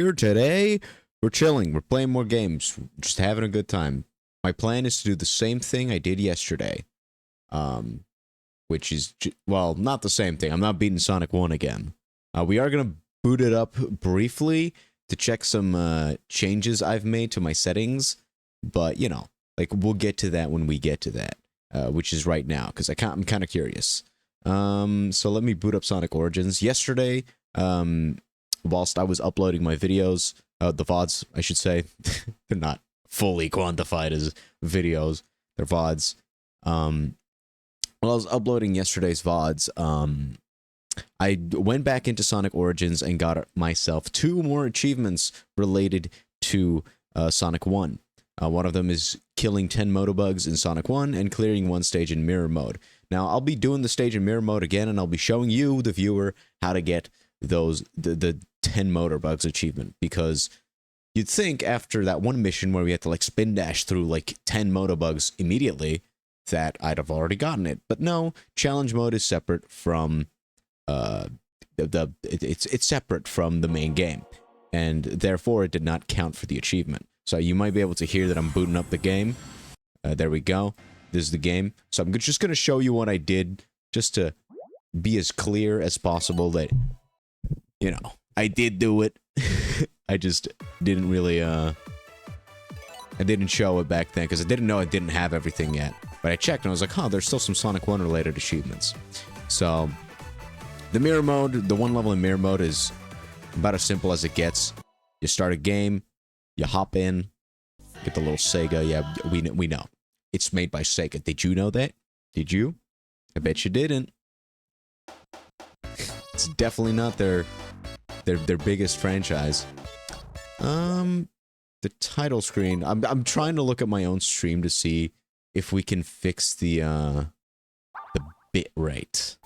Here today, we're chilling, we're playing more games, just having a good time. My plan is to do the same thing I did yesterday. Um, which is, well, not the same thing. I'm not beating Sonic 1 again. We are going to boot it up briefly to check some changes I've made to my settings. But, you know, like, we'll get to that when we get to that, which is right now, because I'm kind of curious. So let me boot up Sonic Origins. Yesterday, whilst I was uploading my videos, the VODs, I should say, they're not fully quantified as videos, they're VODs. While I was uploading yesterday's VODs, I went back into Sonic Origins and got myself 2 more achievements related to Sonic 1. One of them is killing 10 Motobugs in Sonic 1 and clearing 1 stage in Mirror Mode. Now, I'll be doing the stage in Mirror Mode again, and I'll be showing you, the viewer, how to get those the 10 Motobugs achievement, because you'd think after that one mission where we had to like spin dash through like 10 Motobugs immediately that I'd have already gotten it. But no, challenge mode is separate from it's separate from the main game, and therefore it did not count for the achievement. So you might be able to hear that I'm booting up the game. There we go. This is the game. So I'm just going to show you what I did, just to be as clear as possible that, you know, I did do it. I just didn't really, I didn't show it back then, because I didn't know I didn't have everything yet. But I checked, and I was like, huh, there's still some Sonic 1 related achievements. So, the Mirror Mode, the 1 level in Mirror Mode is about as simple as it gets. You start a game, you hop in, get the little Sega. Yeah, we know. It's made by Sega. Did you know that? Did you? I bet you didn't. It's definitely not their biggest franchise. The title screen. I'm trying to look at my own stream to see if we can fix the bit rate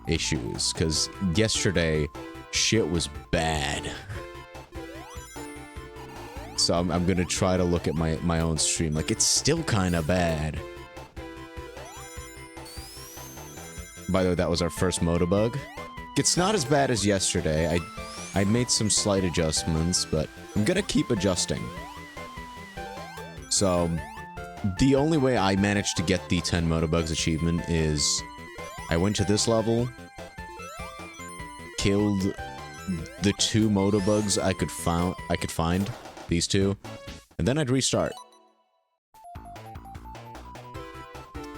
issues, because yesterday shit was bad. So I'm gonna try to look at my own stream. Like, it's still kind of bad. By the way, that was our first Motobug. It's not as bad as yesterday. I made some slight adjustments, but I'm gonna keep adjusting. So, the only way I managed to get the 10 Motobugs achievement is I went to this level, killed the 2 Motobugs I could find, these 2, and then I'd restart.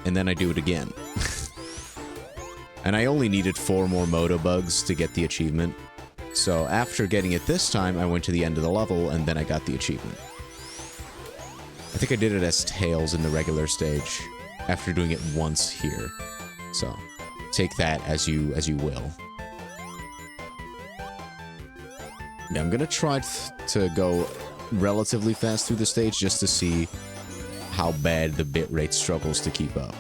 And then I do it again. And I only needed 4 more Motobugs to get the achievement. So after getting it this time, I went to the end of the level, and then I got the achievement. I think I did it as Tails in the regular stage, after doing it once here. So, take that as you will. Yeah, I'm gonna try to go relatively fast through the stage, just to see how bad the bitrate struggles to keep up.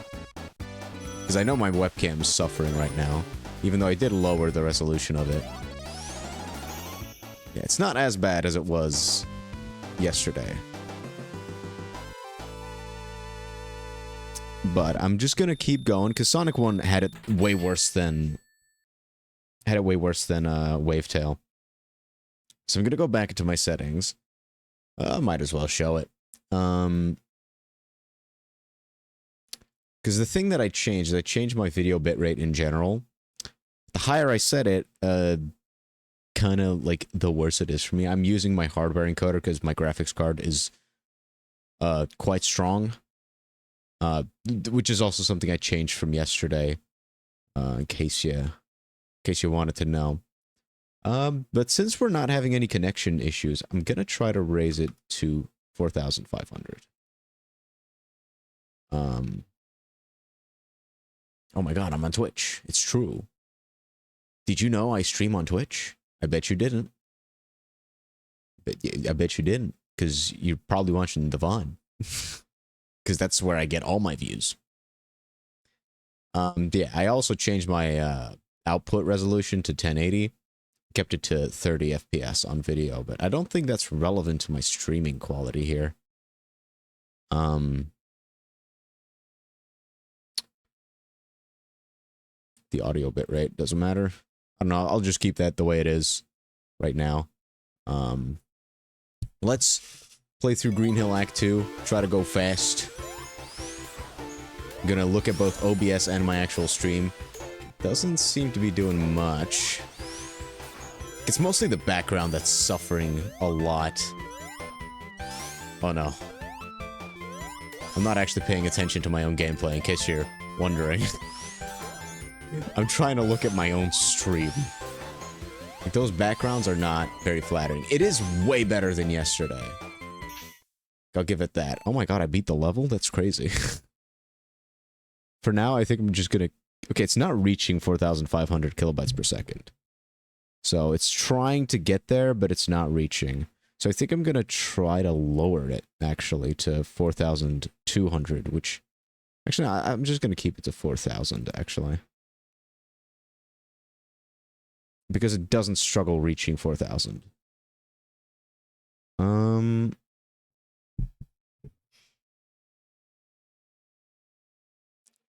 Because I know my webcam is suffering right now, even though I did lower the resolution of it. Yeah, it's not as bad as it was yesterday. But I'm just gonna keep going, because Sonic 1 had it way worse than Wavetale. So I'm gonna go back into my settings. Might as well show it. Because the thing that I changed is I changed my video bitrate in general. The higher I set it, kind of like the worse it is for me. I'm using my hardware encoder because my graphics card is quite strong. Which is also something I changed from yesterday, in case you wanted to know. But since we're not having any connection issues, I'm gonna try to raise it to 4,500. Oh my god, I'm on Twitch. It's true. Did you know I stream on Twitch? I bet you didn't. I bet you didn't, because you're probably watching the VOD. Because that's where I get all my views. Yeah, I also changed my output resolution to 1080. Kept it to 30 FPS on video, but I don't think that's relevant to my streaming quality here. The audio bitrate doesn't matter. I don't know, I'll just keep that the way it is right now. Let's play through Green Hill Act 2, try to go fast. I'm gonna look at both OBS and my actual stream. Doesn't seem to be doing much. It's mostly the background that's suffering a lot. Oh no. I'm not actually paying attention to my own gameplay, in case you're wondering. I'm trying to look at my own stream. Like, those backgrounds are not very flattering. It is way better than yesterday. I'll give it that. Oh my god, I beat the level? That's crazy. For now, I think I'm just gonna... Okay, it's not reaching 4,500 kilobytes per second. So it's trying to get there, but it's not reaching. So I think I'm gonna try to lower it, actually, to 4,200, which... Actually, no, I'm just gonna keep it to 4,000, actually. Because it doesn't struggle reaching 4,000.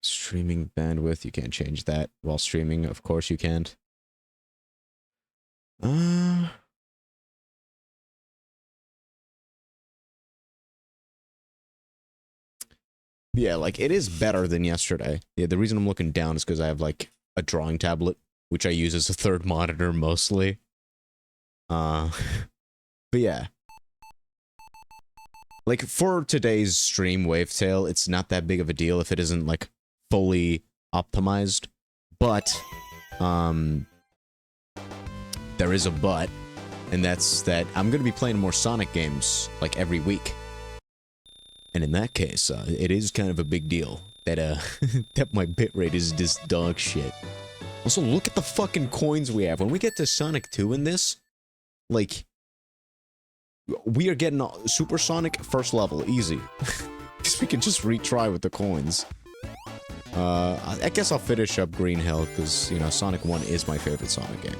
Streaming bandwidth, you can't change that while streaming, of course you can't. Yeah, like, it is better than yesterday. Yeah, the reason I'm looking down is because I have, like, a drawing tablet, which I use as a third monitor mostly. But yeah. Like, for today's stream, Wavetale, it's not that big of a deal if it isn't, like, fully optimized. But, there is a but, and that's that I'm gonna be playing more Sonic games, like, every week. And in that case, it is kind of a big deal that, that my bitrate is just dog shit. Also, look at the fucking coins we have. When we get to Sonic 2 in this, like, we are getting Supersonic first level, easy. Because we can just retry with the coins. I guess I'll finish up Green Hill, because, you know, Sonic 1 is my favorite Sonic game.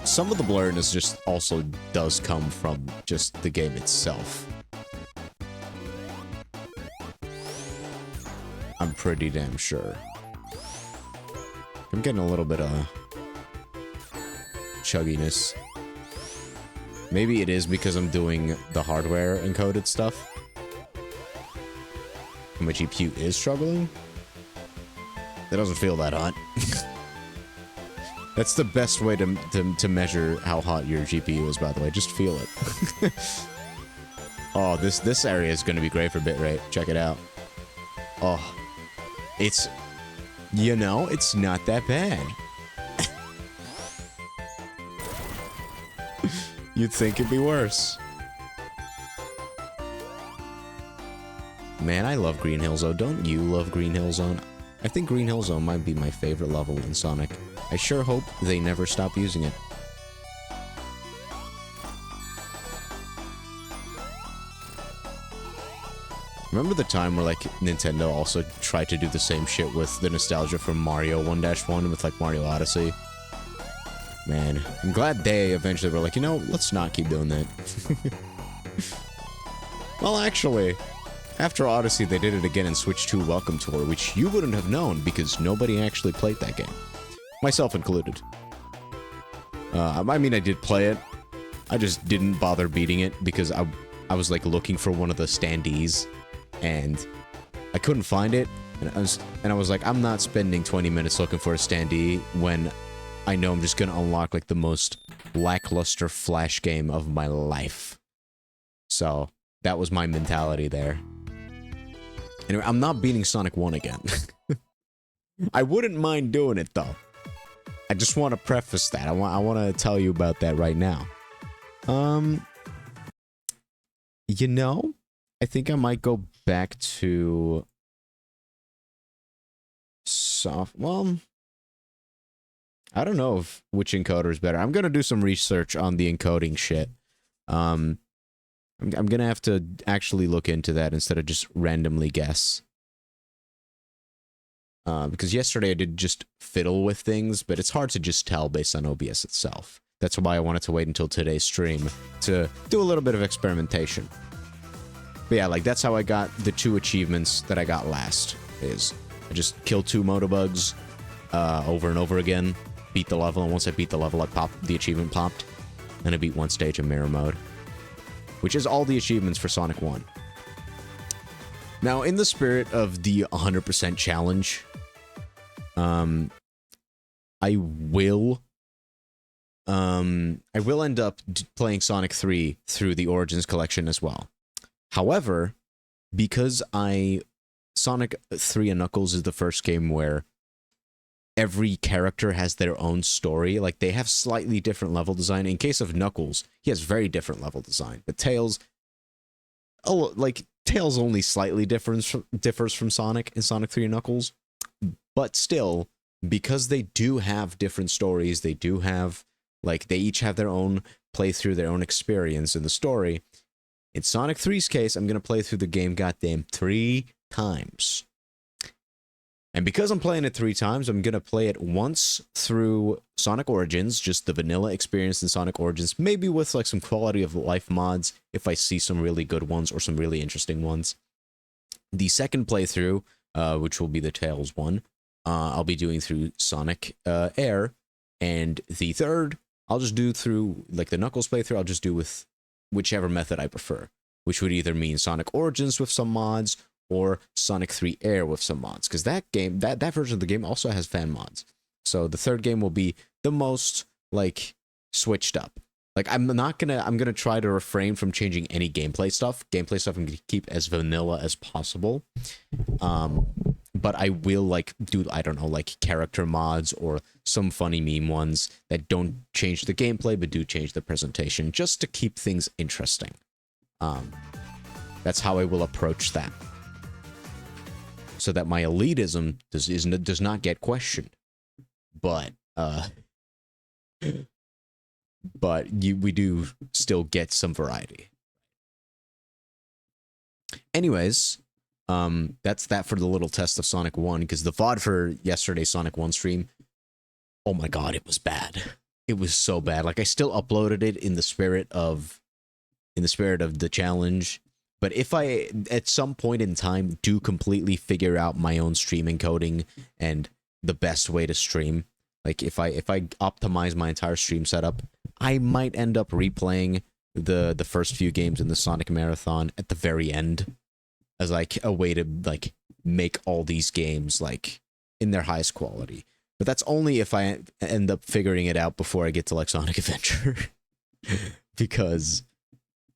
Some of the blurriness just also does come from just the game itself. I'm pretty damn sure. I'm getting a little bit of chugginess. Maybe it is because I'm doing the hardware encoded stuff. And my GPU is struggling. It doesn't feel that hot. That's the best way to measure how hot your GPU is, by the way. Just feel it. Oh, this area is going to be great for bitrate. Check it out. Oh. It's... You know, it's not that bad. You'd think it'd be worse. Man, I love Green Hill Zone. Don't you love Green Hill Zone? I think Green Hill Zone might be my favorite level in Sonic. I sure hope they never stop using it. Remember the time where, like, Nintendo also tried to do the same shit with the nostalgia from Mario 1-1 with, like, Mario Odyssey? Man, I'm glad they eventually were like, you know, let's not keep doing that. Well, actually, after Odyssey, they did it again in Switch 2 Welcome Tour, which you wouldn't have known because nobody actually played that game. Myself included. I mean, I did play it. I just didn't bother beating it because I was, like, looking for one of the standees, and I couldn't find it, and I was like, I'm not spending 20 minutes looking for a standee when I know I'm just gonna unlock, like, the most lackluster Flash game of my life. So, that was my mentality there. Anyway, I'm not beating Sonic 1 again. I wouldn't mind doing it, though. I just want to preface that. I want to tell you about that right now. You know, I think I might go back to well, I don't know which encoder is better. I'm gonna do some research on the encoding shit. I'm gonna have to actually look into that instead of just randomly guess. Because yesterday I did just fiddle with things, but it's hard to just tell based on OBS itself. That's why I wanted to wait until today's stream to do a little bit of experimentation. But yeah, like, that's how I got the 2 achievements that I got last, is I just killed 2 motobugs over and over again, beat the level, and once I beat the level, the achievement popped. Then I beat one stage in mirror mode, which is all the achievements for Sonic 1. Now, in the spirit of the 100% challenge, I will end up playing Sonic 3 through the Origins collection as well. However, because Sonic 3 and Knuckles is the first game where every character has their own story. Like, they have slightly different level design. In case of Knuckles, he has very different level design. But Tails, Tails only slightly differs from Sonic in Sonic 3 and Knuckles. But still, because they do have different stories, they do have, like, they each have their own playthrough, their own experience in the story. In Sonic 3's case, I'm going to play through the game goddamn 3 times. And because I'm playing it 3 times, I'm going to play it once through Sonic Origins, just the vanilla experience in Sonic Origins, maybe with like some quality of life mods if I see some really good ones or some really interesting ones. The second playthrough, which will be the Tails one, I'll be doing through Sonic Air. And the third, I'll just do through, like the Knuckles playthrough, I'll just do with whichever method I prefer, which would either mean Sonic Origins with some mods or Sonic 3 Air with some mods, because that game, that version of the game also has fan mods. So the third game will be the most, like, switched up. Like, I'm gonna try to refrain from changing any gameplay stuff. Gameplay stuff I'm gonna keep as vanilla as possible. But I will, like, do, I don't know, like, character mods or some funny meme ones that don't change the gameplay, but do change the presentation, just to keep things interesting. That's how I will approach that, so that my elitism does not get questioned. But we do still get some variety. Anyways, that's that for the little test of Sonic 1, because the VOD for yesterday's Sonic 1 stream, oh my god, it was bad. It was so bad. Like, I still uploaded it in the spirit of the challenge. But if I, at some point in time, do completely figure out my own stream encoding and the best way to stream, like if I optimize my entire stream setup, I might end up replaying the first few games in the Sonic Marathon at the very end as, like, a way to, like, make all these games, like, in their highest quality. But that's only if I end up figuring it out before I get to, like, Sonic Adventure. Because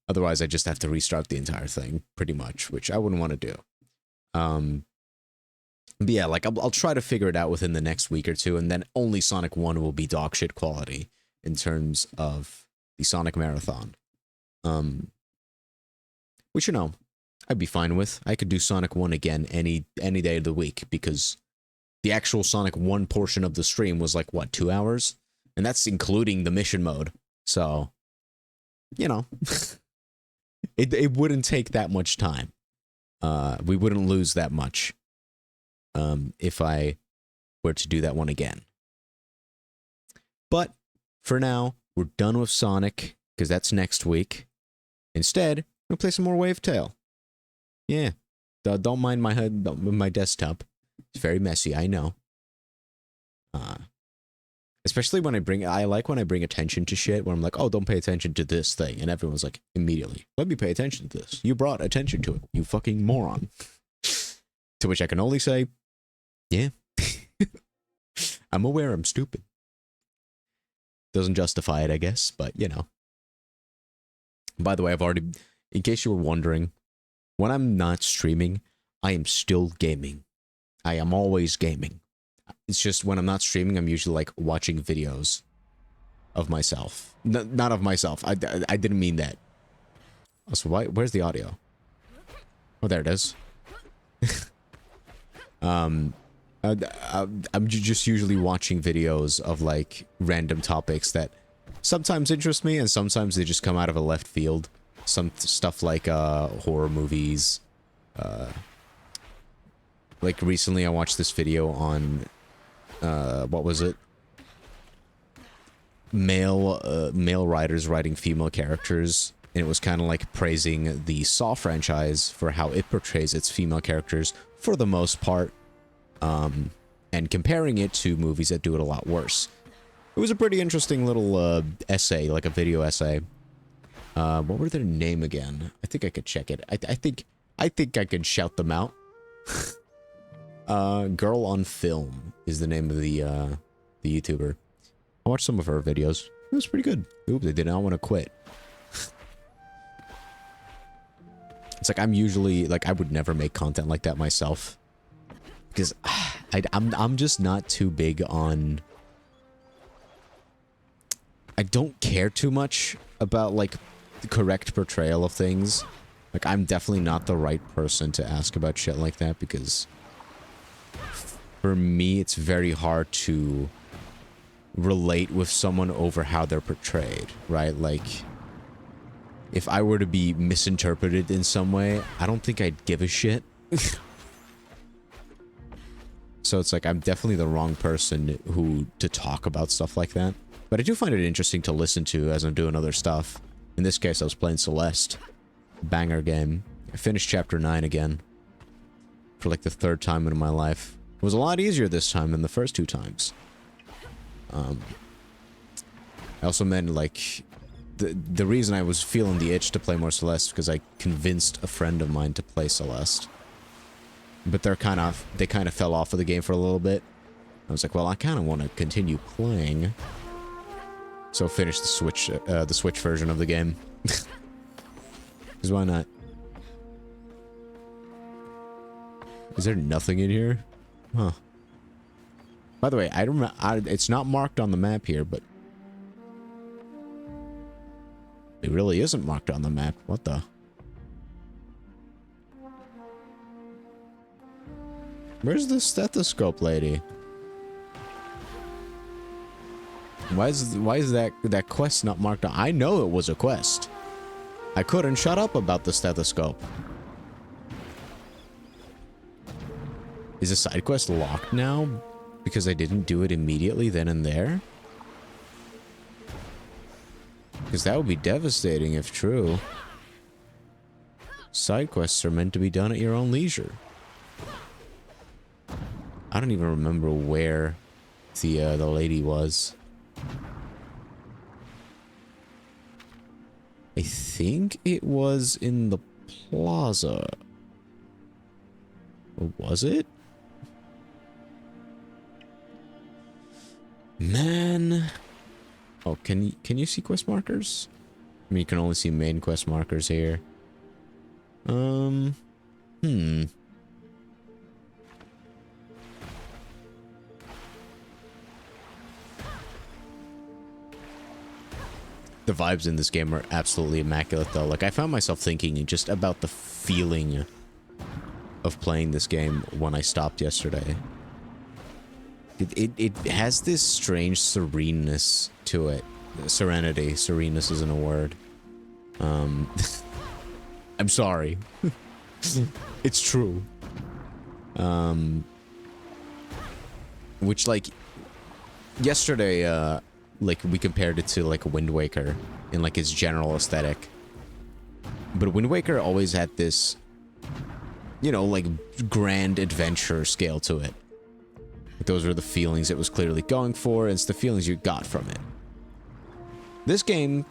otherwise, I just have to restart the entire thing, pretty much, which I wouldn't want to do. But yeah, like, I'll try to figure it out within the next week or two, and then only Sonic 1 will be dog shit quality in terms of the Sonic Marathon. Which, you know, I'd be fine with. I could do Sonic 1 again any day of the week, because the actual Sonic 1 portion of the stream was, like, what, 2 hours? And that's including the mission mode. So, you know... It wouldn't take that much time. We wouldn't lose that much if I were to do that one again. But for now, we're done with Sonic, because that's next week. Instead, we'll play some more Wavetale. Yeah, don't mind my desktop. It's very messy, I know. Especially when I like when I bring attention to shit, where I'm like, oh, don't pay attention to this thing. And everyone's like, immediately, let me pay attention to this. You brought attention to it, you fucking moron. To which I can only say, yeah. I'm aware I'm stupid. Doesn't justify it, I guess, but, you know. By the way, in case you were wondering, when I'm not streaming, I am still gaming. I am always gaming. It's just when I'm not streaming, I'm usually, like, watching videos of myself. Not of myself. I didn't mean that. Oh, so where's the audio? Oh, there it is. I'm just usually watching videos of, like, random topics that sometimes interest me, and sometimes they just come out of a left field. Some stuff like horror movies. Like, recently I watched this video on... what was it? Male writers writing female characters, and it was kind of like praising the Saw franchise for how it portrays its female characters for the most part, and comparing it to movies that do it a lot worse. It was a pretty interesting little essay, like a video essay. What were their name again? I think I could check it. I think I could shout them out. Girl on Film is the name of the YouTuber. I watched some of her videos. It was pretty good. Oops, I did not want to quit. It's like I'm usually like I would never make content like that myself because I'm just not too big on. I don't care too much about like the correct portrayal of things. Like I'm definitely not the right person to ask about shit like that because for me it's very hard to relate with someone over how they're portrayed, right? Like if I were to be misinterpreted in some way, I don't think I'd give a shit. So it's like I'm definitely the wrong person to talk about stuff like that. But I do find it interesting to listen to as I'm doing other stuff. In this case, I was playing Celeste. Banger game. I finished chapter 9 again. For like the 3rd time in my life. It was a lot easier this time than the first 2 times. I also meant like the reason I was feeling the itch to play more Celeste because I convinced a friend of mine to play Celeste. But they kind of fell off of the game for a little bit. I was like, well, I kind of want to continue playing. So finish the Switch version of the game. Because why not? Is there nothing in here? Huh. By the way, I don't. It's not marked on the map here, but it really isn't marked on the map. What the? Where's the stethoscope lady? Why is that quest not marked on? I know it was a quest. I couldn't shut up about the stethoscope. Is the side quest locked now? Because I didn't do it immediately then and there? Because that would be devastating if true. Side quests are meant to be done at your own leisure. I don't even remember where the lady was. I think it was in the plaza. Or was it? Man. Oh, can you see quest markers? I mean, you can only see main quest markers here. The vibes in this game are absolutely immaculate, though. Like, I found myself thinking just about the feeling of playing this game when I stopped yesterday. It has this strange sereneness to it. Serenity. Sereneness isn't a word. I'm sorry. It's true. Which, like, yesterday, like, we compared it to, like, Wind Waker in, like, its general aesthetic. But Wind Waker always had this, you know, like, grand adventure scale to it. Like, those were the feelings it was clearly going for, and it's the feelings you got from it. This game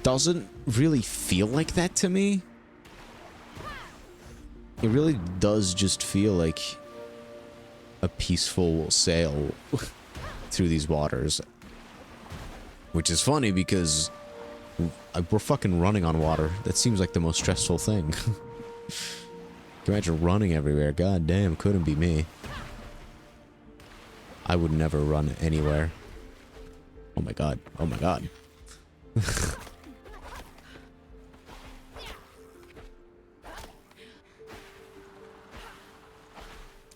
doesn't really feel like that to me. It really does just feel like a peaceful sail through these waters. Which is funny because we're fucking running on water. That seems like the most stressful thing. Can you imagine running everywhere? God damn, couldn't be me. I would never run anywhere. Oh my god. Oh my god.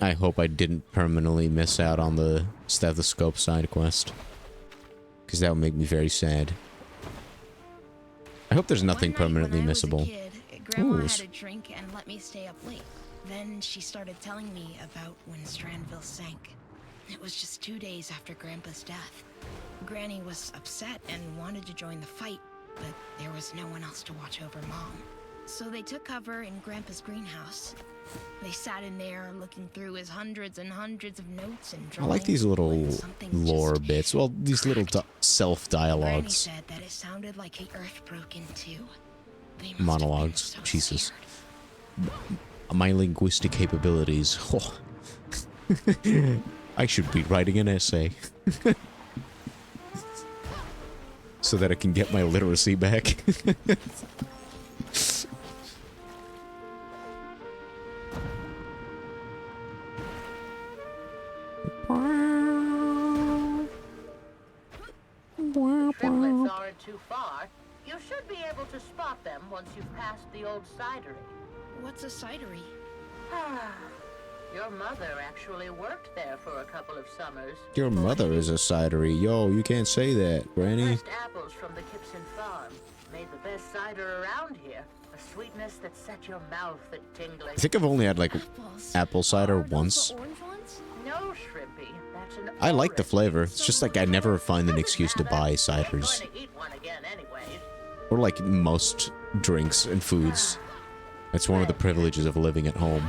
I hope I didn't permanently miss out on the stethoscope side quest. Because that would make me very sad. I hope there's nothing permanently missable. Grandma had a drink and let me stay up late. Then she started telling me about when Strandville sank. It was just 2 days after Grandpa's death. Granny was upset and wanted to join the fight, but there was no one else to watch over Mom. So they took cover in Grandpa's greenhouse. They sat in there looking through his hundreds and hundreds of notes and I drawings. like these little when something lore just bits. Well, these little Granny self-dialogues. said that it sounded like the earth broke in two. They must Monologues. have been so Jesus. scared. My linguistic capabilities. Oh. I should be writing an essay. So that I can get my literacy back. Triplets aren't too far. You should be able to spot them once you've passed the old cidery. What's a cidery? Your mother actually worked there for a couple of summers. Your mother is a cidery. Yo, you can't say that, Granny. Pressed apples from the Gibson farm. Made the best cider around here. A sweetness that set your mouth a-tingling. I think I've only had like Apples. apple cider Are those once. the orange ones? No, Shrimpy. That's an I like the orange. flavor. It's just like I never find an excuse to buy Ain't ciders. going to eat one again anyways. Or like most drinks and foods. That's one of the privileges of living at home.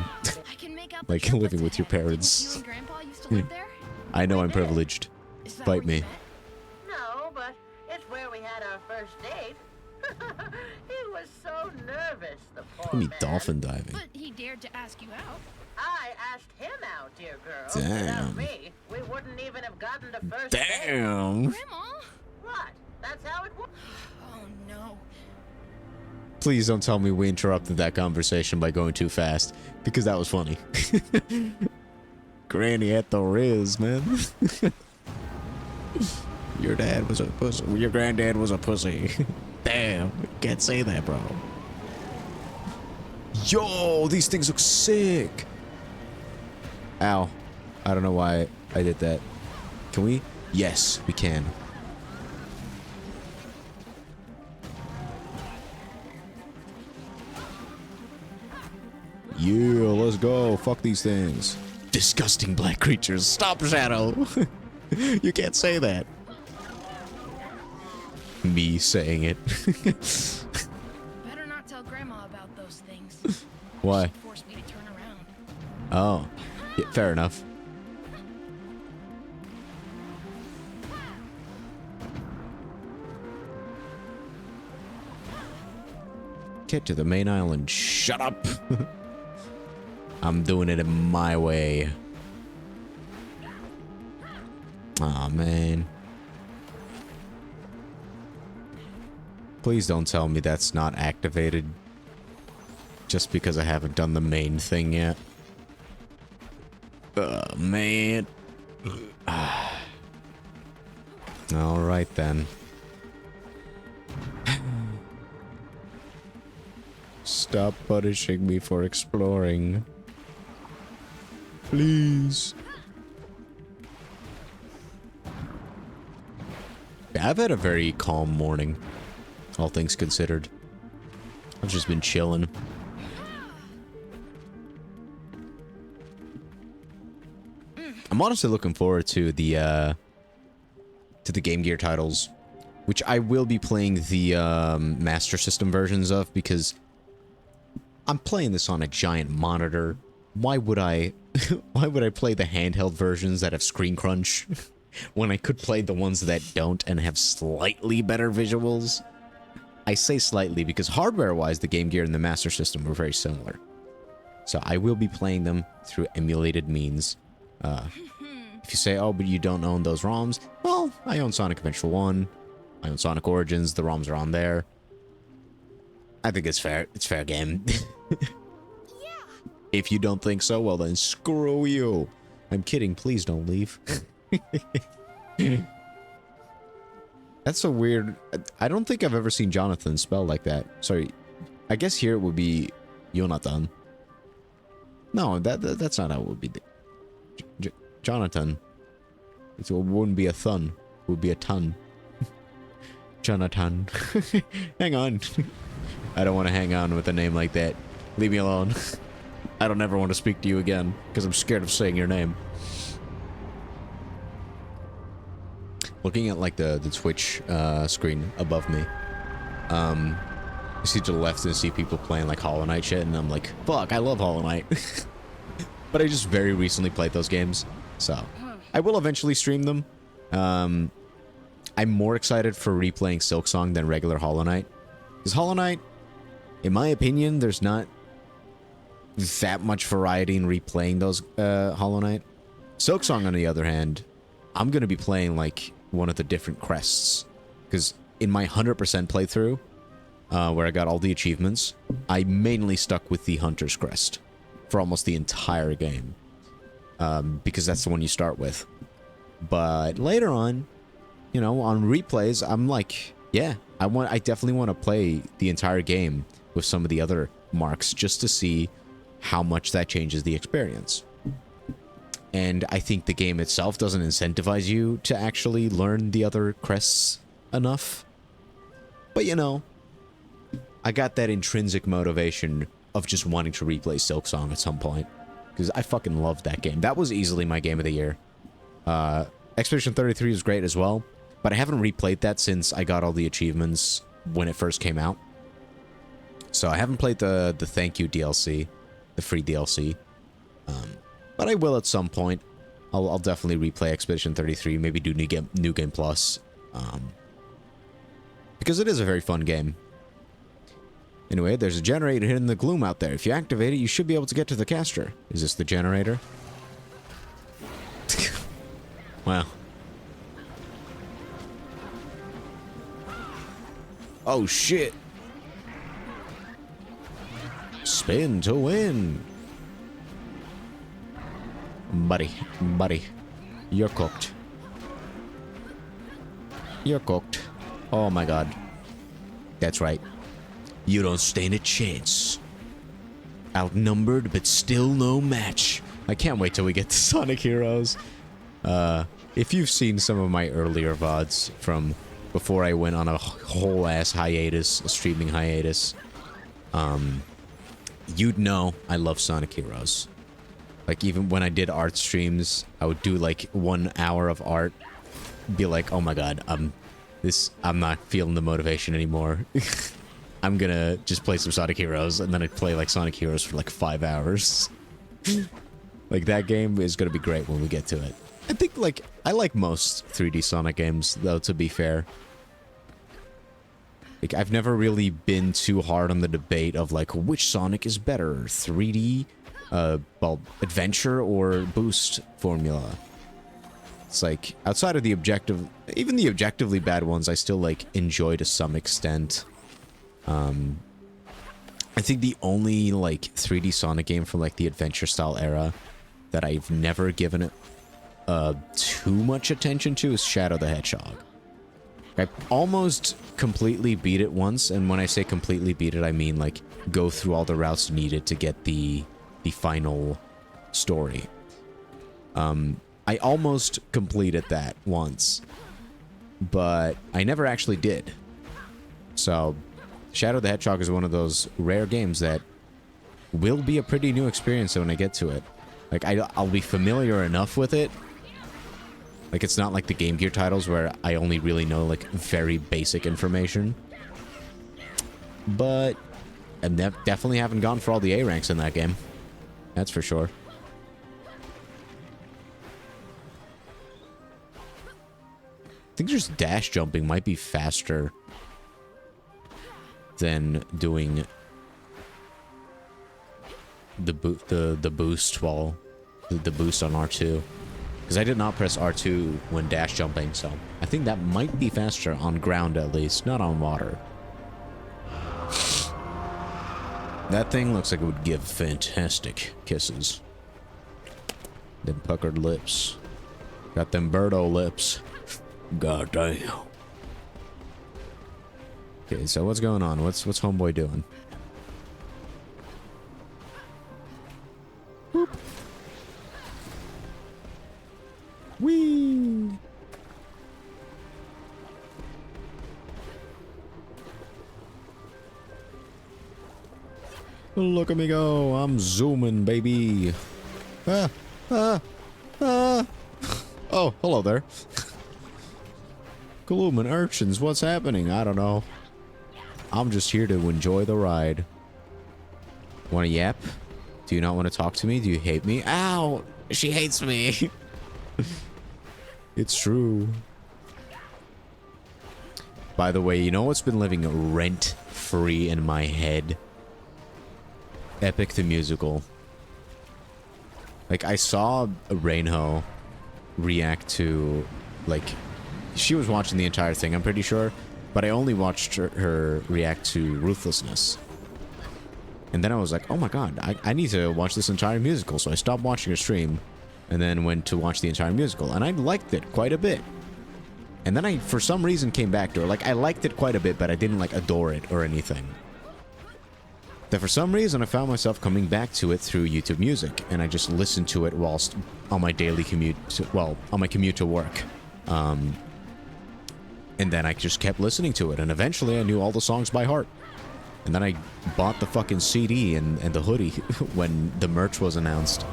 I can make out the Like triplets living with your ahead. Didn't parents. You and Grandpa used to live there? I know We I'm did. privileged. Is that Bite where me. you met? No, but it's where we had our first date. He was so nervous, the poor Look at me man. dolphin diving. But he dared to ask you out. I asked him out, dear girl. Damn. Without me, we wouldn't even have gotten to first base. Damn. Grandma? What? That's how it was. Oh no. Please don't tell me we interrupted that conversation by going too fast, because that was funny. Granny at the Riz, man. Your dad was a pussy. Your granddad was a pussy. Damn, can't say that, bro. Yo, these things look sick. Ow. I don't know why I did that. Can we? Yes, we can. Yeah, let's go. Fuck these things. Disgusting black creatures. Stop, Shadow. You can't say that. Me saying it. Better not tell Grandma about those things. Why? She'd force me to turn around. Oh. Yeah, fair enough. Get to the main island. Shut up. I'm doing it in my way. Aw, man. Please don't tell me that's not activated. Just because I haven't done the main thing yet. Man. Alright then. Stop punishing me for exploring. Please. Yeah, I've had a very calm morning, all things considered. I've just been chilling. I'm honestly looking forward to the Game Gear titles, which I will be playing the Master System versions of because I'm playing this on a giant monitor. Why would I why would I play the handheld versions that have screen crunch when I could play the ones that don't and have slightly better visuals? I say slightly because hardware-wise the Game Gear and the Master System were very similar. So I will be playing them through emulated means. If you say, oh, but you don't own those ROMs, well, I own Sonic Adventure 1. I own Sonic Origins. The ROMs are on there. I think it's fair. It's fair game. If you don't think so, well then screw you. I'm kidding. Please don't leave. That's so weird. I don't think I've ever seen Jonathan spelled like that. Sorry. I guess here it would be Jonathan. No, that's not how it would be. Jonathan. It wouldn't be a thun. It would be a ton. Jonathan. Hang on. I don't want to hang on with a name like that. Leave me alone. I don't ever want to speak to you again, because I'm scared of saying your name. Looking at, like, the Twitch screen above me. I see to the left and see people playing like Hollow Knight shit, and I'm like, fuck, I love Hollow Knight. But I just very recently played those games, so I will eventually stream them. I'm more excited for replaying Silksong than regular Hollow Knight. Because Hollow Knight, in my opinion, there's not that much variety in replaying those Hollow Knight. Silksong, on the other hand, I'm going to be playing like one of the different crests. Because in my 100% playthrough, where I got all the achievements, I mainly stuck with the Hunter's Crest for almost the entire game. Because that's the one you start with. But later on, you know, on replays, I'm like, yeah, I definitely want to play the entire game with some of the other marks just to see how much that changes the experience. And I think the game itself doesn't incentivize you to actually learn the other crests enough. But you know, I got that intrinsic motivation of just wanting to replay Silksong at some point. Because I fucking loved that game. That was easily my game of the year. Expedition 33 was great as well. But I haven't replayed that since I got all the achievements when it first came out. So I haven't played the Thank You DLC. The free DLC. But I will at some point. I'll definitely replay Expedition 33. Maybe do New Game Plus. Because it is a very fun game. Anyway, there's a generator hidden in the gloom out there. If you activate it, you should be able to get to the caster. Is this the generator? Wow. Oh shit. Spin to win. Buddy, you're cooked. You're cooked. Oh my god. That's right. You don't stand a chance. Outnumbered, but still no match. I can't wait till we get to Sonic Heroes. If you've seen some of my earlier VODs from before I went on a whole ass hiatus, a streaming hiatus, you'd know I love Sonic Heroes. Like, even when I did art streams, I would do like 1 hour of art, be like, oh my god, I'm not feeling the motivation anymore. I'm gonna just play some Sonic Heroes, and then I'd play like Sonic Heroes for like 5 hours. Like, that game is gonna be great when we get to it. I think, like, I like most 3D Sonic games, though, to be fair. Like, I've never really been too hard on the debate of, like, which Sonic is better, 3D, well, adventure or boost formula. It's like, outside of the objective, even the objectively bad ones, I still, like, enjoy to some extent. I think the only, like, 3D Sonic game from, like, the adventure-style era that I've never given it too much attention to is Shadow the Hedgehog. I almost completely beat it once, and when I say completely beat it, I mean, like, go through all the routes needed to get the final story. I almost completed that once, but I never actually did. So, Shadow the Hedgehog is one of those rare games that will be a pretty new experience when I get to it. Like, I'll be familiar enough with it. Like, it's not like the Game Gear titles where I only really know, like, very basic information. But I definitely haven't gone for all the A ranks in that game. That's for sure. I think just dash jumping might be faster than doing the boost while the boost on R2. Because I did not press R2 when dash jumping, so I think that might be faster on ground at least, not on water. That thing looks like it would give fantastic kisses. Them puckered lips. Got them Birdo lips. God damn. Okay, so what's going on? What's homeboy doing? Whoop. Whee! Look at me go. I'm zooming, baby. Ah, ah, ah. Oh, hello there. Gloom and urchins, what's happening? I don't know. I'm just here to enjoy the ride. Want to yap? Do you not want to talk to me? Do you hate me? Ow! She hates me. It's true. By the way, you know what's been living rent-free in my head? Epic the Musical. Like, I saw Rainho react to, like, she was watching the entire thing, I'm pretty sure, but I only watched her react to Ruthlessness. And then I was like, oh my god, I need to watch this entire musical, so I stopped watching her stream, and then went to watch the entire musical, and I liked it quite a bit. And then I, for some reason, came back to her. Like, I liked it quite a bit, but I didn't, like, adore it or anything. Then for some reason, I found myself coming back to it through YouTube Music, and I just listened to it whilst on my daily commute to, well, on my commute to work. And then I just kept listening to it, and eventually I knew all the songs by heart. And then I bought the fucking CD and the hoodie when the merch was announced.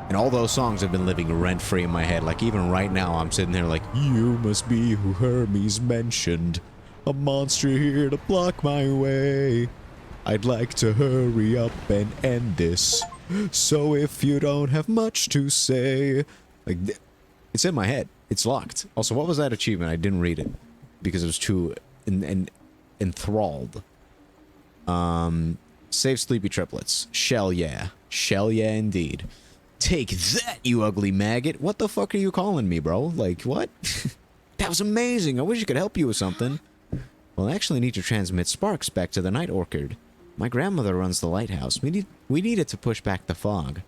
And all those songs have been living rent-free in my head. Like, even right now, I'm sitting there like, you must be who Hermes mentioned. A monster here to block my way. I'd like to hurry up and end this. So if you don't have much to say... Like, it's in my head. It's locked. Also, what was that achievement? I didn't read it. Because it was too... enthralled. Save Sleepy Triplets. Shell yeah. Shell yeah indeed. Take that, you ugly maggot. What the fuck are you calling me, bro? Like, what? That was amazing. I wish I could help you with something. Well, I actually need to transmit sparks back to the Night Orchard. My grandmother runs the lighthouse. We need it to push back the fog.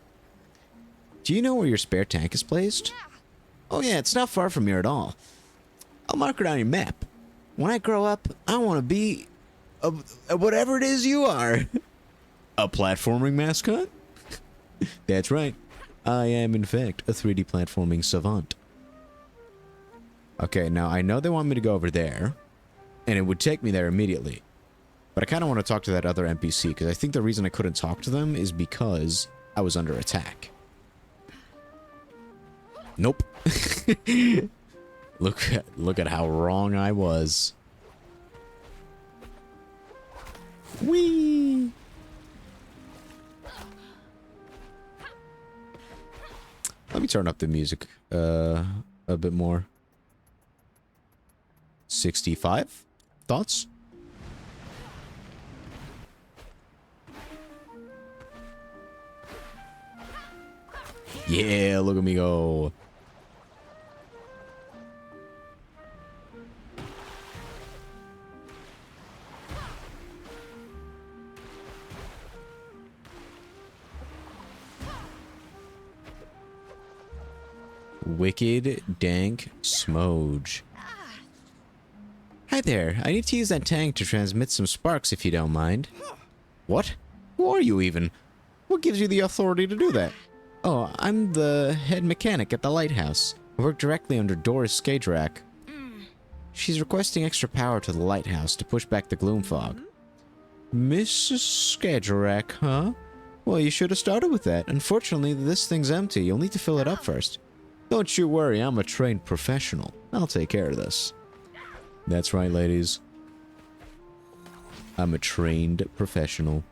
Do you know where your spare tank is placed? Oh yeah, it's not far from here at all. I'll mark it on your map. When I grow up, I want to be whatever it is you are. A platforming mascot? That's right. I am, in fact, a 3D platforming savant. Okay, now I know they want me to go over there, and it would take me there immediately. But I kind of want to talk to that other NPC, because I think the reason I couldn't talk to them is because I was under attack. Nope. Look at how wrong I was. Whee! Let me turn up the music a bit more. 65? Thoughts? Yeah, look at me go. Wicked Dank Smoge. Hi there. I need to use that tank to transmit some sparks if you don't mind. What? Who are you even? What gives you the authority to do that? Oh, I'm the head mechanic at the lighthouse. I work directly under Doris Skagerak. She's requesting extra power to the lighthouse to push back the gloom fog. Mrs. Skagerak, huh? Well, you should have started with that. Unfortunately, this thing's empty. You'll need to fill it up first. Don't you worry, I'm a trained professional. I'll take care of this. That's right, ladies. I'm a trained professional.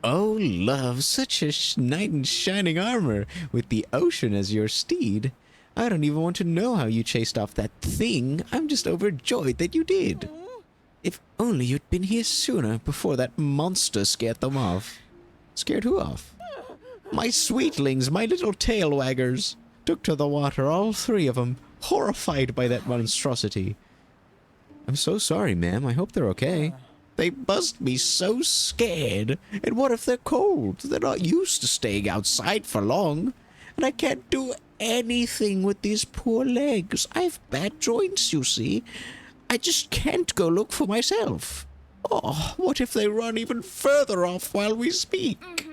Oh, love, such a knight in shining armor, with the ocean as your steed. I don't even want to know how you chased off that thing. I'm just overjoyed that you did. If only you'd been here sooner, before that monster scared them off. Scared who off? My sweetlings, my little tail waggers, took to the water, all three of them, horrified by that monstrosity. I'm so sorry, ma'am. I hope they're okay. They must be so scared. And what if they're cold? They're not used to staying outside for long. And I can't do anything with these poor legs. I've bad joints, you see. I just can't go look for myself. Oh, what if they run even further off while we speak?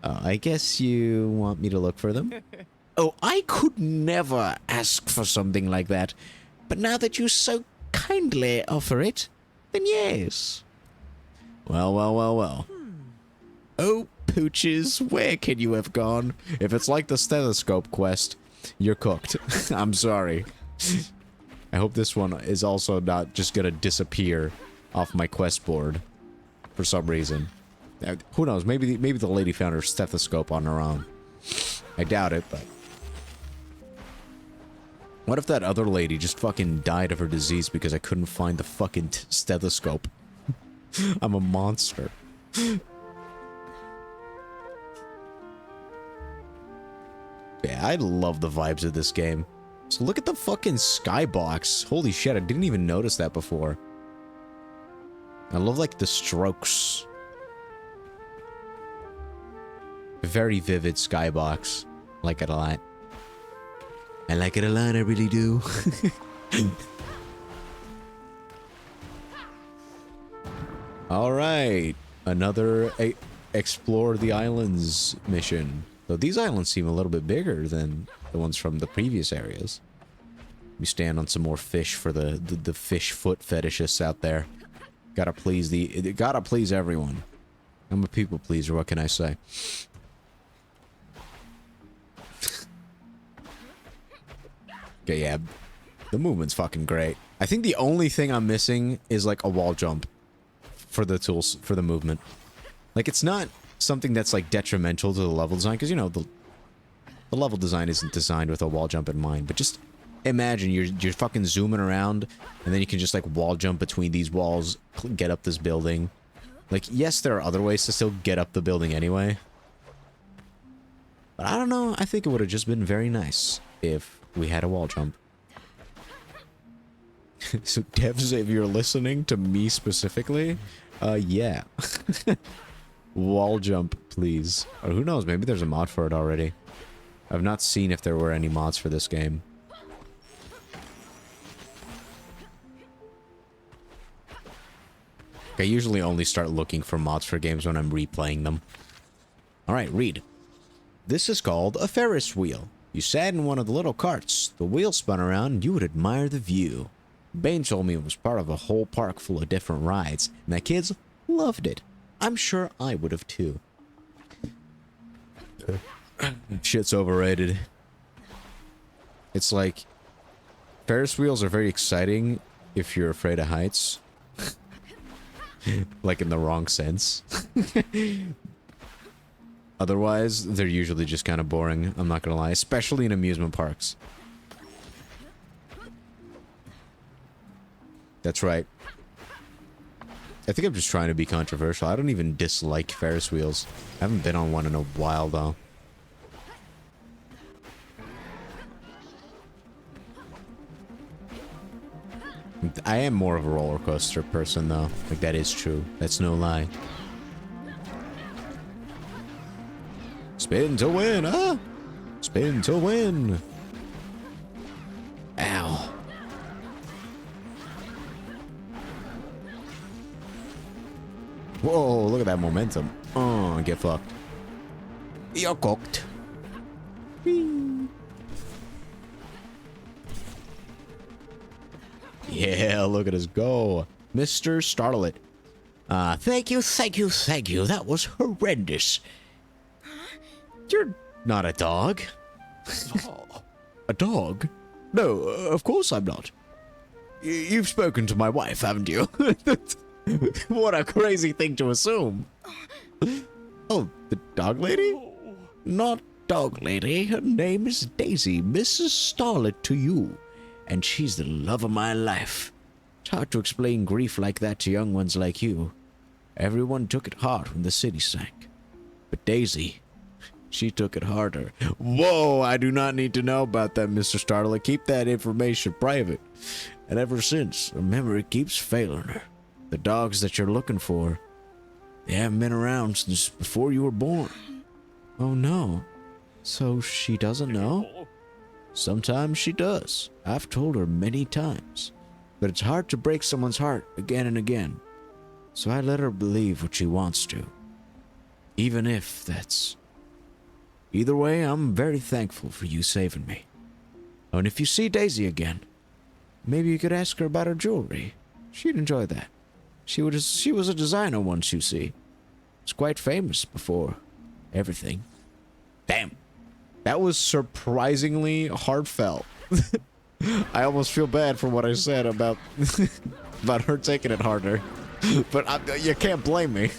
I guess you want me to look for them? Oh, I could never ask for something like that. But now that you so kindly offer it, then yes. Well, well, well, well. Oh, pooches, where can you have gone? If it's like the stethoscope quest, you're cooked. I'm sorry. I hope this one is also not just gonna disappear off my quest board for some reason. Who knows? Maybe the lady found her stethoscope on her own. I doubt it, but... What if that other lady just fucking died of her disease because I couldn't find the fucking stethoscope? I'm a monster. Yeah, I love the vibes of this game. So look at the fucking skybox. Holy shit, I didn't even notice that before. I love, like, the strokes. Very vivid skybox. Like it a lot. I like it a lot, I really do. Alright. Another explore the islands mission. Though these islands seem a little bit bigger than the ones from the previous areas. We stand on some more fish for the fish foot fetishists out there. Gotta please everyone. I'm a people pleaser, what can I say? Okay, yeah. The movement's fucking great. I think the only thing I'm missing is like a wall jump for the tools, for the movement. Like, it's not something that's like detrimental to the level design, because, you know, the level design isn't designed with a wall jump in mind, but just imagine you're fucking zooming around, and then you can just like wall jump between these walls, get up this building. Like, yes, there are other ways to still get up the building anyway. But I don't know, I think it would have just been very nice if we had a wall jump. So, devs, if you're listening to me specifically, yeah. Wall jump, please. Or who knows, maybe there's a mod for it already. I've not seen if there were any mods for this game. I usually only start looking for mods for games when I'm replaying them. Alright, read. This is called a Ferris wheel. You sat in one of the little carts. The wheel spun around and you would admire the view. Bane told me it was part of a whole park full of different rides, and that kids loved it. I'm sure I would have too. Shit's overrated. It's like, Ferris wheels are very exciting if you're afraid of heights. Like in the wrong sense. Otherwise, they're usually just kind of boring, I'm not gonna lie. Especially in amusement parks. That's right. I think I'm just trying to be controversial. I don't even dislike Ferris wheels. I haven't been on one in a while, though. I am more of a roller coaster person, though. Like, that is true. That's no lie. Spin to win, huh? Spin to win. Ow. Whoa, look at that momentum. Oh, get fucked. You're cooked. Whee. Yeah, look at us go. Mr. Starlet. Thank you, thank you, thank you. That was horrendous. You're not a dog. A dog? No, of course I'm not. You've spoken to my wife, haven't you? What a crazy thing to assume. Oh, the dog lady? Not dog lady. Her name is Daisy, Mrs. Starlet to you. And she's the love of my life. It's hard to explain grief like that to young ones like you. Everyone took it hard when the city sank. But Daisy, she took it harder. Whoa, I do not need to know about that, Mr. Starlet. Keep that information private. And ever since, her memory keeps failing her. The dogs that you're looking for, they haven't been around since before you were born. Oh no. So she doesn't know? Sometimes she does. I've told her many times. But it's hard to break someone's heart again and again. So I let her believe what she wants to. Even if that's... Either way, I'm very thankful for you saving me. Oh, and if you see Daisy again, maybe you could ask her about her jewelry. She'd enjoy that. She was a designer once, you see. Was quite famous before everything. Damn. That was surprisingly heartfelt. I almost feel bad for what I said about about her taking it harder, but you can't blame me.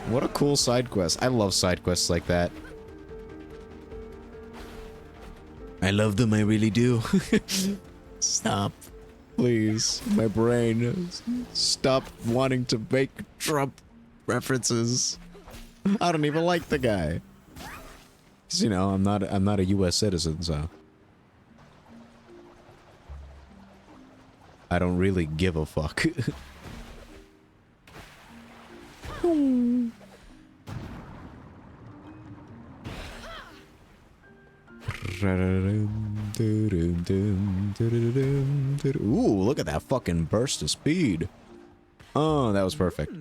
What a cool side quest. I love side quests like that. I love them, I really do. Stop. Please. My brain. Stop wanting to make Trump references. I don't even like the guy. 'Cause, you know, I'm not a US citizen, so I don't really give a fuck. Ooh, look at that fucking burst of speed. Oh, that was perfect.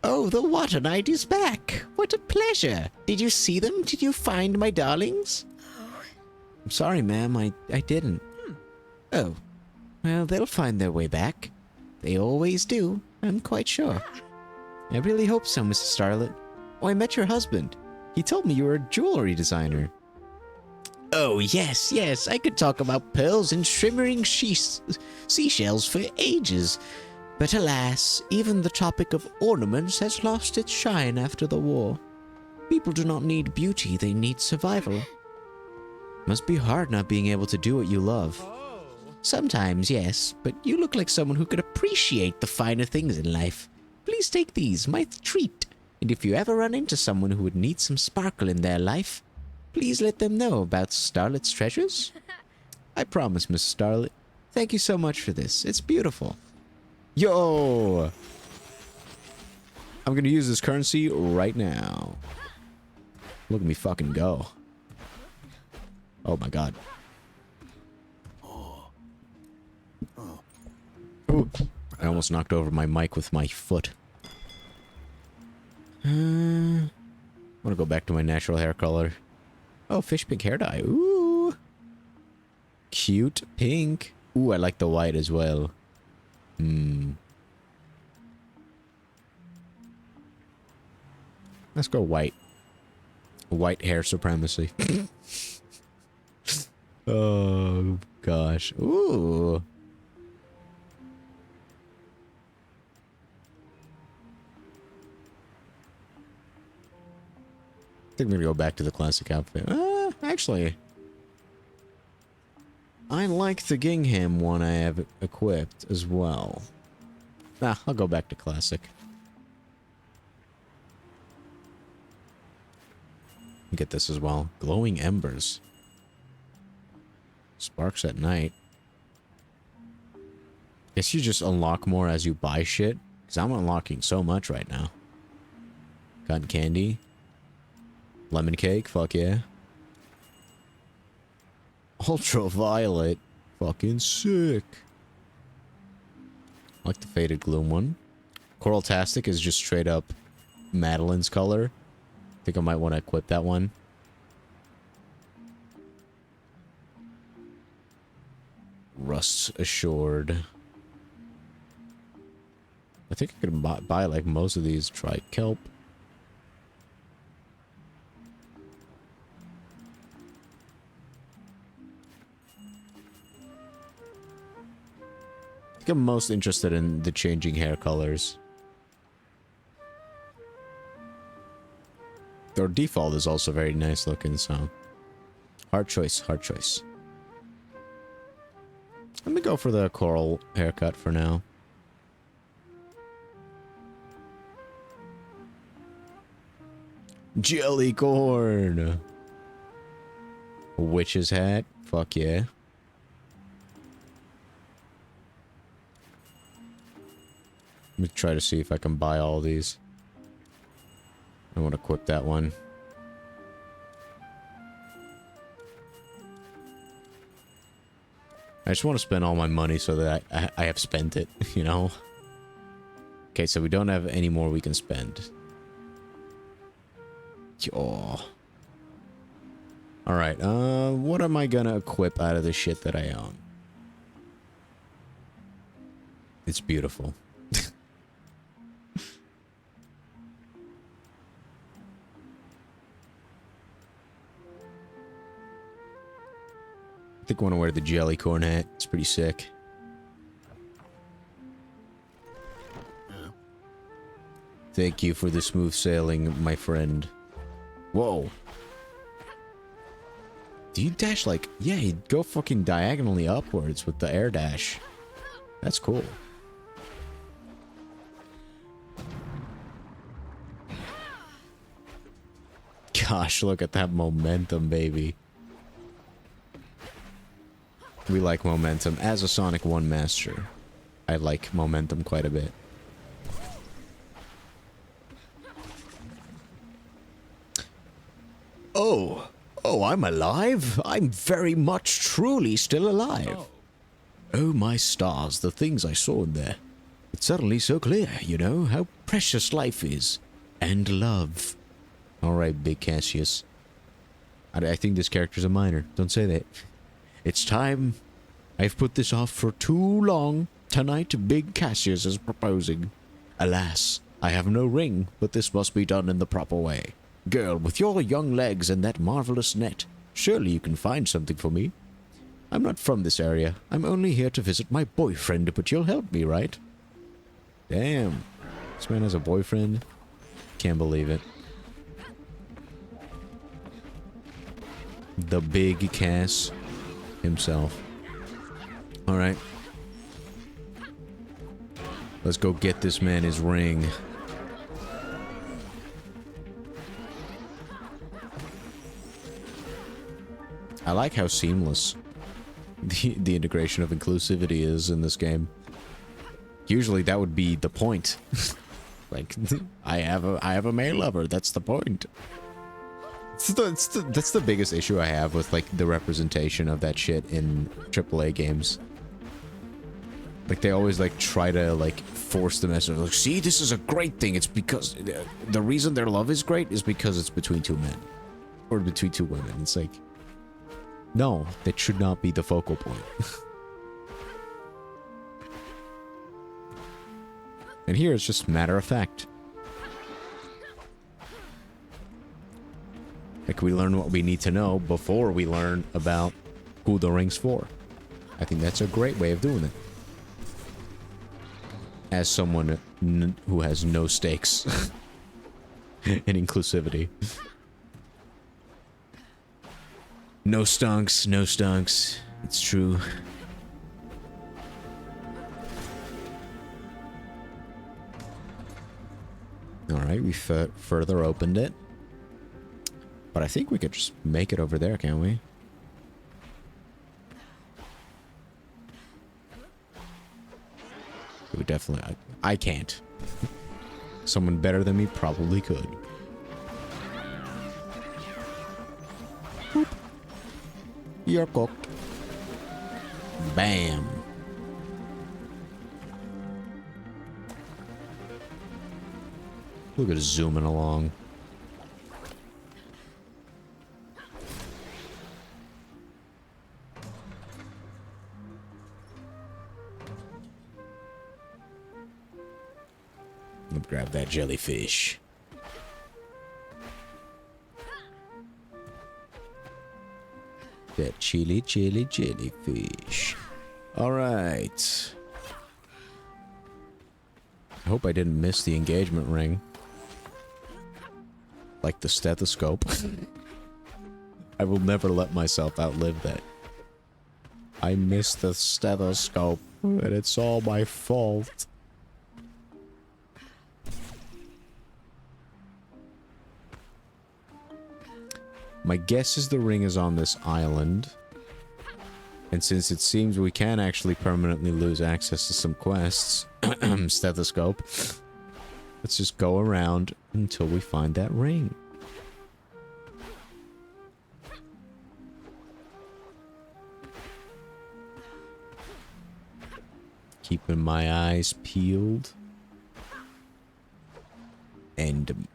Oh, the Water Knight is back. What a pleasure. Did you see them? Did you find my darlings? Oh. I'm sorry, ma'am. I didn't. Oh. Well, they'll find their way back. They always do. I'm quite sure. I really hope so, Mrs. Starlet. Oh, I met your husband. He told me you were a jewelry designer. Oh, yes, yes. I could talk about pearls and shimmering seashells for ages. But alas, even the topic of ornaments has lost its shine after the war. People do not need beauty, they need survival. Must be hard not being able to do what you love. Sometimes, yes, but you look like someone who could appreciate the finer things in life. Please take these, my treat. And if you ever run into someone who would need some sparkle in their life, please let them know about Starlet's treasures. I promise, Miss Starlet. Thank you so much for this. It's beautiful. Yo! I'm gonna use this currency right now. Look at me fucking go. Oh my god. Ooh, I almost knocked over my mic with my foot. I want to go back to my natural hair color. Oh, fish pink hair dye. Ooh. Cute pink. Ooh, I like the white as well. Let's go white. White hair supremacy. Oh, gosh. Ooh. I think I'm gonna go back to the classic outfit. Actually, I like the gingham one I have equipped as well. Nah, I'll go back to classic. Get this as well. Glowing embers. Sparks at night. Guess you just unlock more as you buy shit. Because I'm unlocking so much right now. Cotton candy. Lemon cake, fuck yeah. Ultraviolet. Fucking sick. I like the faded gloom one. Coraltastic is just straight up Madeline's color. I think I might want to equip that one. Rust assured. I think I could buy like most of these. Try kelp. I think I'm most interested in the changing hair colors. Their default is also very nice looking, so... Hard choice, hard choice. Let me go for the coral haircut for now. Jelly corn! Witch's hat? Fuck yeah. Let me try to see if I can buy all these. I want to equip that one. I just want to spend all my money so that I have spent it, you know? Okay, so we don't have any more we can spend. Oh. Alright, what am I gonna equip out of the shit that I own? It's beautiful. I think I want to wear the jellycorn hat. It's pretty sick. Thank you for the smooth sailing, my friend. Whoa. Do you dash like... Yeah, you go fucking diagonally upwards with the air dash. That's cool. Gosh, look at that momentum, baby. We like momentum. As a Sonic 1 master, I like momentum quite a bit. Oh, I'm alive? I'm very much truly still alive. Oh my stars, the things I saw in there. It's suddenly so clear, you know, how precious life is. And love. Alright, Big Cassius. I think this character's a minor. Don't say that. It's time. I've put this off for too long. Tonight, Big Cassius is proposing. Alas, I have no ring, but this must be done in the proper way. Girl, with your young legs and that marvelous net, surely you can find something for me. I'm not from this area. I'm only here to visit my boyfriend, but you'll help me, right? Damn. This man has a boyfriend? Can't believe it. The Big Cass himself. Alright. Let's go get this man his ring. I like how seamless the integration of inclusivity is in this game. Usually that would be the point. Like, I have a male lover, that's the point. That's the biggest issue I have with, like, the representation of that shit in AAA games. Like, they always, like, try to, like, force the message. Like, see, this is a great thing. It's because... the reason their love is great is because it's between two men. Or between two women. It's like... No, that should not be the focal point. And here it's just matter of fact. Like, we learn what we need to know before we learn about who the ring's for. I think that's a great way of doing it. As someone who has no stakes in inclusivity. No stunks, no stunks. It's true. Alright, we further opened it. But I think we could just make it over there, can't we? We definitely... I can't. Someone better than me probably could. Boop. You're cooked. Bam. Look at us zooming along. Let's grab that jellyfish. That chili jellyfish. Alright. I hope I didn't miss the engagement ring. Like the stethoscope. I will never let myself outlive that. I missed the stethoscope, and it's all my fault. My guess is the ring is on this island. And since it seems we can actually permanently lose access to some quests, stethoscope, let's just go around until we find that ring. Keeping my eyes peeled. And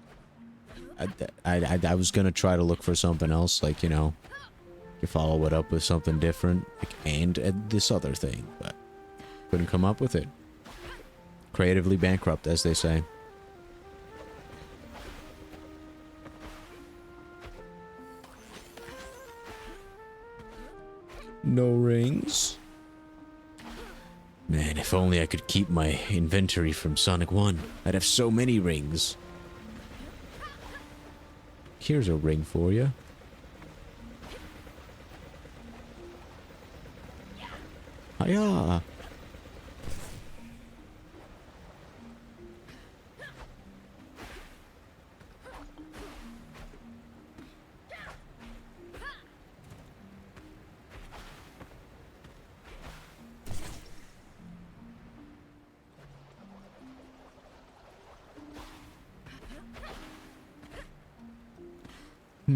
I was gonna try to look for something else, like, you know, you follow it up with something different, like, and this other thing, but couldn't come up with it. Creatively bankrupt, as they say. No rings. Man, if only I could keep my inventory from Sonic 1. I'd have so many rings. Here's a ring for you. Hiya!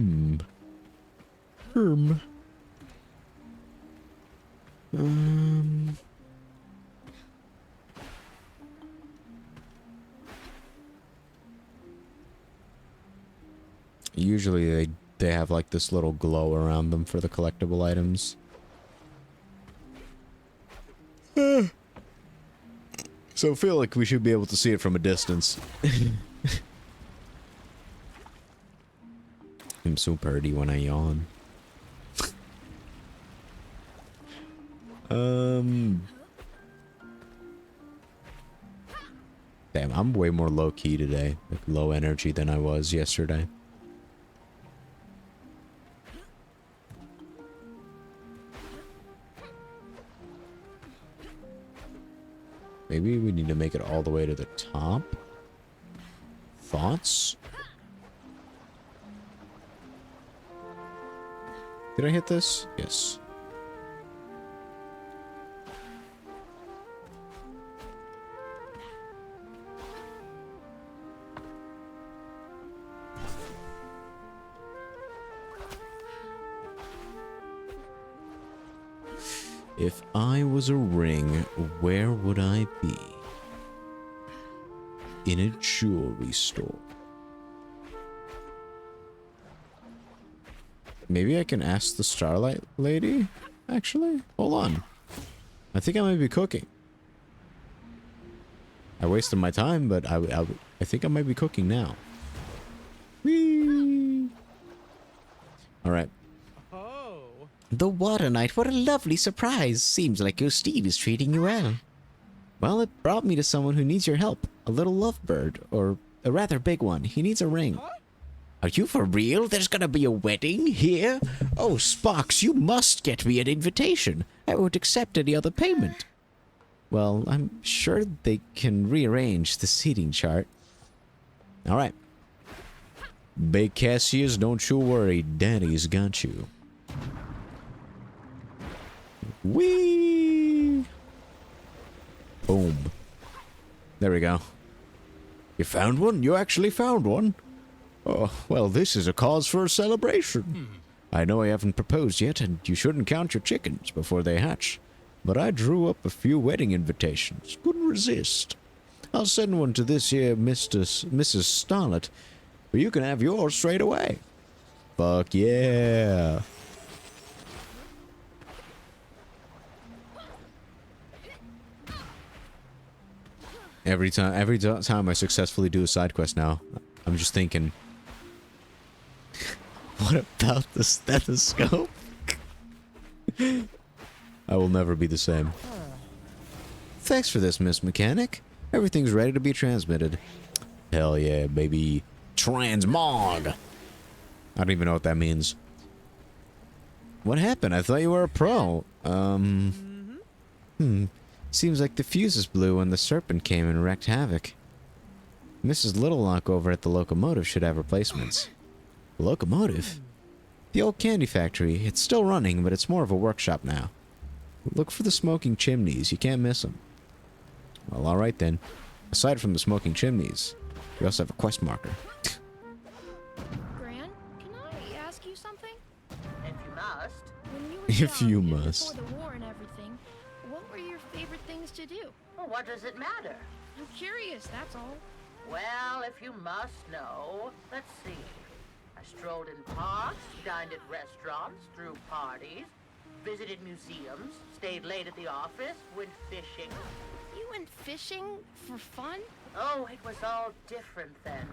Hmm. Usually they have like this little glow around them for the collectible items. So I feel like we should be able to see it from a distance. I'm so purdy when I yawn. Damn, I'm way more low-key today. Like, low energy than I was yesterday. Maybe we need to make it all the way to the top? Thoughts? Did I hit this? Yes. If I was a ring, where would I be? In a jewelry store. Maybe I can ask the Starlight Lady, actually? Hold on. I think I might be cooking. I wasted my time, but I think I might be cooking now. Whee! Alright. The Water Knight, what a lovely surprise. Seems like your Steve is treating you well. Well, it brought me to someone who needs your help. A little lovebird, or a rather big one. He needs a ring. Are you for real? There's gonna be a wedding here? Oh, Sparks, you must get me an invitation. I won't accept any other payment. Well, I'm sure they can rearrange the seating chart. Alright. Big Cassius, don't you worry. Daddy's got you. Whee! Boom. There we go. You found one? You actually found one? Oh, well, this is a cause for a celebration. I know I haven't proposed yet, and you shouldn't count your chickens before they hatch. But I drew up a few wedding invitations. Couldn't resist. I'll send one to this here Mrs. Starlet, but you can have yours straight away. Fuck yeah. Every time I successfully do a side quest now, I'm just thinking, what about the stethoscope? I will never be the same. Thanks for this, Miss Mechanic. Everything's ready to be transmitted. Hell yeah, baby. Transmog! I don't even know what that means. What happened? I thought you were a pro. Seems like the fuses blew when the serpent came and wreaked havoc. Mrs. Littlelock over at the locomotive should have replacements. The locomotive? The old candy factory. It's still running, but it's more of a workshop now. Look for the smoking chimneys. You can't miss them. Well, alright then. Aside from the smoking chimneys, we also have a quest marker. Gran, can I ask you something? If you must. When you were If young you and must. Before the war and everything, what were your favorite things to do? Well, what does it matter? I'm curious, that's all. Well, if you must know, let's see. I strolled in parks, dined at restaurants, threw parties, visited museums, stayed late at the office, went fishing. You went fishing for fun? Oh, it was all different then.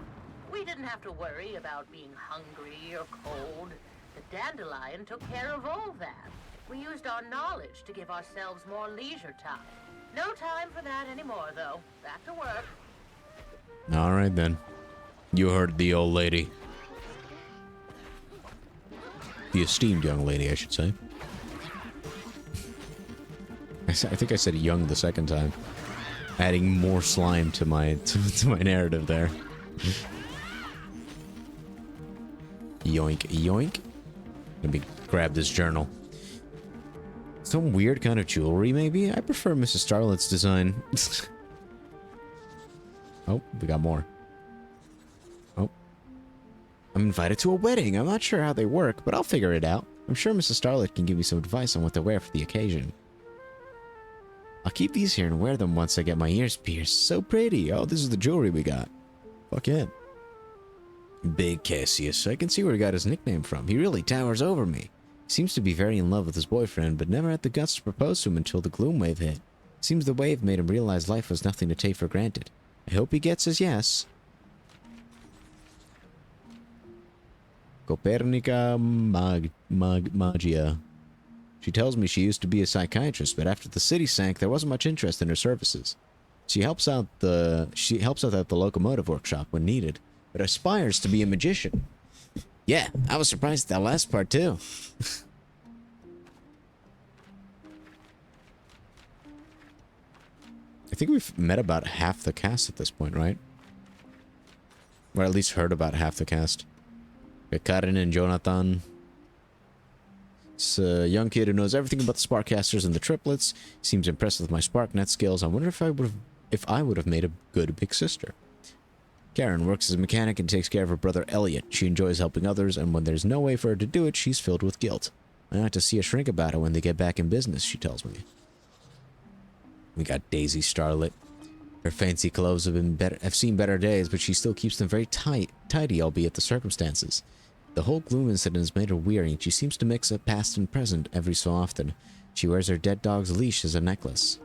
We didn't have to worry about being hungry or cold. The dandelion took care of all that. We used our knowledge to give ourselves more leisure time. No time for that anymore, though. Back to work. Alright then. You heard the old lady. The esteemed young lady, I should say. I think I said young the second time. Adding more slime to my to my narrative there. Yoink, yoink. Let me grab this journal. Some weird kind of jewelry, maybe? I prefer Mrs. Starlet's design. Oh, we got more. Oh. I'm invited to a wedding. I'm not sure how they work, but I'll figure it out. I'm sure Mrs. Starlet can give me some advice on what to wear for the occasion. I'll keep these here and wear them once I get my ears pierced. So pretty. Oh, this is the jewelry we got. Fuck yeah. Big Cassius. I can see where he got his nickname from. He really towers over me. He seems to be very in love with his boyfriend, but never had the guts to propose to him until the gloom wave hit. Seems the wave made him realize life was nothing to take for granted. I hope he gets his yes. Copernica Magia. She tells me she used to be a psychiatrist, but after the city sank, there wasn't much interest in her services. She helps out at the locomotive workshop when needed, but aspires to be a magician. Yeah, I was surprised at that last part too. I think we've met about half the cast at this point, right? Or at least heard about half the cast. Karen and Jonathan. It's a young kid who knows everything about the Sparkcasters and the triplets. Seems impressed with my SparkNet skills. I wonder if I would have made a good big sister. Karen works as a mechanic and takes care of her brother Elliot. She enjoys helping others, and when there's no way for her to do it, she's filled with guilt. I have to see a shrink about it when they get back in business, she tells me. We got Daisy Starlet. Her fancy clothes have seen better days, but she still keeps them very tidy, albeit the circumstances. The whole gloom incident has made her weary, and she seems to mix up past and present every so often. She wears her dead dog's leash as a necklace.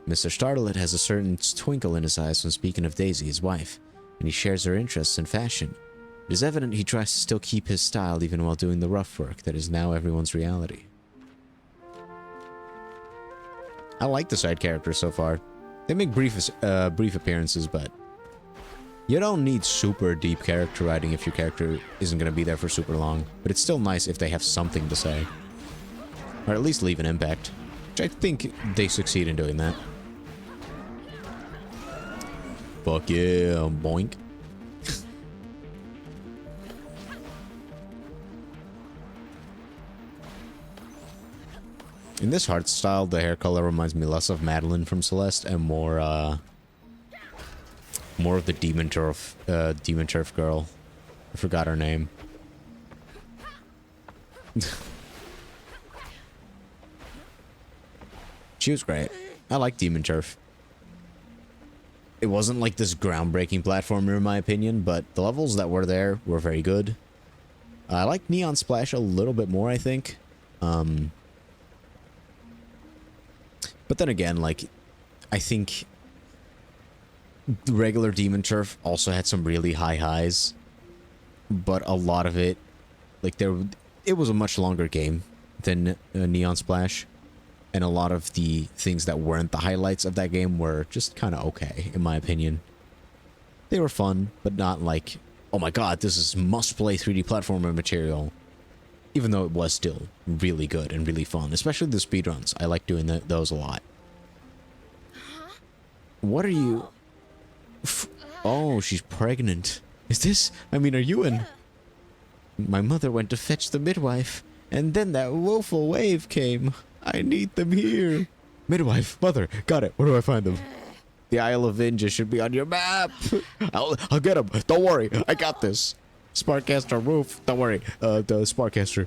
Mr. Starlet has a certain twinkle in his eyes when speaking of Daisy, his wife, and he shares her interests in fashion. It is evident he tries to still keep his style even while doing the rough work that is now everyone's reality. I like the side characters so far. They make brief appearances, but you don't need super deep character writing if your character isn't going to be there for super long. But it's still nice if they have something to say. Or at least leave an impact. Which I think they succeed in doing that. Fuck yeah, boink. In this art style, the hair color reminds me less of Madeline from Celeste and more of the Demon Turf girl. I forgot her name. She was great. I like Demon Turf. It wasn't like this groundbreaking platformer in my opinion, but the levels that were there were very good. I like Neon Splash a little bit more, I think. But then again, like, I think the regular Demon Turf also had some really high highs, but a lot of it, like, it was a much longer game than Neon Splash, and a lot of the things that weren't the highlights of that game were just kind of okay, in my opinion. They were fun, but not like, oh my god, this is must-play 3D platformer material. Even though it was still really good and really fun, especially the speedruns. I like doing those a lot. What are you... Oh, she's pregnant. Is this... I mean, are you in... My mother went to fetch the midwife, and then that woeful wave came. I need them here. Midwife, mother, got it. Where do I find them? The Isle of Inja should be on your map. I'll get them. Don't worry, I got this. Sparkcaster roof. Don't worry. The Sparkcaster.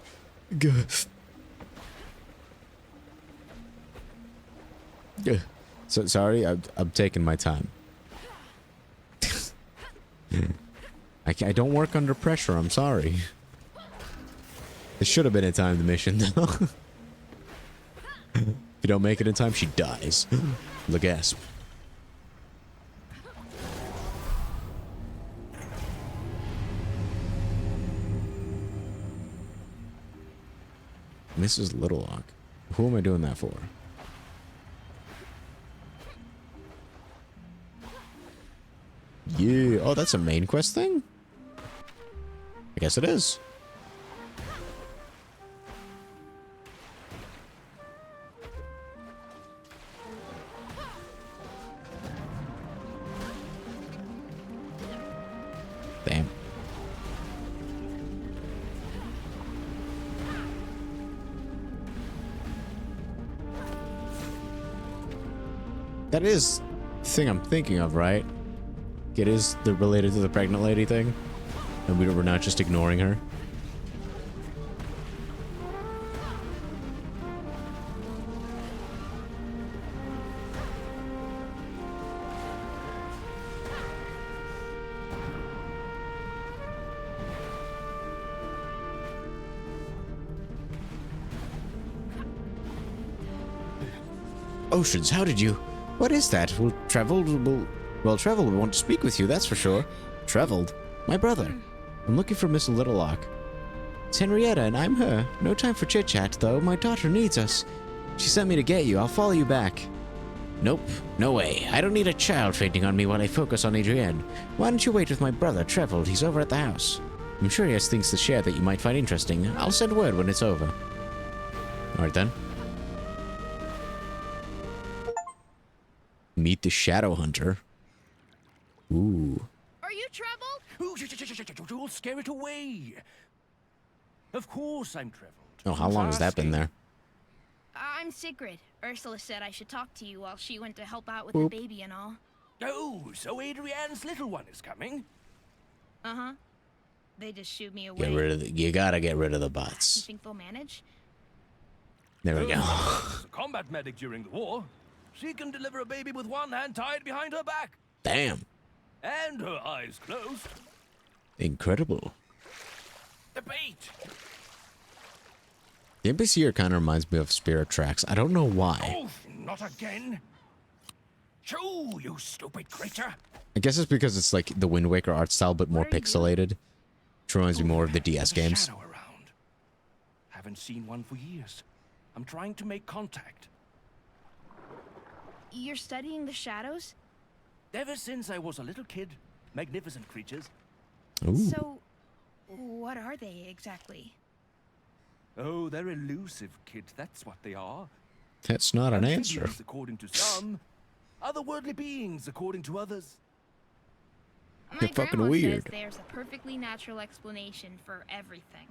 So sorry, I'm taking my time. I don't work under pressure. I'm sorry. It should have been a timed mission, though. If you don't make it in time, she dies. The gasp. Mrs. Littlelock. Who am I doing that for? Yeah. Oh, that's a main quest thing? I guess it is. Damn. That is the thing I'm thinking of, right? It is related to the pregnant lady thing. And we're not just ignoring her. Oceans, how did you... What is that? Trevor will want to speak with you, that's for sure. Trevor? My brother. I'm looking for Miss Littlelock. It's Henrietta, and I'm her. No time for chit-chat, though. My daughter needs us. She sent me to get you. I'll follow you back. Nope. No way. I don't need a child fainting on me while I focus on Adrienne. Why don't you wait with my brother, Trevor? He's over at the house. I'm sure he has things to share that you might find interesting. I'll send word when it's over. Alright then. Meet the Shadow Hunter. Ooh. Are you Treble? Ooh, you'll scare it away. Of course I'm Trevor. Oh, how long has that been there? I'm Sigrid. Ursula said I should talk to you while she went to help out with the baby and all. Oh, so Adrienne's little one is coming? Uh-huh. They just shooed me away. Get rid of you gotta get rid of the You bots. think they'll manage? There we go. As a combat medic during the war, she can deliver a baby with one hand tied behind her back. Damn. And her eyes closed. Incredible. Debate. The NPC here kind of reminds me of Spirit Tracks. I don't know why. Oh, not again. Shoo, you stupid creature. I guess it's because it's like the Wind Waker art style, but more What are you pixelated. Which reminds me more of the DS There's a games. shadow around. Haven't seen one for years. I'm trying to make contact. You're studying the shadows? Ever since I was a little kid, magnificent creatures. Ooh. So, what are they exactly? Oh, they're elusive, kid. That's what they are. That's not an answer. Amphibians, according to some. Otherworldly beings, according to others. My They're fucking grandma weird. says there's a perfectly natural explanation for everything.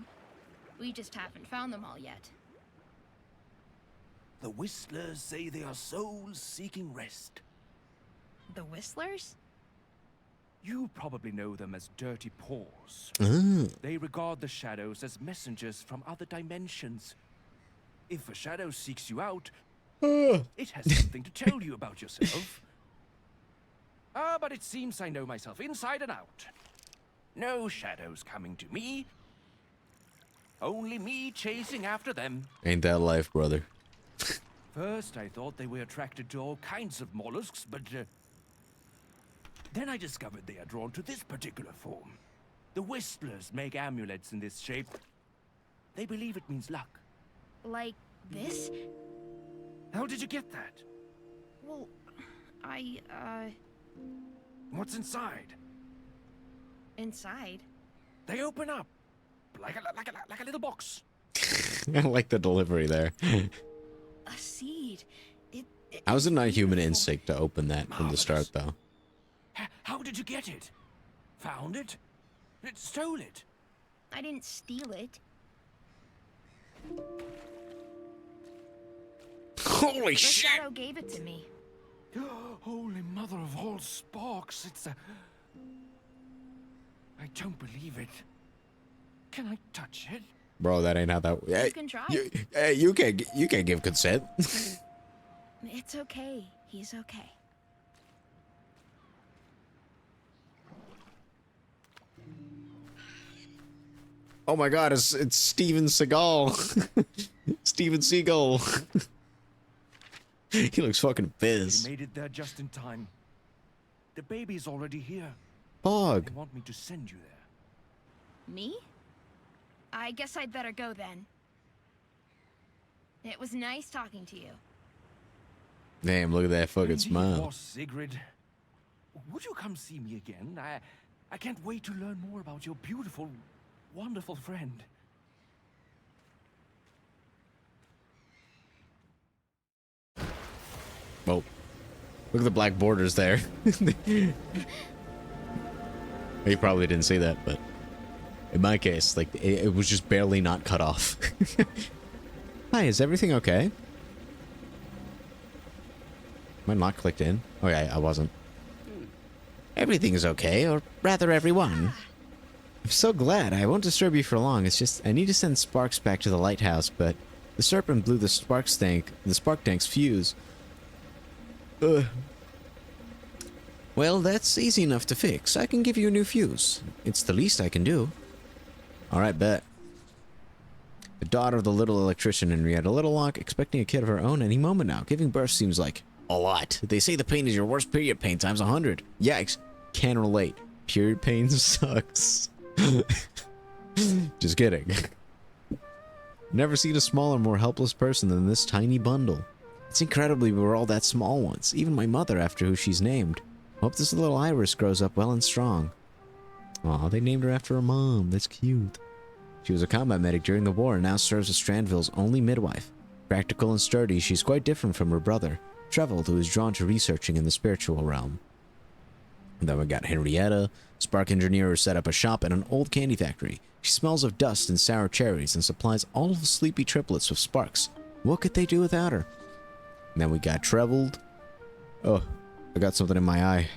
We just haven't found them all yet. The Whistlers say they are souls seeking rest. The Whistlers? You probably know them as Dirty Paws. Ah. They regard the shadows as messengers from other dimensions. If a shadow seeks you out, it has something to tell you about yourself. But it seems I know myself inside and out. No shadows coming to me. Only me chasing after them. Ain't that life, brother? First, I thought they were attracted to all kinds of mollusks, but then I discovered they are drawn to this particular form. The Whistlers make amulets in this shape. They believe it means luck. Like this? How did you get that? Well, What's inside? inside. They open up like a little box. I like the delivery there. A seed. How is it not human instinct to open that from the start, though? How did you get it? Found it? It stole it. I didn't steal it. Holy The shit! shadow gave it to me. Holy mother of all sparks, it's a... I don't believe it. Can I touch it? Bro, that ain't how that... Hey, can try. you can't give consent. It's okay. He's okay. Oh my god, it's Steven Seagal. Steven Seagal. He looks fucking You biz. made it there just in time. The baby's already here. Bog. They want me to send you there. Me? I guess I'd better go then. It was nice talking to you. Damn, look at that fucking Indeed, smile. boss Sigrid. Would you come see me again? I can't wait to learn more about your beautiful, wonderful friend. Oh, look at the black borders there. You probably didn't see that, but in my case, like, it was just barely not cut off. Hi, is everything okay? Am I not clicked in? Oh yeah, I wasn't. Everything is okay, or rather everyone. I'm so glad. I won't disturb you for long. It's just I need to send Sparks back to the lighthouse, but the serpent blew the spark tank's fuse. Ugh. Well, that's easy enough to fix. I can give you a new fuse. It's the least I can do. Alright, bet. The daughter of the little electrician, Henrietta Littlelock, expecting a kid of her own any moment now. Giving birth seems like a lot. They say the pain is your worst period pain times 100. Yikes. Can relate. Period pain sucks. Just kidding. Never seen a smaller, more helpless person than this tiny bundle. It's incredibly we were all that small once. Even my mother, after who she's named. Hope this little Iris grows up well and strong. Aw, they named her after her mom. That's cute. She was a combat medic during the war and now serves as Strandville's only midwife. Practical and sturdy, she's quite different from her brother, Trevold, who is drawn to researching in the spiritual realm. And then we got Henrietta, spark engineer who set up a shop at an old candy factory. She smells of dust and sour cherries and supplies all of the sleepy triplets with sparks. What could they do without her? And then we got Trevold. Oh, I got something in my eye.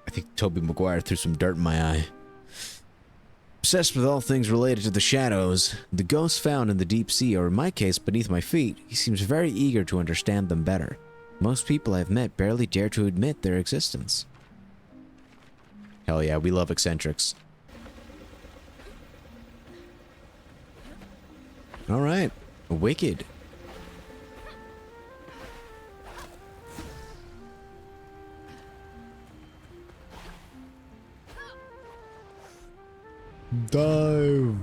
I think Toby Maguire threw some dirt in my eye. Obsessed with all things related to the shadows, the ghosts found in the deep sea, or in my case, beneath my feet, he seems very eager to understand them better. Most people I've met barely dare to admit their existence. Hell yeah, we love eccentrics. Alright, wicked. Dive.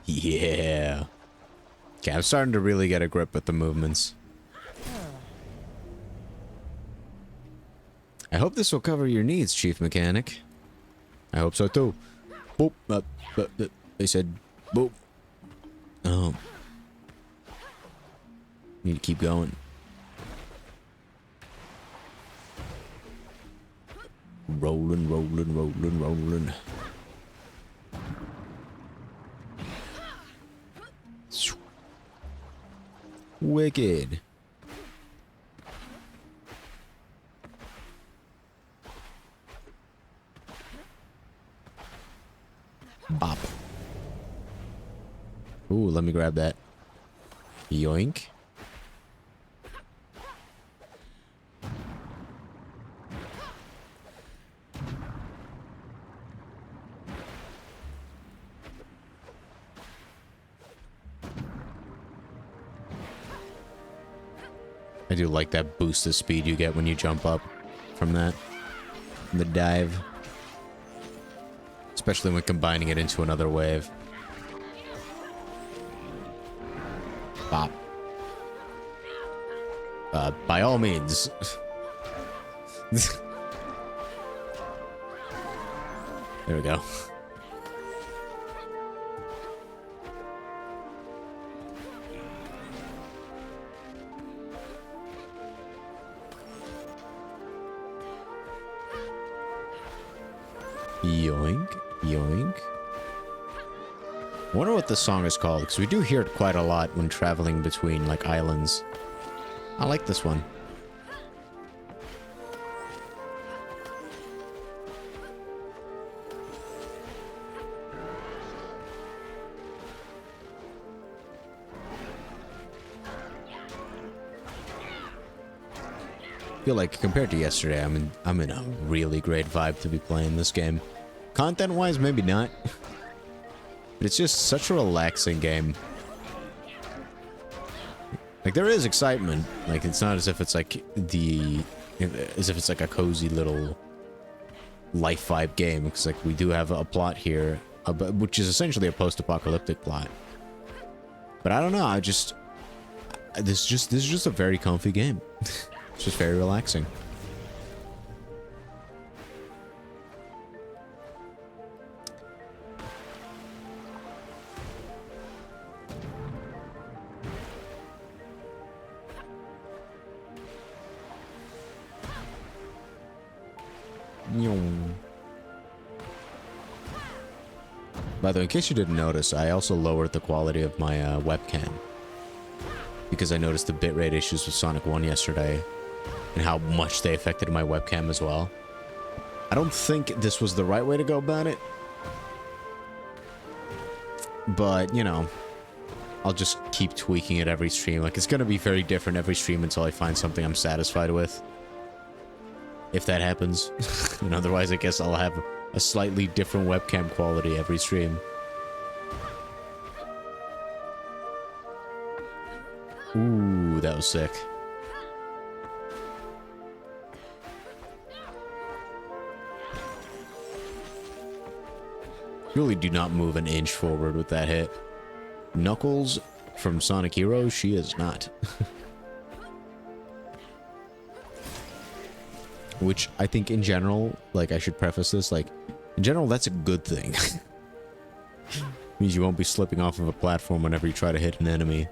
Yeah. Okay, I'm starting to really get a grip with the movements. I hope this will cover your needs, Chief Mechanic. I hope so too. Boop. They said boop. Oh. Need to keep going. Rolling, rolling, rolling, rolling. Wicked. Bop. Ooh, let me grab that. Yoink. I do like that boost of speed you get when you jump up from that. From the dive. Especially when combining it into another wave. Bop. By all means. There we go. Yoink, yoink. I wonder what this song is called, because we do hear it quite a lot when traveling between, like, islands. I like this one. I feel like compared to yesterday, I'm in a really great vibe to be playing this game. Content-wise, maybe not. But it's just such a relaxing game. Like, there is excitement. Like, it's not as if it's like as if it's like a cozy little life vibe game. Because, like, we do have a plot here, which is essentially a post-apocalyptic plot. But I don't know, this is just a very comfy game. It's just very relaxing. By the way, in case you didn't notice, I also lowered the quality of my webcam. Because I noticed the bitrate issues with Sonic 1 yesterday. And how much they affected my webcam as well. I don't think this was the right way to go about it. But, you know, I'll just keep tweaking it every stream. Like, it's gonna be very different every stream until I find something I'm satisfied with. If that happens. And otherwise, I guess I'll have a slightly different webcam quality every stream. Ooh, that was sick. Really do not move an inch forward with that hit. Knuckles from Sonic Heroes, she is not. Which I think in general, like, I should preface this, like, in general, that's a good thing. Means you won't be slipping off of a platform whenever you try to hit an enemy.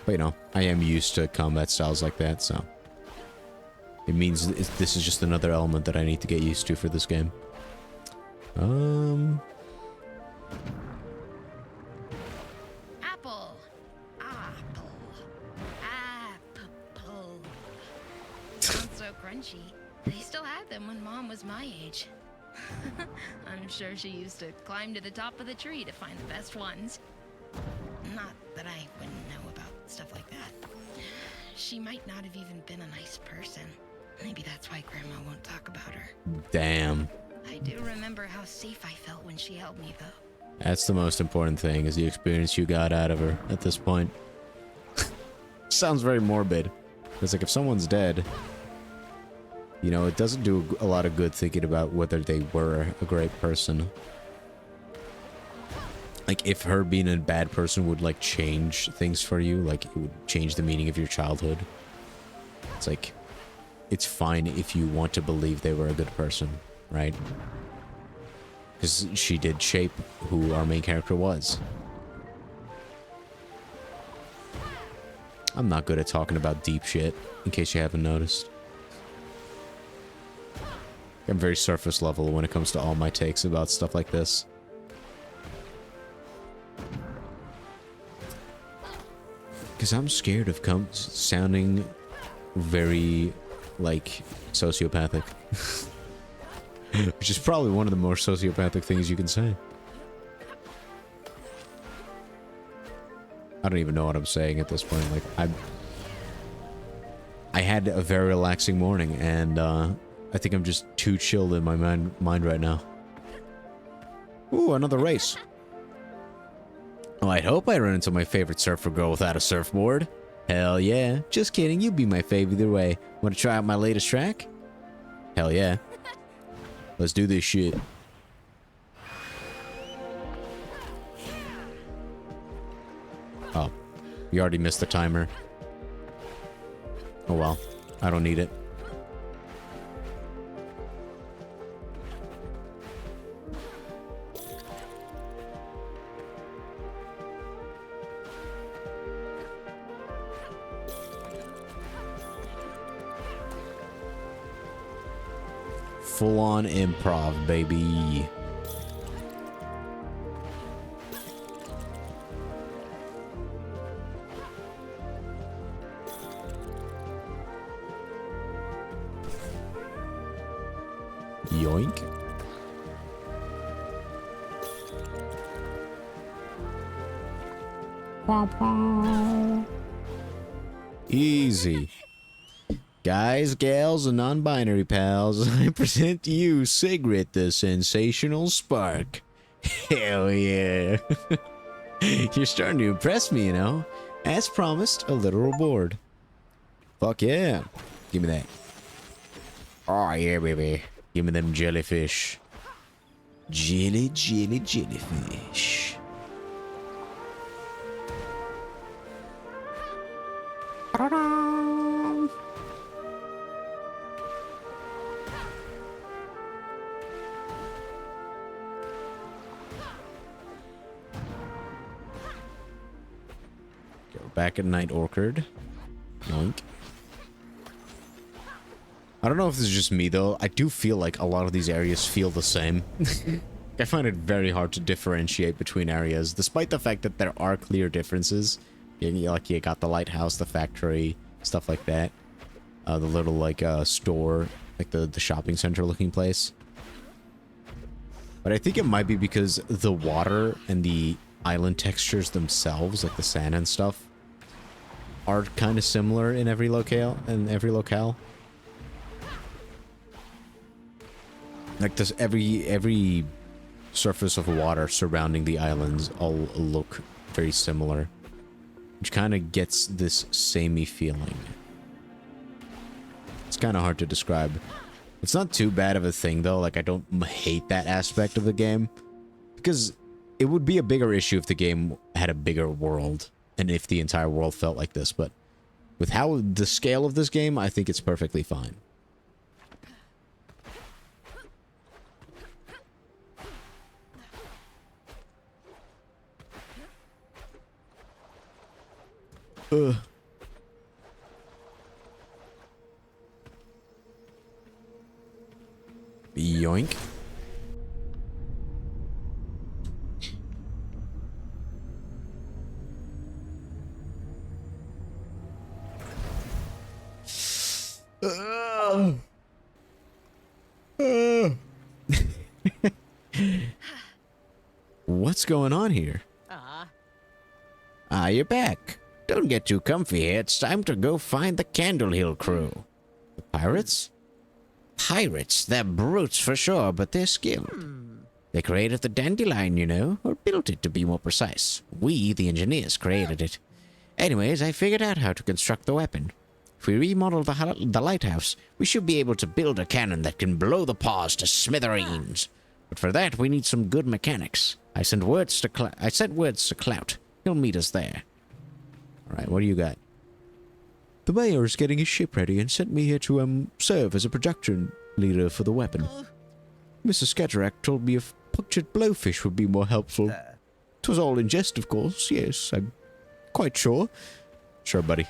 But, you know, I am used to combat styles like that, so... It means this is just another element that I need to get used to for this game. Apple. Apple. Apple. Sounds so crunchy. They still had them when Mom was my age. I'm sure she used to climb to the top of the tree to find the best ones. Not that I wouldn't know about stuff like that. She might not have even been a nice person. Maybe that's why Grandma won't talk about her. Damn. I do remember how safe I felt when she held me, though. That's the most important thing, is the experience you got out of her at this point. Sounds very morbid. It's like, if someone's dead, you know, it doesn't do a lot of good thinking about whether they were a great person. Like, if her being a bad person would, like, change things for you, like, it would change the meaning of your childhood. It's like, it's fine if you want to believe they were a good person, right? Because she did shape who our main character was. I'm not good at talking about deep shit, in case you haven't noticed. I'm very surface level when it comes to all my takes about stuff like this. Because I'm scared of sounding very, like, sociopathic. Which is probably one of the more sociopathic things you can say. I don't even know what I'm saying at this point. Like, I had a very relaxing morning, and I think I'm just too chilled in my mind right now. Ooh, another race. Oh, I'd hope I run into my favorite surfer girl without a surfboard. Hell yeah. Just kidding, you'd be my fave either way. Want to try out my latest track? Hell yeah. Let's do this shit. Oh, you already missed the timer. Oh well, I don't need it. Full-on improv, baby. Yoink. Easy. Guys, gals, and non-binary pals, I present to you Sigrid the Sensational Spark. Hell yeah. You're starting to impress me, you know. As promised, a little reward. Fuck yeah. Give me that. Oh yeah, baby. Give me them jellyfish. Jellyfish. Go back at Night Orchard. Yoink. I don't know if this is just me though. I do feel like a lot of these areas feel the same. I find it very hard to differentiate between areas, despite the fact that there are clear differences. Like you got the lighthouse, the factory, stuff like that. The little like store, like the shopping center looking place. But I think it might be because the water and the island textures themselves, like the sand and stuff, are kind of similar in every locale. Like this, every surface of water surrounding the islands all look very similar, which kind of gets this samey feeling. It's kind of hard to describe. It's not too bad of a thing though. Like I don't hate that aspect of the game, because it would be a bigger issue if the game had a bigger world and if the entire world felt like this. But with how the scale of this game, I think it's perfectly fine. Yoink. What's going on here? Ah, you're back. Don't get too comfy here. It's time to go find the Candle Hill crew. The pirates? Pirates. They're brutes for sure, but they're skilled. They created the dandelion, you know, or built it to be more precise. We, the engineers, created it. Anyways, I figured out how to construct the weapon. If we remodel the lighthouse, we should be able to build a cannon that can blow the paws to smithereens. But for that, we need some good mechanics. I sent words to Clout. He'll meet us there. Alright, what do you got? The mayor is getting his ship ready and sent me here to serve as a production leader for the weapon. Mr. Skadarak told me if punctured blowfish would be more helpful. 'Twas all in jest, of course. Yes, I'm quite sure. Sure, buddy.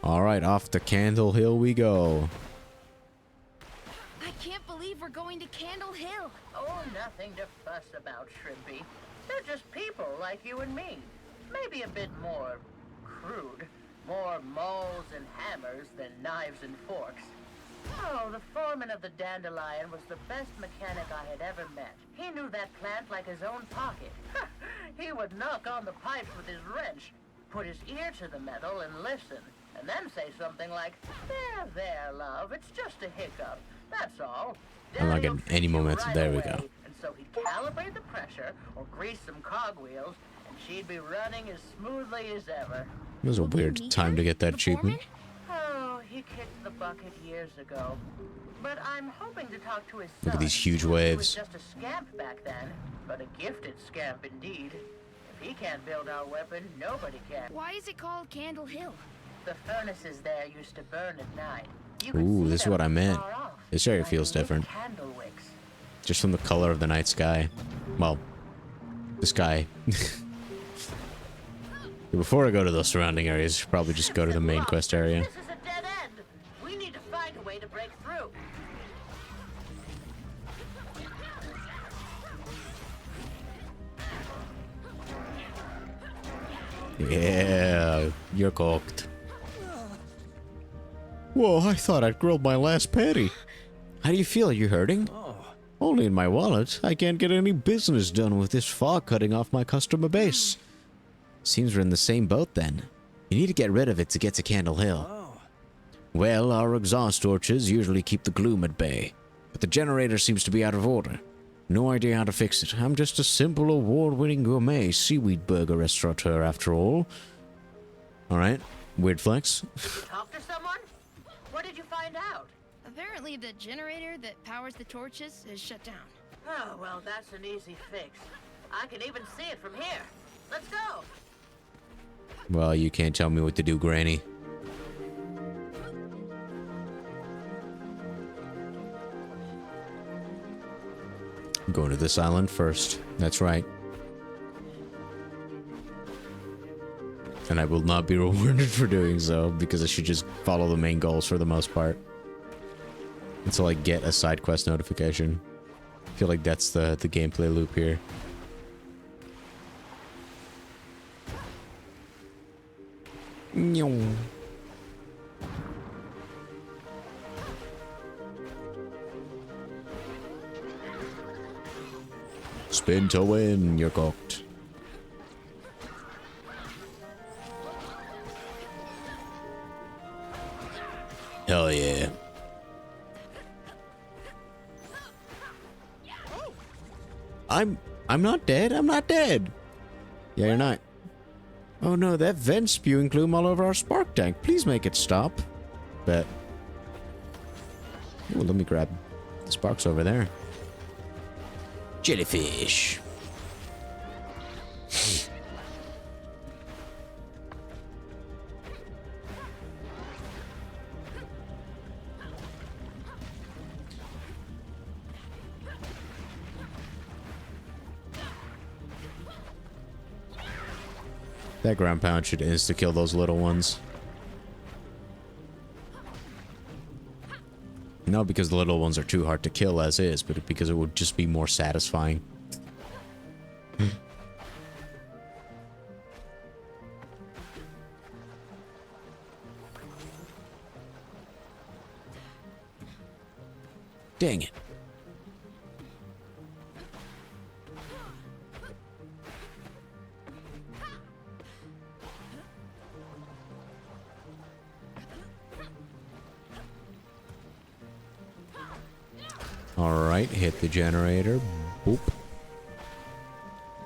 Alright, off to Candle Hill we go. I can't believe we're going to Candle Hill. Oh, nothing to fuss about, Shrimpy. They're just people like you and me. Maybe a bit more crude. More mauls and hammers than knives and forks. Oh, the foreman of the Dandelion was the best mechanic I had ever met. He knew that plant like his own pocket. He would knock on the pipes with his wrench, put his ear to the metal and listen, and then say something like, there, love, it's just a hiccup. That's all. I'm not getting any momentum. Right there we away. go. And so he'd calibrate the pressure or grease some cogwheels, and she'd be running as smoothly as ever. It was a weird time to get that achievement. Oh, he kicked the bucket years ago. But I'm hoping to talk to his son. Look at these huge He was waves. just a scamp back then, but a gifted scamp indeed. If he can't build our weapon, nobody can. Why is it called Candle Hill? The furnaces there used to burn at night. You could Ooh, see this is them what I from meant. far off, This area like feels lit different. candle wicks. Just from the color of the night sky. Well, the sky. Before I go to those surrounding areas, I should probably just go to the main quest area. This is a dead end. We need to find a way to break through. Yeah, you're cooked. Whoa, I thought I'd grilled my last patty. How do you feel? Are you hurting? Only in my wallet. I can't get any business done with this fog cutting off my customer base. Seems we're in the same boat then. You need to get rid of it to get to Candle Hill. Well, our exhaust torches usually keep the gloom at bay, but the generator seems to be out of order. No idea how to fix it. I'm just a simple award-winning gourmet seaweed burger restaurateur after all. Alright, weird flex. Talk to someone? What did you find out? Apparently, the generator that powers the torches is shut down. Oh, well, that's an easy fix. I can even see it from here. Let's go. Well, you can't tell me what to do, Granny. I'm going to this island first. That's right. And I will not be rewarded for doing so, because I should just follow the main goals for the most part. Until I get a side quest notification. I feel like that's the gameplay loop here. Nyong. Spin to win, you're cooked. Hell yeah. I'm not dead. I'm not dead. Yeah, you're not. Oh no, that vent's spewing gloom all over our spark tank. Please make it stop. Bet. Ooh, let me grab the sparks over there. Jellyfish. That ground pound should insta-kill those little ones. Not because the little ones are too hard to kill as is, but because it would just be more satisfying. Dang it. Alright, hit the generator. Boop.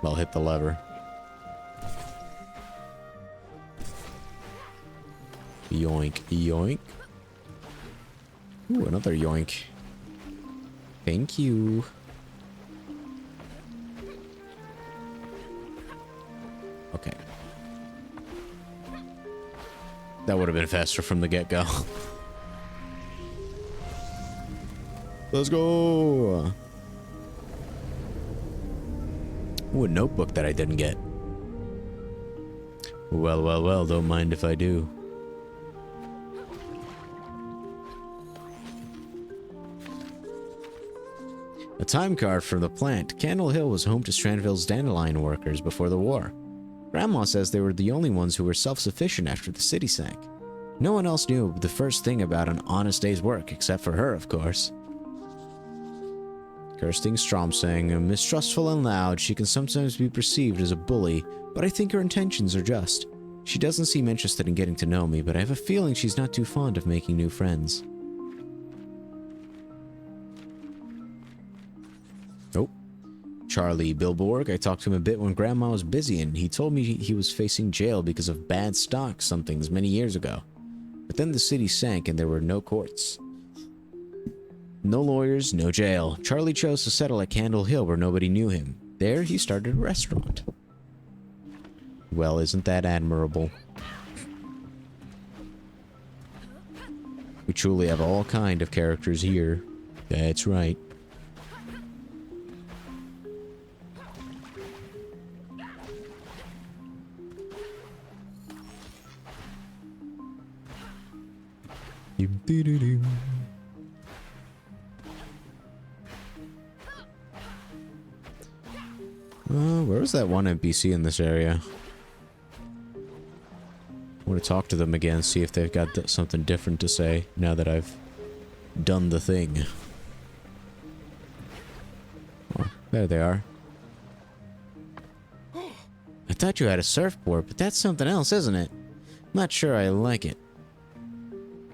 Well, hit the lever. Yoink, yoink. Ooh, another yoink. Thank you. Okay. That would have been faster from the get-go. Let's go. Ooh, a notebook that I didn't get. Well, well, well, don't mind if I do. A time card from the plant. Candle Hill was home to Strandville's dandelion workers before the war. Grandma says they were the only ones who were self-sufficient after the city sank. No one else knew the first thing about an honest day's work, except for her, of course. Kirsting Strom saying, mistrustful and loud, she can sometimes be perceived as a bully, but I think her intentions are just. She doesn't seem interested in getting to know me, but I have a feeling she's not too fond of making new friends. Oh. Charlie Bilborg, I talked to him a bit when Grandma was busy, and he told me he was facing jail because of bad stock somethings many years ago. But then the city sank and there were no courts. No lawyers, no jail. Charlie chose to settle at Candle Hill where nobody knew him. There, he started a restaurant. Well, isn't that admirable? We truly have all kind of characters here. That's right. Where was that one NPC in this area? I want to talk to them again, see if they've got something different to say now that I've done the thing. Oh, there they are. I thought you had a surfboard, but that's something else, isn't it? Not sure I like it.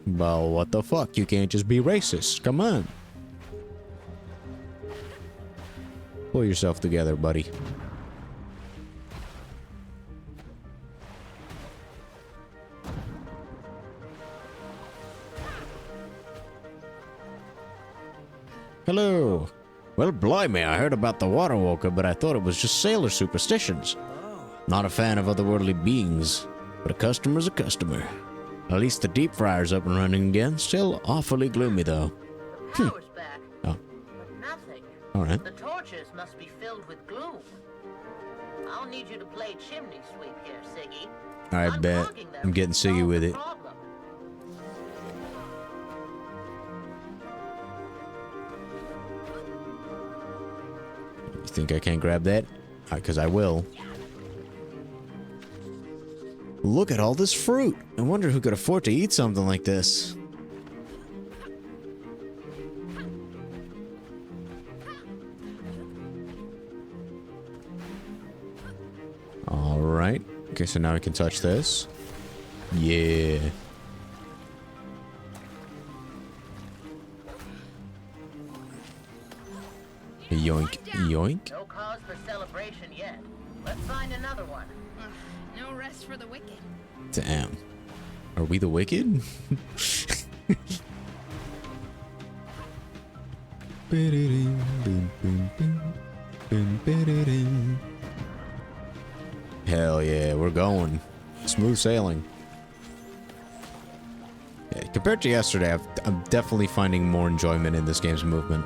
Well, what the fuck? You can't just be racist. Come on. Pull yourself together, buddy. Hello. Well, blimey, I heard about the water walker, but I thought it was just sailor superstitions. Not a fan of otherworldly beings, but a customer's a customer. At least the deep fryer's up and running again. Still awfully gloomy, though. The power's back. Oh, But nothing. all right. The torches must be filled with gloom. I'll need you to play chimney sweep here, Siggy. I bet. Unclogging them I'm getting will Siggy solve with the it. problem. You think I can't grab that? Because I will. Look at all this fruit. I wonder who could afford to eat something like this. All right. Okay, so now we can touch this. Yeah. Yoink, yoink. No cause for celebration yet. Let's find another one. Ugh, no rest for the wicked. Damn. Are we the wicked? Hell yeah, we're going. Smooth sailing. Yeah, compared to yesterday, I'm definitely finding more enjoyment in this game's movement.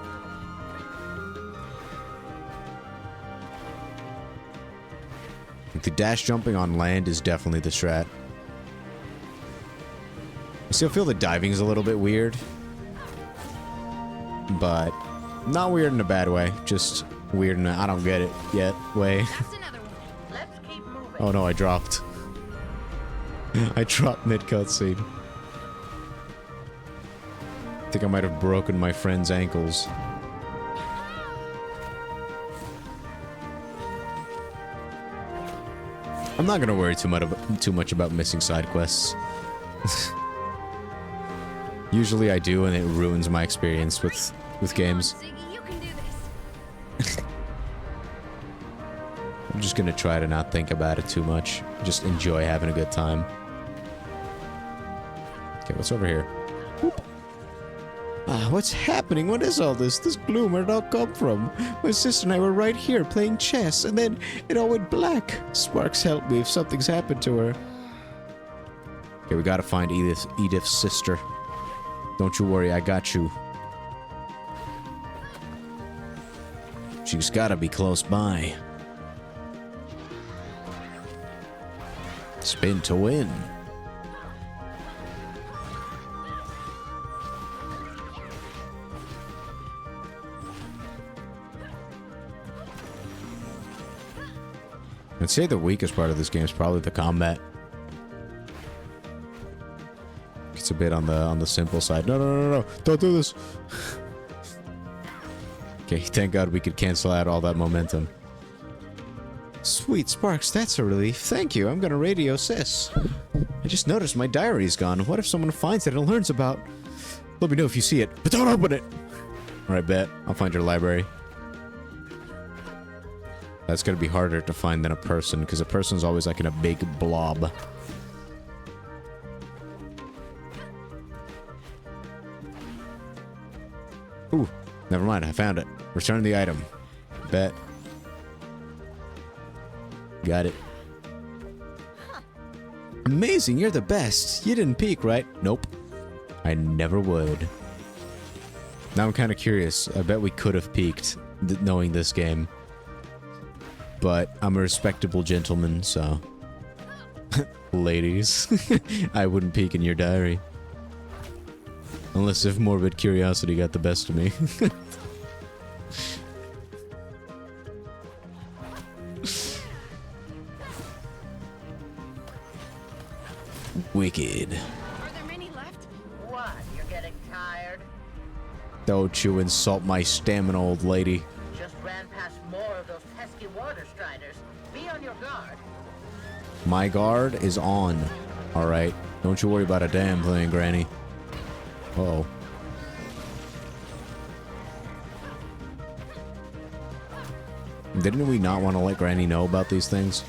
The dash jumping on land is definitely the strat. I still feel the diving is a little bit weird. But not weird in a bad way. Just weird in a I don't get it yet way. That's another one. Let's keep moving. Oh no, I dropped. I dropped mid cutscene. I think I might have broken my friend's ankles. I'm not gonna worry too much about missing side quests. Usually I do, and it ruins my experience with games. Come on, Ziggy, you can do this. I'm just gonna try to not think about it too much. Just enjoy having a good time. Okay, what's over here? Whoop. Ah, what's happening? What is all this? This gloom, where'd it all come from? My sister and I were right here playing chess, and then it all went black. Sparks, help me if something's happened to her. Okay, we gotta find Edith's sister. Don't you worry, I got you. She's gotta be close by. Spin to win. I'd say the weakest part of this game is probably the combat. It's a bit on the simple side. No, don't do this. Okay, thank God we could cancel out all that momentum. Sweet Sparks, that's a relief. Thank you. I'm gonna radio Sis. I just noticed my diary's gone. What if someone finds it and learns about? Let me know if you see it, but don't open it. All right, bet. I'll find your library. That's gonna be harder to find than a person, because a person's always like in a big blob. Ooh, never mind, I found it. Return the item. Bet. Got it. Amazing, you're the best. You didn't peek, right? Nope. I never would. Now I'm kind of curious. I bet we could have peeked, knowing this game. But I'm a respectable gentleman, so... Ladies, I wouldn't peek in your diary. Unless if morbid curiosity got the best of me. Wicked. Are there many left? What? You're getting tired? Don't you insult my stamina, old lady. Just ran past more of those pesky water striders. Be on your guard. My guard is on. Alright. Don't you worry about a damn thing, Granny. Uh-oh. Didn't we not want to let Granny know about these things?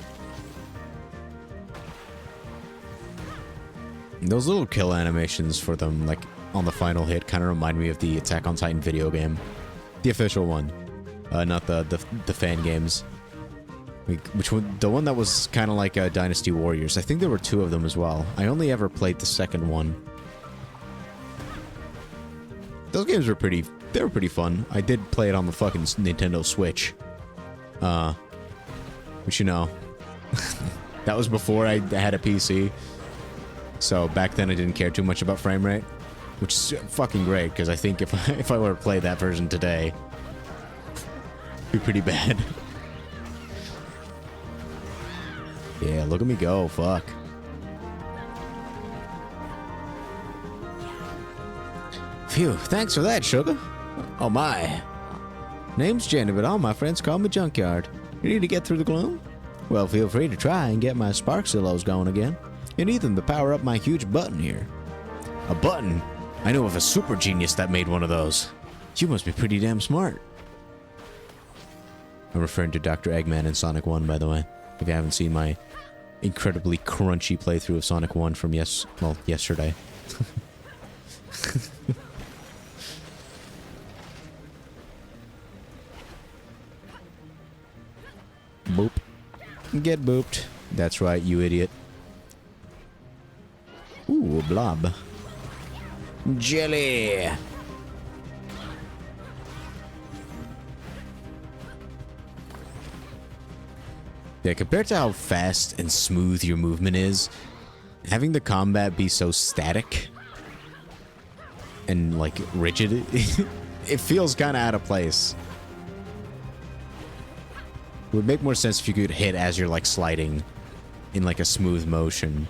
Those little kill animations for them, like, on the final hit, kind of remind me of the Attack on Titan video game. The official one. Not the fan games. Which one? The one that was kind of like Dynasty Warriors. I think there were 2 of them as well. I only ever played the second one. Those games were pretty... They were pretty fun. I did play it on the fucking Nintendo Switch. Which, you know... that was before I had a PC. So back then I didn't care too much about frame rate. Which is fucking great, because I think if I were to play that version today... it'd be pretty bad. Yeah, look at me go, fuck. Phew, thanks for that, sugar. Oh my. Name's Jenny, but all my friends call me Junkyard. You need to get through the gloom? Well, feel free to try and get my Sparkzillos going again. You need them to power up my huge button here. A button? I know of a super genius that made one of those. You must be pretty damn smart. I'm referring to Dr. Eggman in Sonic 1, by the way. If you haven't seen my incredibly crunchy playthrough of Sonic 1 from yesterday. Boop. Get booped. That's right, you idiot. Ooh, a blob. Jelly! Yeah, compared to how fast and smooth your movement is, having the combat be so static and, like, rigid, it feels kind of out of place. It would make more sense if you could hit as you're, like, sliding in, like, a smooth motion.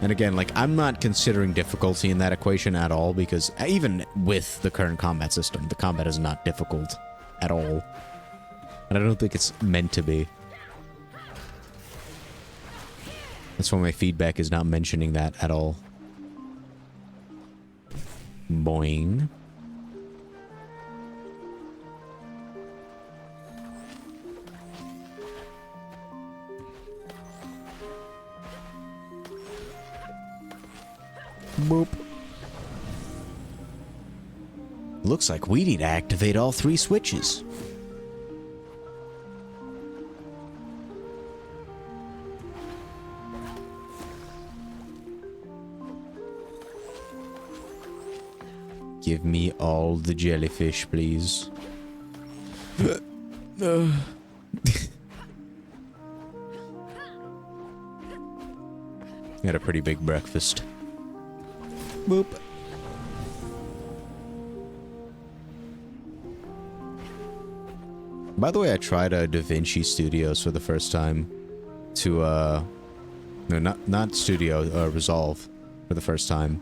And again, like, I'm not considering difficulty in that equation at all, because even with the current combat system, the combat is not difficult at all. And I don't think it's meant to be. That's why my feedback is not mentioning that at all. Boing. Boop. Looks like we need to activate all 3 switches. Give me all the jellyfish, please. Had a pretty big breakfast. Boop. By the way, I tried DaVinci Studios for the first time to, no, not Studio, Resolve for the first time.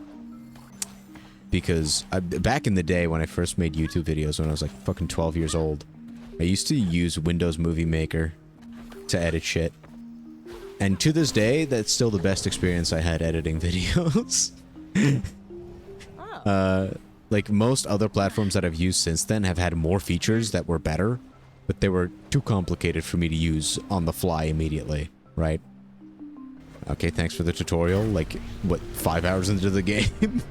Because back in the day when I first made YouTube videos when I was like fucking 12 years old, I used to use Windows Movie Maker to edit shit. And to this day, that's still the best experience I had editing videos. Like most other platforms that I've used since then have had more features that were better, but they were too complicated for me to use on the fly immediately, right? Okay, thanks for the tutorial. Like, what, 5 hours into the game?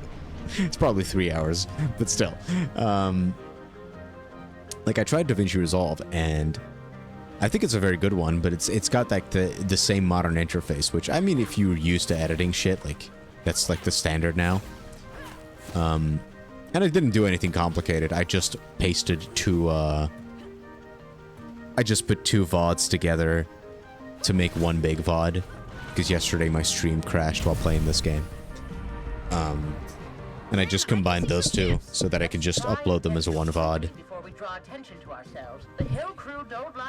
It's probably 3 hours, but still. Like, I tried DaVinci Resolve, and I think it's a very good one, but it's got like the same modern interface, which, I mean, if you're used to editing shit, like, that's like the standard now. And I didn't do anything complicated. I just pasted I just put 2 VODs together to make one big VOD, because yesterday my stream crashed while playing this game. And I just combined those 2 so that I can just upload them as a one VOD.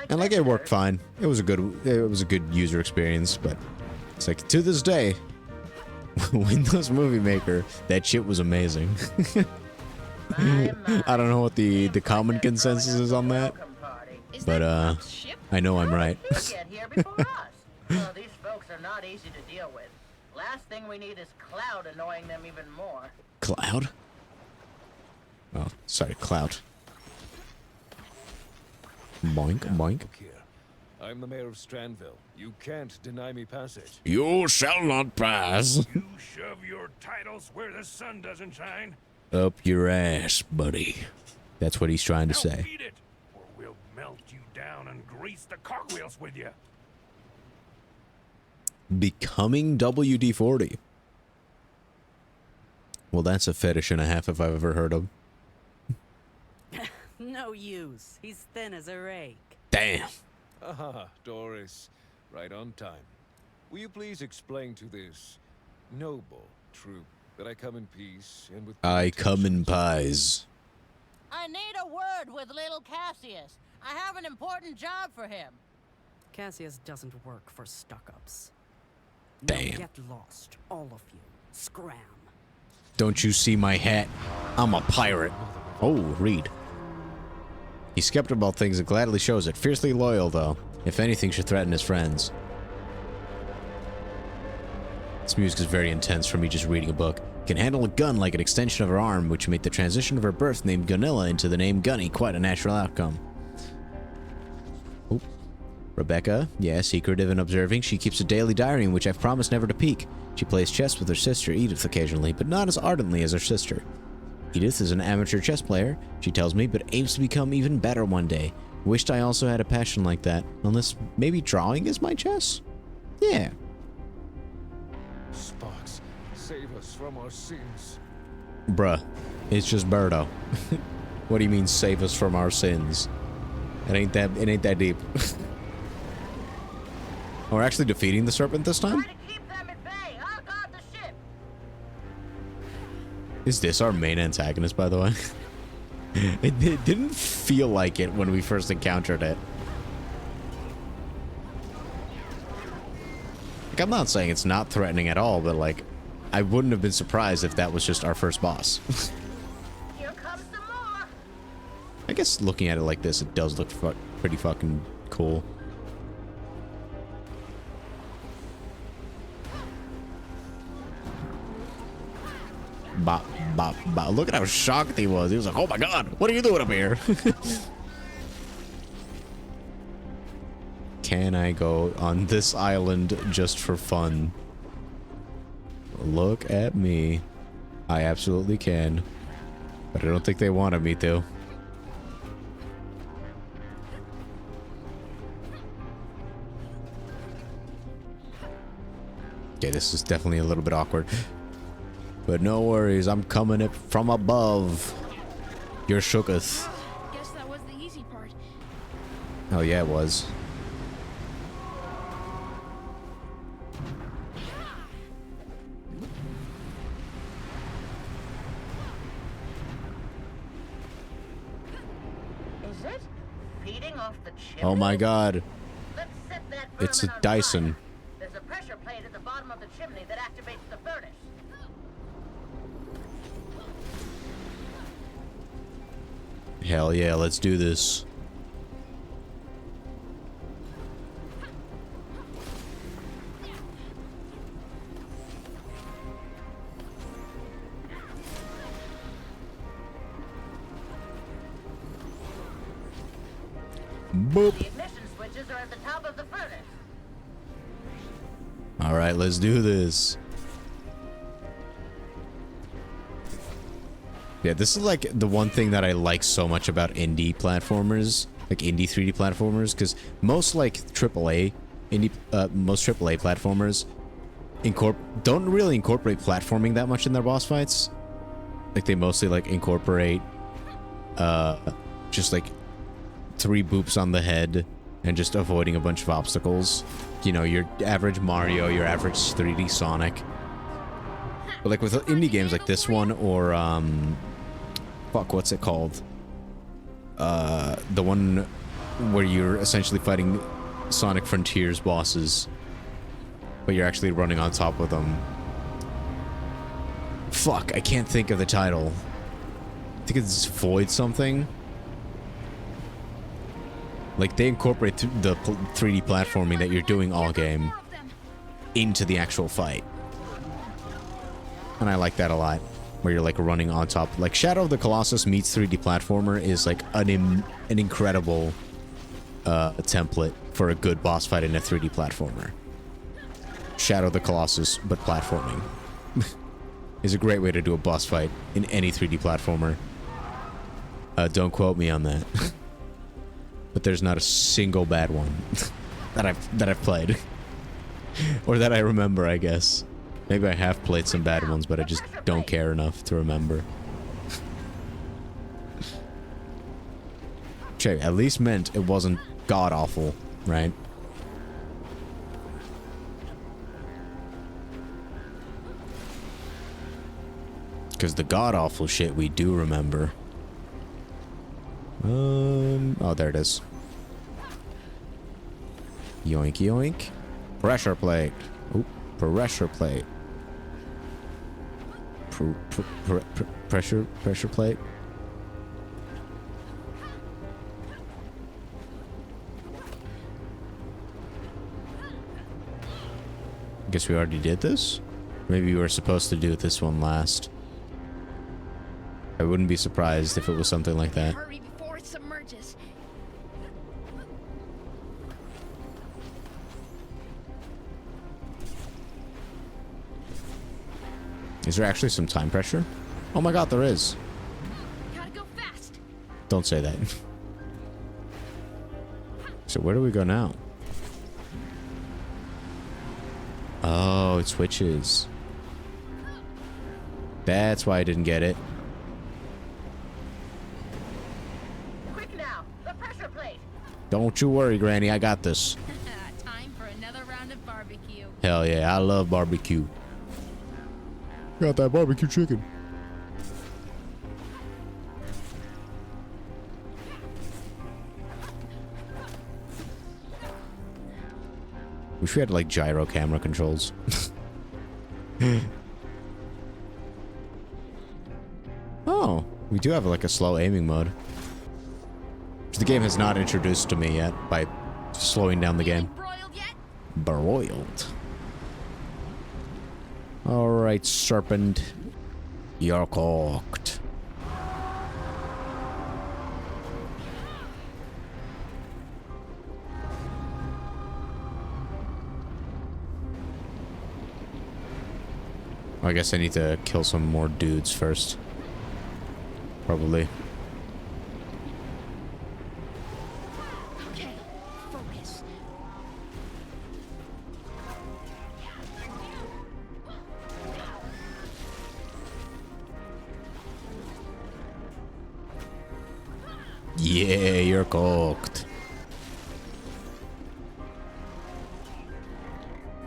And like, it worked fine. It was a good user experience, but it's like, to this day, Windows Movie Maker, that shit was amazing. I don't know what the common consensus is on that, but I know I'm right. Well, these folks are not easy to deal with. Last thing we need is Cloud annoying them even more. Cloud? Oh, sorry, Cloud. Boink, boink. Look here. I'm the mayor of Strandville. You can't deny me passage. You shall not pass. You shove your titles where the sun doesn't shine. Up your ass, buddy. That's what he's trying to Now say. beat it, or we'll melt you down and grease the cogwheels with you. Becoming WD-40. Well, that's a fetish and a half if I've ever heard of. No use. He's thin as a rake. Damn. Ah, Doris. Right on time. Will you please explain to this noble troop that I come in peace and with... I come in intentions? pies. I need a word with little Cassius. I have an important job for him. Cassius doesn't work for stuck-ups. Damn. Now get lost, all of you. Scram. Don't you see my hat? I'm a pirate. Oh, read. He's skeptical about things and gladly shows it. Fiercely loyal, though. If anything should threaten his friends. This music is very intense for me just reading a book. Can handle a gun like an extension of her arm, which made the transition of her birth name Gunilla into the name Gunny quite a natural outcome. Oop. Rebecca, yeah, secretive and observing. She keeps a daily diary in which I've promised never to peek. She plays chess with her sister Edith occasionally, but not as ardently as her sister. Edith is an amateur chess player, she tells me, but aims to become even better one day. Wished I also had a passion like that. Unless maybe drawing is my chess? Yeah. Sparks, save us from our sins. Bruh, it's just Birdo. What do you mean save us from our sins? It ain't that deep. We're actually defeating the serpent this time? Try to keep them at bay. I'll guard the ship. Is this our main antagonist, by the way? It didn't feel like it when we first encountered it. Like, I'm not saying it's not threatening at all, but like, I wouldn't have been surprised if that was just our first boss. Here comes some more. I guess looking at it like this, it does look pretty fucking cool. Bop, bop, bop. Look at how shocked he was. He was like, oh my god, what are you doing up here? Can I go on this island just for fun? Look at me. I absolutely can. But I don't think they wanted me to. Okay, this is definitely a little bit awkward. But no worries, I'm coming it from above. You're shooketh. Guess that was the easy part. Oh yeah, it was. Is it? Feeding off the chimney? Oh my god. Let's set that It's a vermin on Dyson. fire. There's a pressure plate at the bottom of the chimney that activates the furnace. Hell yeah, let's do this. Boop. The ignition switches are at the top of the furnace. Alright, let's do this. Yeah, this is like the one thing that I like so much about indie platformers, like indie 3D platformers, because most like AAA most AAA platformers don't really incorporate platforming that much in their boss fights. Like they mostly like incorporate just like 3 boops on the head and just avoiding a bunch of obstacles. You know, your average Mario, your average 3D Sonic. But like with indie games like this one or fuck, what's it called? The one where you're essentially fighting Sonic Frontiers bosses, but you're actually running on top of them. Fuck, I can't think of the title. I think it's Void something. Like, they incorporate the 3D platforming that you're doing all game into the actual fight. And I like that a lot. Where you're, like, running on top. Like, Shadow of the Colossus meets 3D platformer is, like, an incredible template for a good boss fight in a 3D platformer. Shadow of the Colossus, but platforming. Is a great way to do a boss fight in any 3D platformer. Don't quote me on that. But there's not a single bad one that I've played. Or that I remember, I guess. Maybe I have played some bad ones, but I just don't care enough to remember. Check, at least meant it wasn't god-awful, right? Because the god-awful shit we do remember. Oh, there it is. Yoink, yoink. Pressure plate. Oop, pressure plate. Pressure plate. Guess we already did this? Maybe we were supposed to do this one last. I wouldn't be surprised if it was something like that. Hurry before it submerges. Is there actually some time pressure? Oh my god, there is. Gotta go fast. Don't say that. So where do we go now? Oh, it switches. That's why I didn't get it. Quick now, the pressure plate. Don't you worry, Granny. I got this. Time for another round of barbecue. Hell yeah, I love barbecue. Got that barbecue chicken. Wish we had like gyro camera controls. Oh, we do have like a slow aiming mode. Which the game has not introduced to me yet by slowing down the game. Broiled yet? Broiled. Alright, serpent. You're cooked. I guess I need to kill some more dudes first. Probably. Okay, focus. Yeah, you're cooked.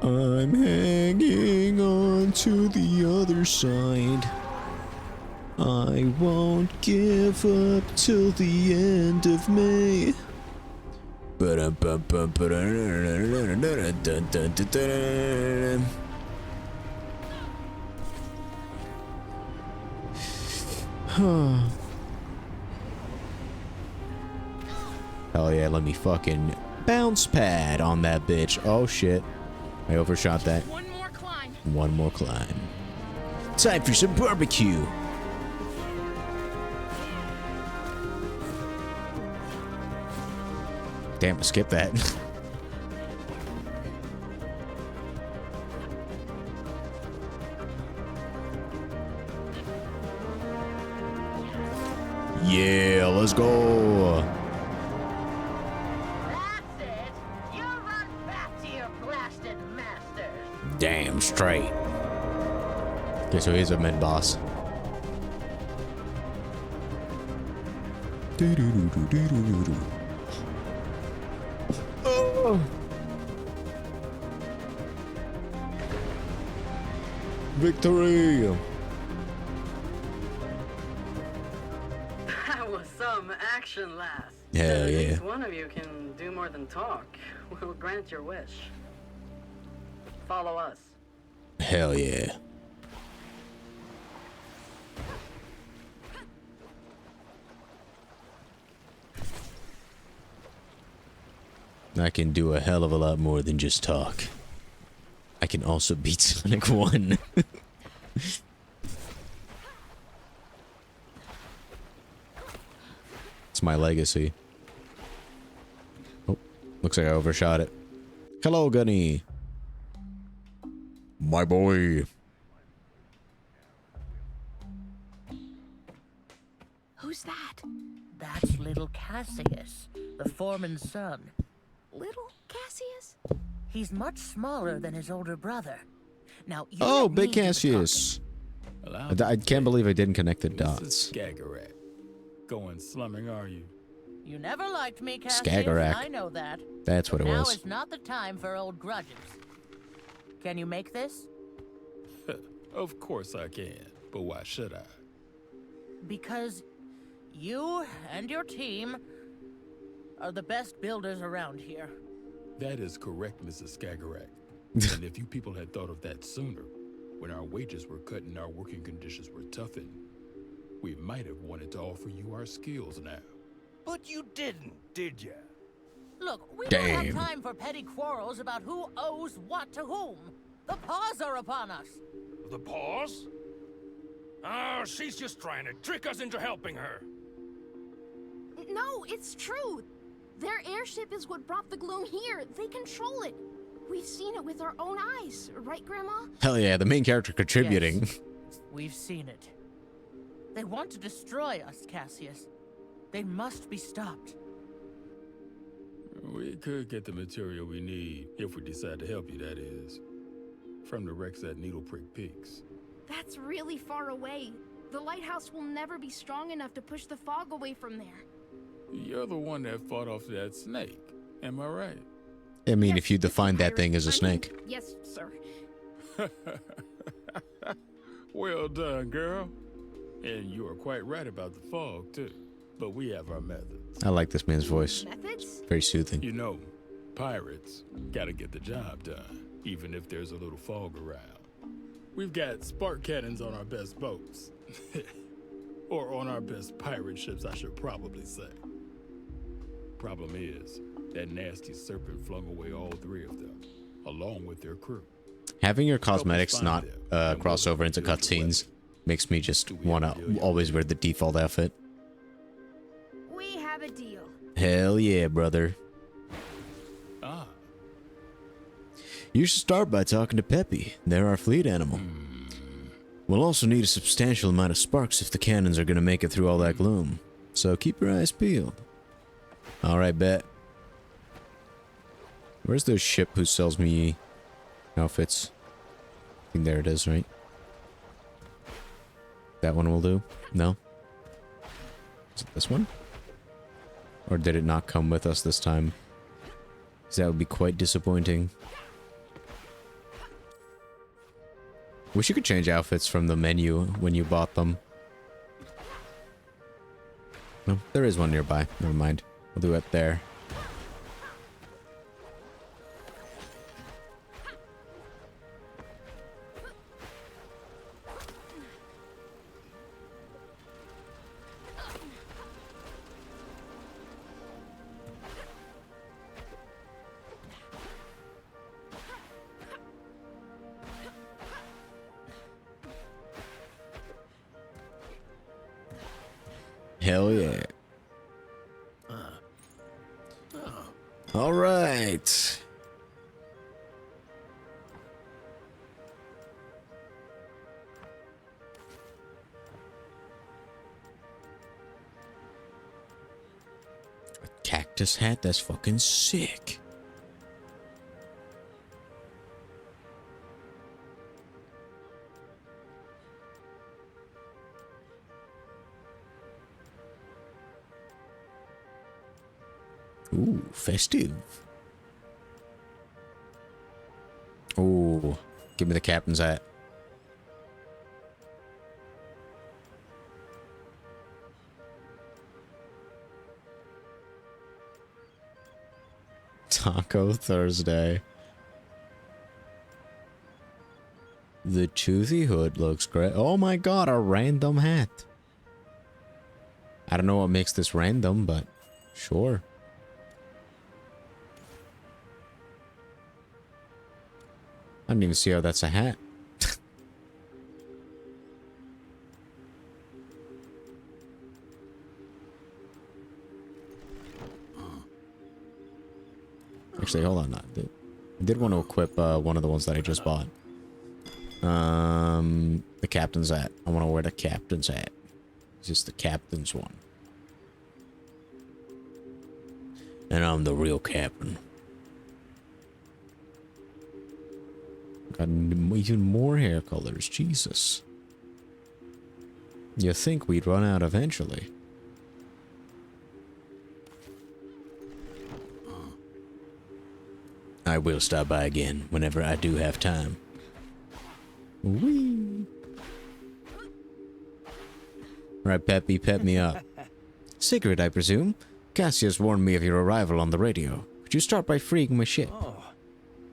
I'm hanging on to the other side. I won't give up till the end of May. Hell yeah, let me fucking bounce pad on that bitch. Oh shit. I overshot that. One more climb. One more climb. Time for some barbecue. Damn, I skipped that. Yeah, let's go. That's it. You run back to your blasted masters. Damn straight. Okay, so he's a mid boss. Oh. Victory! That was some action, lass. Hell At yeah. least one of you can do more than talk. We'll grant your wish. Follow us. Hell yeah. I can do a hell of a lot more than just talk. I can also beat Sonic 1. It's my legacy. Oh, looks like I overshot it. Hello, Gunny. My boy. Who's that? That's little Cassius, the foreman's son. Little Cassius? He's much smaller than his older brother. Now, you Oh, let me Big do the Cassius. Allow I can't believe I didn't connect the Mrs. dots. Skagarak. Going slumming, are you? talking. You never liked me, Cassius. Skagarak. I know that. That's what But it now was. is not the time for old grudges. Can you make this? Of course I can, but why should I? Because you and your team are the best builders around here. That is correct, Mrs. Skagarak. And if you people had thought of that sooner, when our wages were cut and our working conditions were toughened, we might have wanted to offer you our skills now. But you didn't, did ya? Look, we don't Damn. have time for petty quarrels about who owes what to whom. The paws are upon us. The paws? Oh, she's just trying to trick us into helping her. No, it's true. Their airship is what brought the gloom here. They control it. We've seen it with our own eyes, right, Grandma? Hell yeah, the main character contributing. Yes, we've seen it. They want to destroy us, Cassius. They must be stopped. We could get the material we need, if we decide to help you, that is. From the wrecks at Needle Prick Peaks. That's really far away. The lighthouse will never be strong enough to push the fog away from there. You're the one that fought off that snake, am I right? I mean, Yes, if you it's a define that pirate. thing as a I mean, snake. yes, sir. Well done, girl. And you are quite right about the fog, too. But we have our methods. I like this man's voice. Methods? Very soothing. You know, pirates gotta get the job done, even if there's a little fog around. We've got spark cannons on our best boats. Or on our best pirate ships, I should probably say. Problem is, that nasty serpent flung away all three of them, along with their crew. Having your cosmetics find not them, and cross we'll over into build your cutscenes makes me just Do we want have a deal to yet? always wear the default outfit. We have a deal. Hell yeah, brother. Ah, You should start by talking to Peppy. They're our fleet animal. We'll also need a substantial amount of sparks if the cannons are going to make it through all that gloom. So keep your eyes peeled. Alright, bet. Where's the ship who sells me outfits? I think there it is, right? That one will do? No? Is it this one? Or did it not come with us this time? Because that would be quite disappointing. Wish you could change outfits from the menu when you bought them. No, there is one nearby. Never mind. We'll do it there. Hell yeah. All right. A cactus hat? That's fucking sick. Ooh, festive. Ooh, give me the captain's hat. Taco Thursday. The toothy hood looks great. Oh my god, a random hat. I don't know what makes this random, but sure. didn't even see how that's a hat. Actually, hold on. I did want to equip one of the ones that I just bought. The captain's hat. I want to wear the captain's hat. It's just the captain's one. And I'm the real captain. Got even more hair colors. Jesus. You think we'd run out eventually? I will stop by again whenever I do have time. Whee! Right, Peppy, pep me up. Secret, I presume? Cassius warned me of your arrival on the radio. Could you start by freeing my ship? Oh,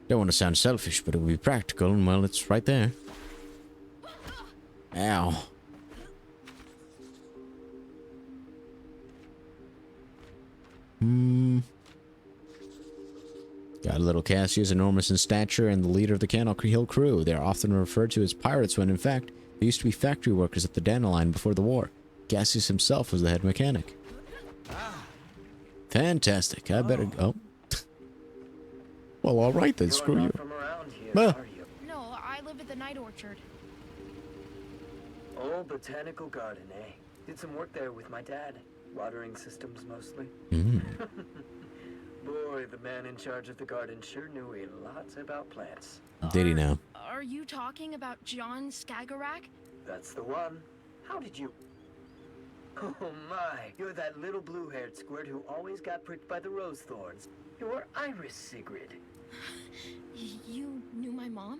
Don't want to sound selfish, but it would be practical, and well, it's right there. Ow. Got a little Cassius, enormous in stature, and the leader of the Candle Hill crew. They are often referred to as pirates when, in fact, they used to be factory workers at the Dandelion before the war. Cassius himself was the head mechanic. Fantastic. I better go. Well, alright then, screw you. From around here, Ah. are you? No, I live at the Night Orchard. Old botanical garden, eh? Did some work there with my dad. Watering systems mostly. Boy, the man in charge of the garden sure knew a lot about plants. Did he now? Are you talking about John Skagerrak? That's the one. How did you... Oh my, you're that little blue-haired squirt who always got pricked by the rose thorns. You're Iris Sigrid. You knew my mom?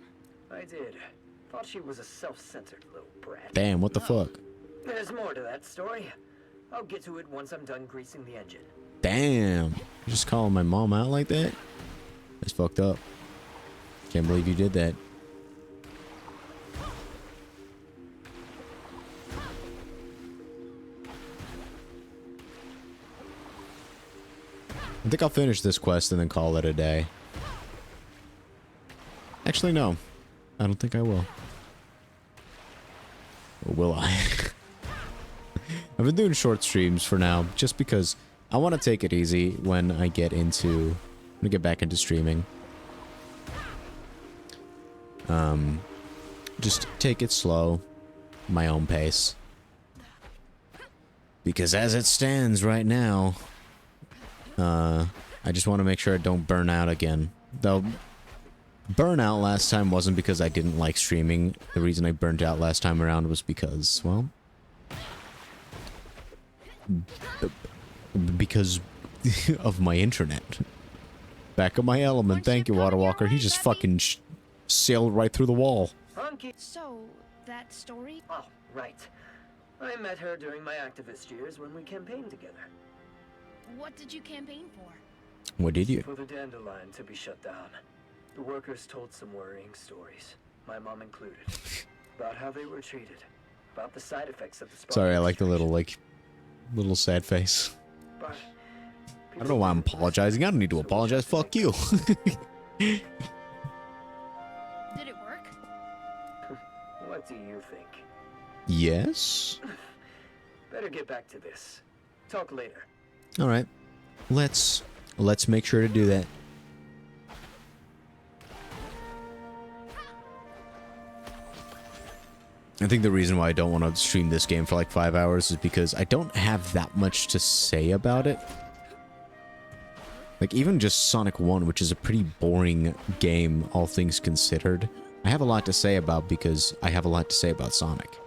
I did. Thought she was a self-centered little brat. Damn, what the fuck? There's more to that story. I'll get to it once I'm done greasing the engine. Damn. You just calling my mom out like that? That's fucked up. Can't believe you did that. I think I'll finish this quest and then call it a day. Actually, no. I don't think I will. Or will I? I've been doing short streams for now, just because I want to take it easy when I get back into streaming. Just take it slow, my own pace. Because as it stands right now, I just want to make sure I don't burn out again. Though, burnout last time wasn't because I didn't like streaming. The reason I burned out last time around was because, well... because of my internet. Back of my element. Thank you, Water Walker. He just fucking sailed right through the wall. Hunky. So, that story? Oh, right. I met her during my activist years when we campaigned together. What did you campaign for? What did you? For the Dandelion to be shut down. The workers told some worrying stories, my mom included, about how they were treated, about the side effects of the spark. Sorry, I like the little sad face. But I don't know why I'm apologizing. I don't need to apologize. Fuck you. Did it work? What do you think? Yes? Better get back to this. Talk later. Alright. Let's make sure to do that. I think the reason why I don't want to stream this game for like 5 hours is because I don't have that much to say about it. Like, even just Sonic 1, which is a pretty boring game, all things considered, I have a lot to say about because I have a lot to say about Sonic.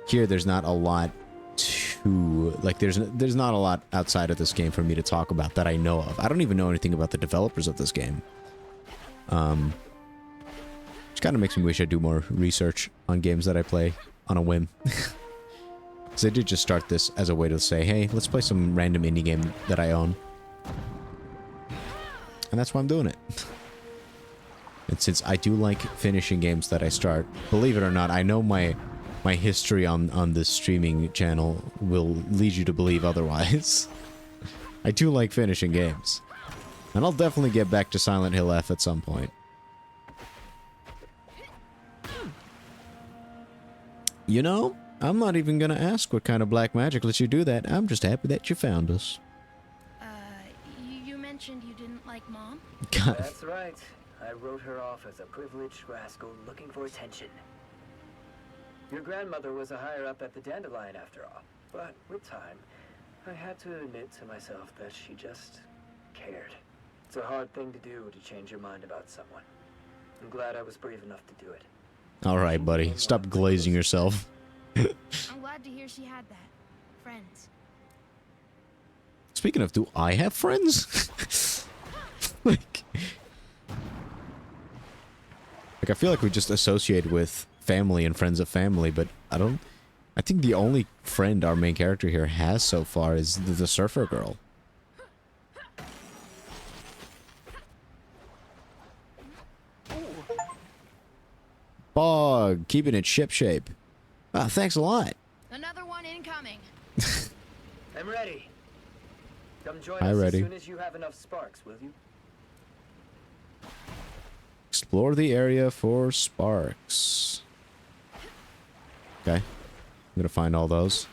Here, there's not a lot to... Like, there's not a lot outside of this game for me to talk about that I know of. I don't even know anything about the developers of this game. Which kind of makes me wish I'd do more research on games that I play on a whim. Because I did just start this as a way to say, hey, let's play some random indie game that I own. And that's why I'm doing it. And since I do like finishing games that I start, believe it or not, I know my history on this streaming channel will lead you to believe otherwise. I do like finishing games. And I'll definitely get back to Silent Hill F at some point. You know, I'm not even gonna ask what kind of black magic lets you do that. I'm just happy that you found us. You mentioned you didn't like Mom? God. That's right. I wrote her off as a privileged rascal looking for attention. Your grandmother was a higher up at the Dandelion after all. But with time, I had to admit to myself that she just cared. It's a hard thing to do, to change your mind about someone. I'm glad I was brave enough to do it. All right, buddy. Stop glazing yourself. I'm glad to hear she had that. Friends. Speaking of, do I have friends? like I feel like we just associate with family and friends of family, but I think the only friend our main character here has so far is the surfer girl. Bog, keeping it shipshape. Ah, thanks a lot. Another one incoming. I'm ready. Come join Hi, us ready. as soon as you have enough sparks, will you? Explore the area for sparks. Okay. I'm gonna find all those.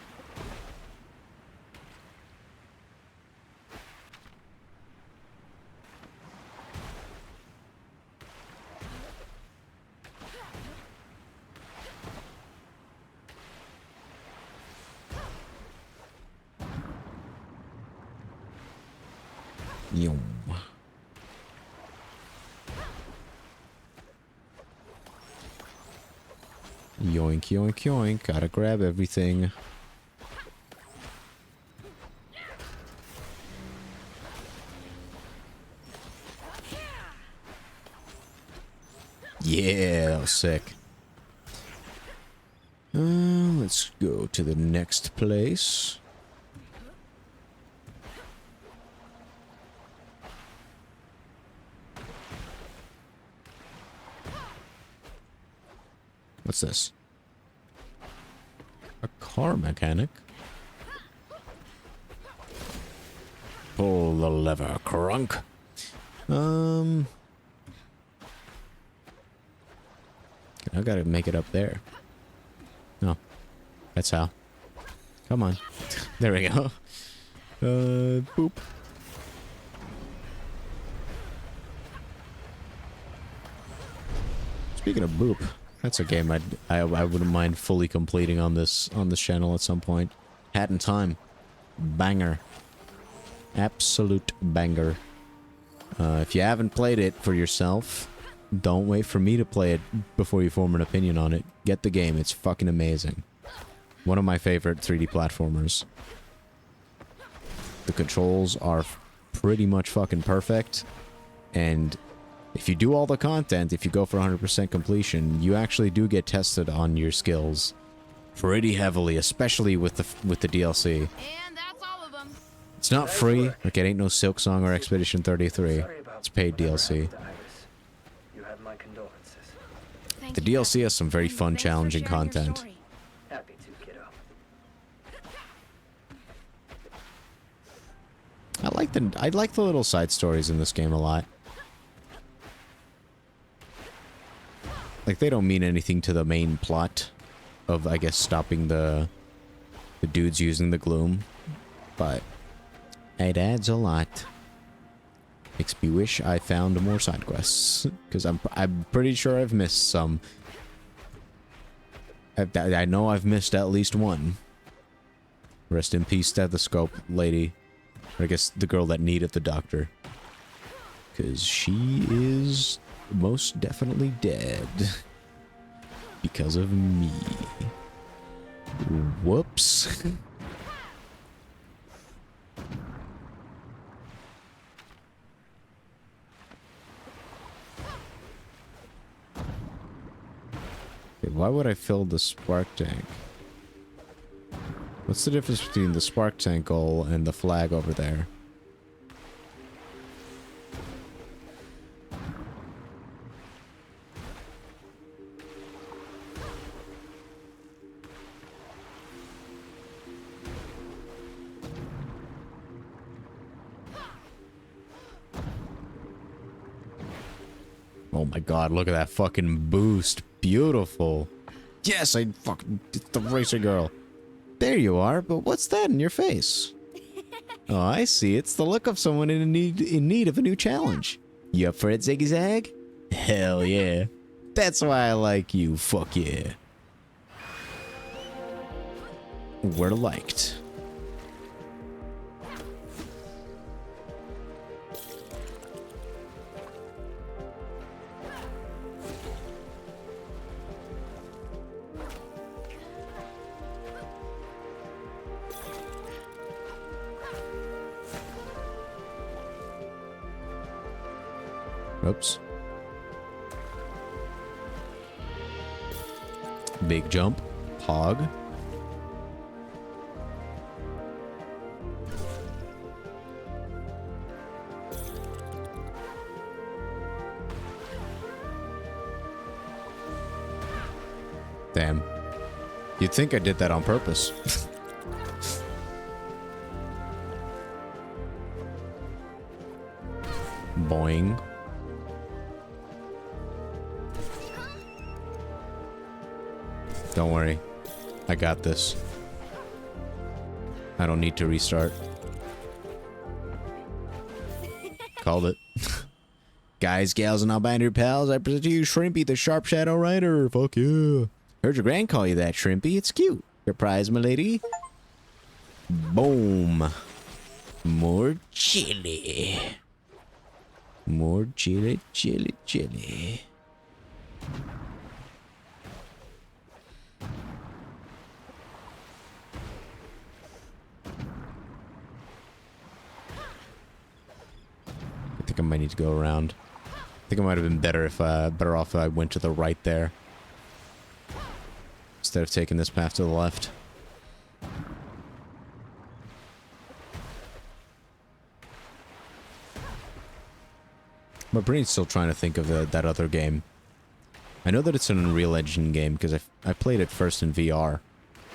Yum. Yoink, yoink, yoink. Gotta grab everything. Yeah, that was sick. Let's go to the next place. What's this? A car mechanic? Pull the lever, crunk. I gotta make it up there. No. That's how. Come on. There we go. Boop. Speaking of boop, that's a game I wouldn't mind fully completing on this channel at some point. Hat in Time, banger, absolute banger. If you haven't played it for yourself, don't wait for me to play it before you form an opinion on it. Get the game; it's fucking amazing. One of my favorite 3D platformers. The controls are pretty much fucking perfect, and if you do all the content, if you go for 100% completion, you actually do get tested on your skills pretty heavily, especially with the DLC. And that's all of them. It's not free, like it ain't no Silk Song or Expedition 33. It's paid DLC. You have my condolences. Thank The you, DLC has some very Captain. fun, Thanks for challenging sharing your content. story. Happy to, kiddo. I like the little side stories in this game a lot. Like, they don't mean anything to the main plot of, I guess, stopping the dudes using the gloom, but it adds a lot. Makes me wish I found more side quests, because I'm pretty sure I've missed some. I know I've missed at least one. Rest in peace, stethoscope lady. Or I guess the girl that needed the doctor, because she is most definitely dead because of me. Whoops. Okay, why would I fill the spark tank? What's the difference between the spark tank goal and the flag over there? Oh my god, look at that fucking boost. Beautiful. Yes, I fucking the racer girl. There you are, but what's that in your face? Oh, I see. It's the look of someone in need of a new challenge. You up for it, Ziggy Zag? Hell yeah. That's why I like you. Fuck yeah. We're liked. Oops. Big jump. Hog. Damn. You'd think I did that on purpose. Boing. Don't worry. I got this. I don't need to restart. Called it. Guys, gals, and non-binary pals, I present to you Shrimpy the Sharp Shadow Rider. Fuck yeah. Heard your grand call you that, Shrimpy. It's cute. Your prize, my lady. Boom. More chili. More chili, chili, chili. I think I might need to go around. I think it might have been better off if I went to the right there instead of taking this path to the left. My brain's still trying to think of that other game. I know that it's an Unreal Engine game because I played it first in VR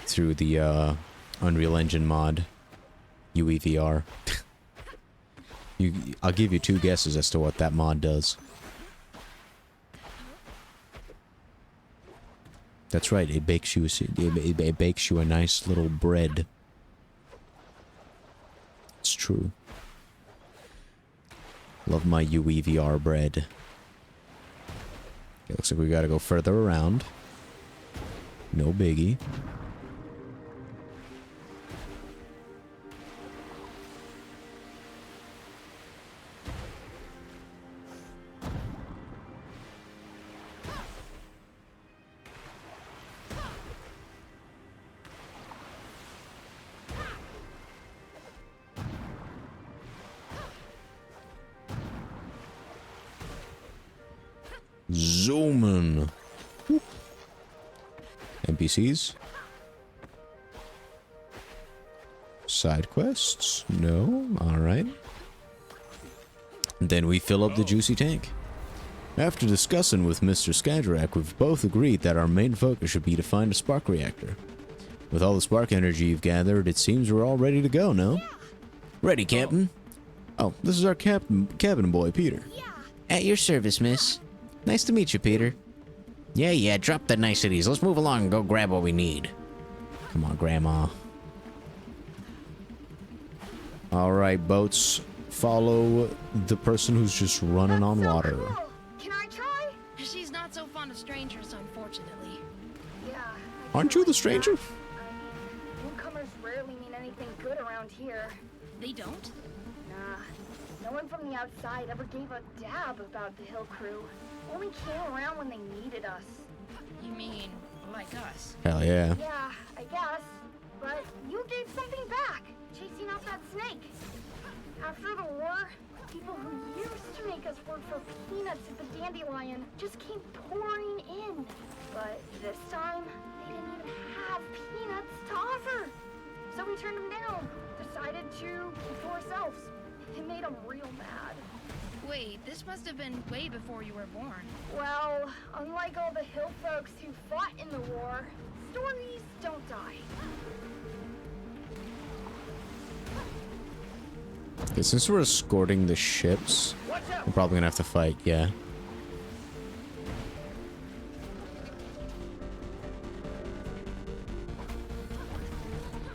through the Unreal Engine mod, UEVR. I'll give you 2 guesses as to what that mod does. That's right. It bakes you. It bakes you a nice little bread. It's true. Love my UEVR bread. Okay, looks like we gotta go further around. No biggie. Zooming. NPCs? Side quests? No? Alright. Then we fill up the juicy tank. After discussing with Mr. Skadrak, we've both agreed that our main focus should be to find a spark reactor. With all the spark energy you've gathered, it seems we're all ready to go, no? Ready, Captain. Oh, this is our cabin boy, Peter. At your service, miss. Nice to meet you, Peter. Yeah, drop the niceties. Let's move along and go grab what we need. Come on, Grandma. Alright, boats. Follow the person who's just running on water. Cool. Can I try? She's not so fond of strangers, unfortunately. Yeah. Aren't you the stranger? Newcomers rarely mean anything good around here. They don't? Nah. No one from the outside ever gave a dab about the Hill Crew. Only came around when they needed us. You mean like us? Hell yeah. Yeah, I guess. But you gave something back, chasing out that snake. After the war, people who used to make us work for peanuts at the Dandelion just came pouring in. But this time, they didn't even have peanuts to offer. So we turned them down, decided to keep to ourselves. It made them real mad. Wait, this must have been way before you were born. Well, unlike all the hill folks who fought in the war, stories don't die. Okay, since we're escorting the ships, we're probably gonna have to fight, yeah.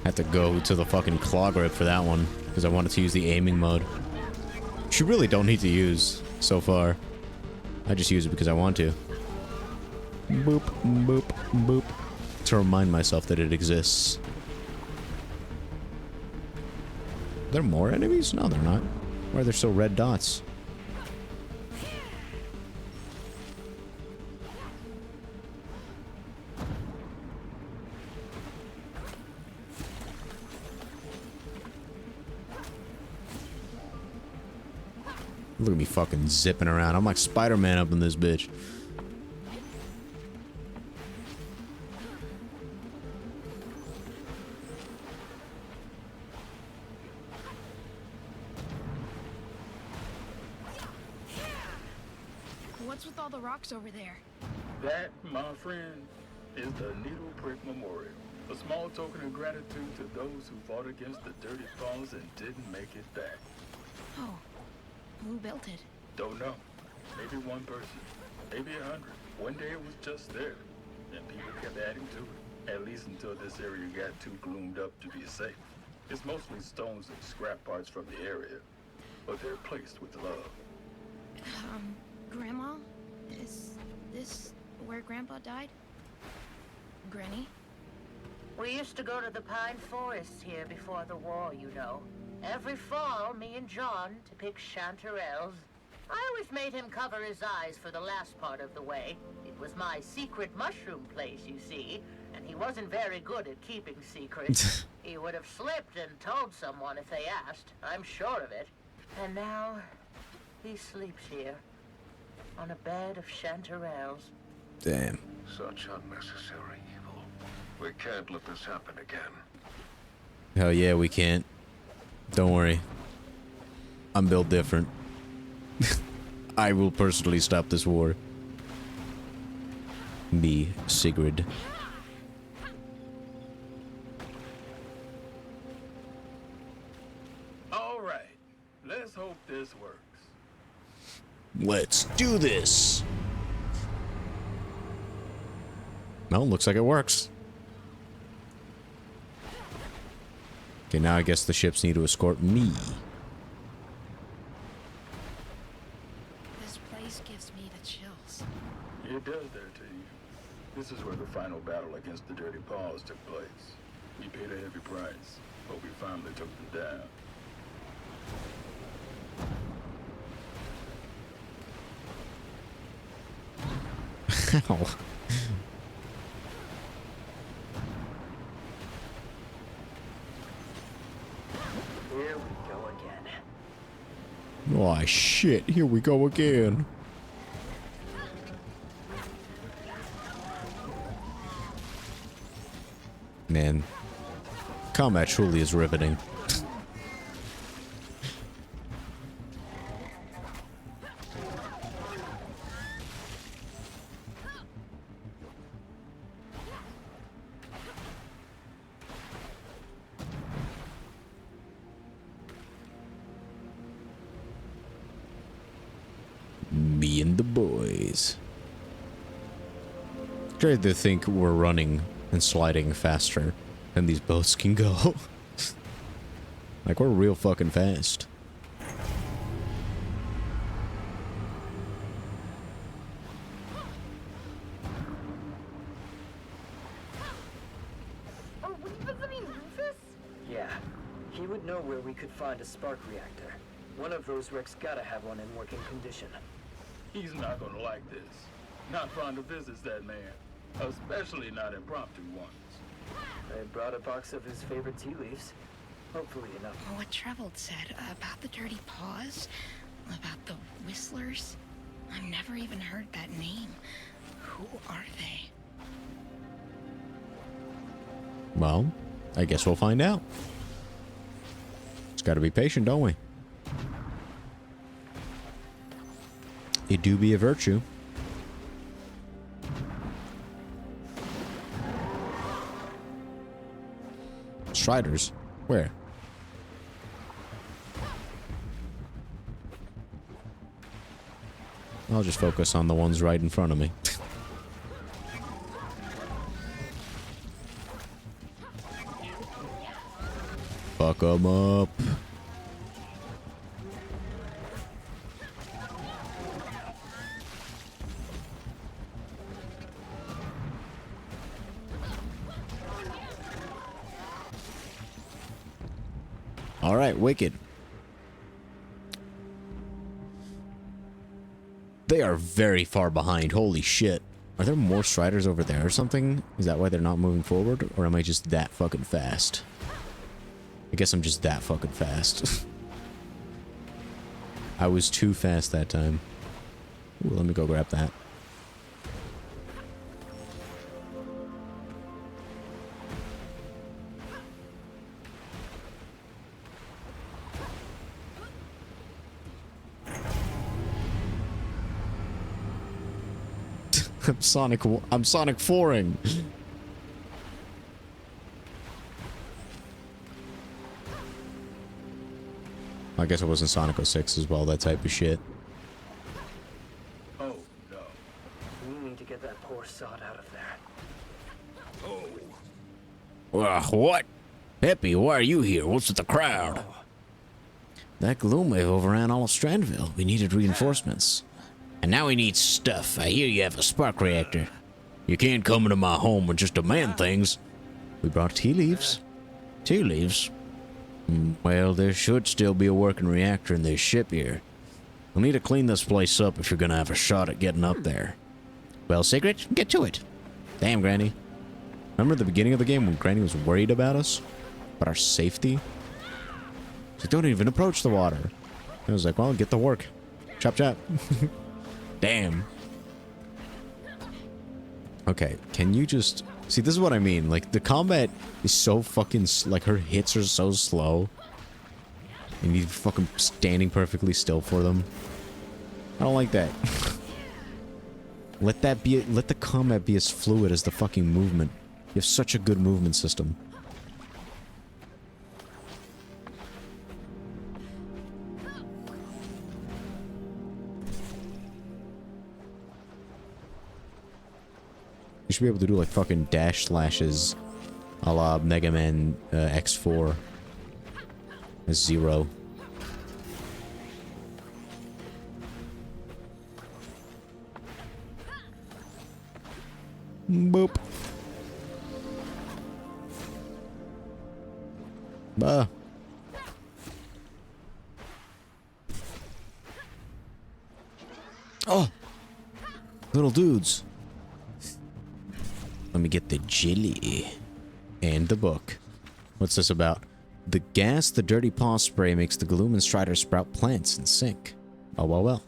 Had to go to the fucking claw grip for that one, because I wanted to use the aiming mode. Which you really don't need to use so far. I just use it because I want to. Boop, boop, boop. To remind myself that it exists. Are there more enemies? No, they're not. Why are there still red dots? Look at me fucking zipping around. I'm like Spider-Man up in this bitch. What's with all the rocks over there? That, my friend, is the Needle Prick Memorial. A small token of gratitude to those who fought against the Dirty Paws and didn't make it back. Oh, who built it? Don't know. Maybe one person. Maybe 100. One day it was just there. And people kept adding to it. At least until this area got too gloomed up to be safe. It's mostly stones and scrap parts from the area. But they're placed with love. Grandma? Is this where Grandpa died? Granny? We used to go to the pine forests here before the war, you know. Every fall, me and John to pick chanterelles. I always made him cover his eyes for the last part of the way. It was my secret mushroom place, you see, and he wasn't very good at keeping secrets. He would have slipped and told someone if they asked, I'm sure of it. And now, he sleeps here, on a bed of chanterelles. Damn. Such unnecessary evil. We can't let this happen again. Hell yeah, we can't. Don't worry. I'm built different. I will personally stop this war. Me, Sigrid. All right. Let's hope this works. Let's do this! Well, looks like it works. Okay, now I guess the ships need to escort me. This place gives me the chills. It does that to you. This is where the final battle against the Dirty Paws took place. We paid a heavy price, but we finally took them down. Ow. Here we go again. Oh shit, here we go again. Man, combat truly is riveting. Me and the boys. Great to think we're running and sliding faster than these boats can go. Like, we're real fucking fast. Are we visiting Rufus? Yeah. He would know where we could find a spark reactor. One of those wrecks gotta have one in working condition. He's not gonna like this. Not fond of visits, that man. Especially not impromptu ones. I brought a box of his favorite tea leaves. Hopefully enough. What Trevold said about the Dirty Paws, about the Whistlers. I've never even heard that name. Who are they? Well, I guess we'll find out. Just gotta be patient, don't we? It do be a virtue. Striders? Where? I'll just focus on the ones right in front of me. Fuck 'em up. All right, Wicked. They are very far behind. Holy shit. Are there more Striders over there or something? Is that why they're not moving forward? Or am I just that fucking fast? I guess I'm just that fucking fast. I was too fast that time. Ooh, let me go grab that. I'm Sonic 4ing. I guess it wasn't Sonic 06 as well, that type of shit. Oh, no. We need to get that poor sod out of there. What? Peppy, why are you here? What's with the crowd? That gloom wave overran all of Strandville. We needed reinforcements. And now we need stuff. I hear you have a spark reactor. You can't come into my home and just demand things. We brought tea leaves. Tea leaves? Well, there should still be a working reactor in this ship here. We'll need to clean this place up if you're gonna have a shot at getting up there. Well, Sigrid, get to it. Damn, Granny. Remember the beginning of the game when Granny was worried about us? About our safety? She's like, don't even approach the water. I was like, well, get to work. Chop, chop. Damn. Okay, can you just... See, this is what I mean. Like, the combat is so fucking... Like, her hits are so slow. And you're fucking standing perfectly still for them. I don't like that. Let the combat be as fluid as the fucking movement. You have such a good movement system. You should be able to do like fucking dash slashes a la Mega Man X4 as Zero. Boop. Bah. Oh! Little dudes. Let me get the jelly. And the book. What's this about? The gas the Dirty Paw spray makes the Gloom and Strider sprout plants and sink. Oh, well, well.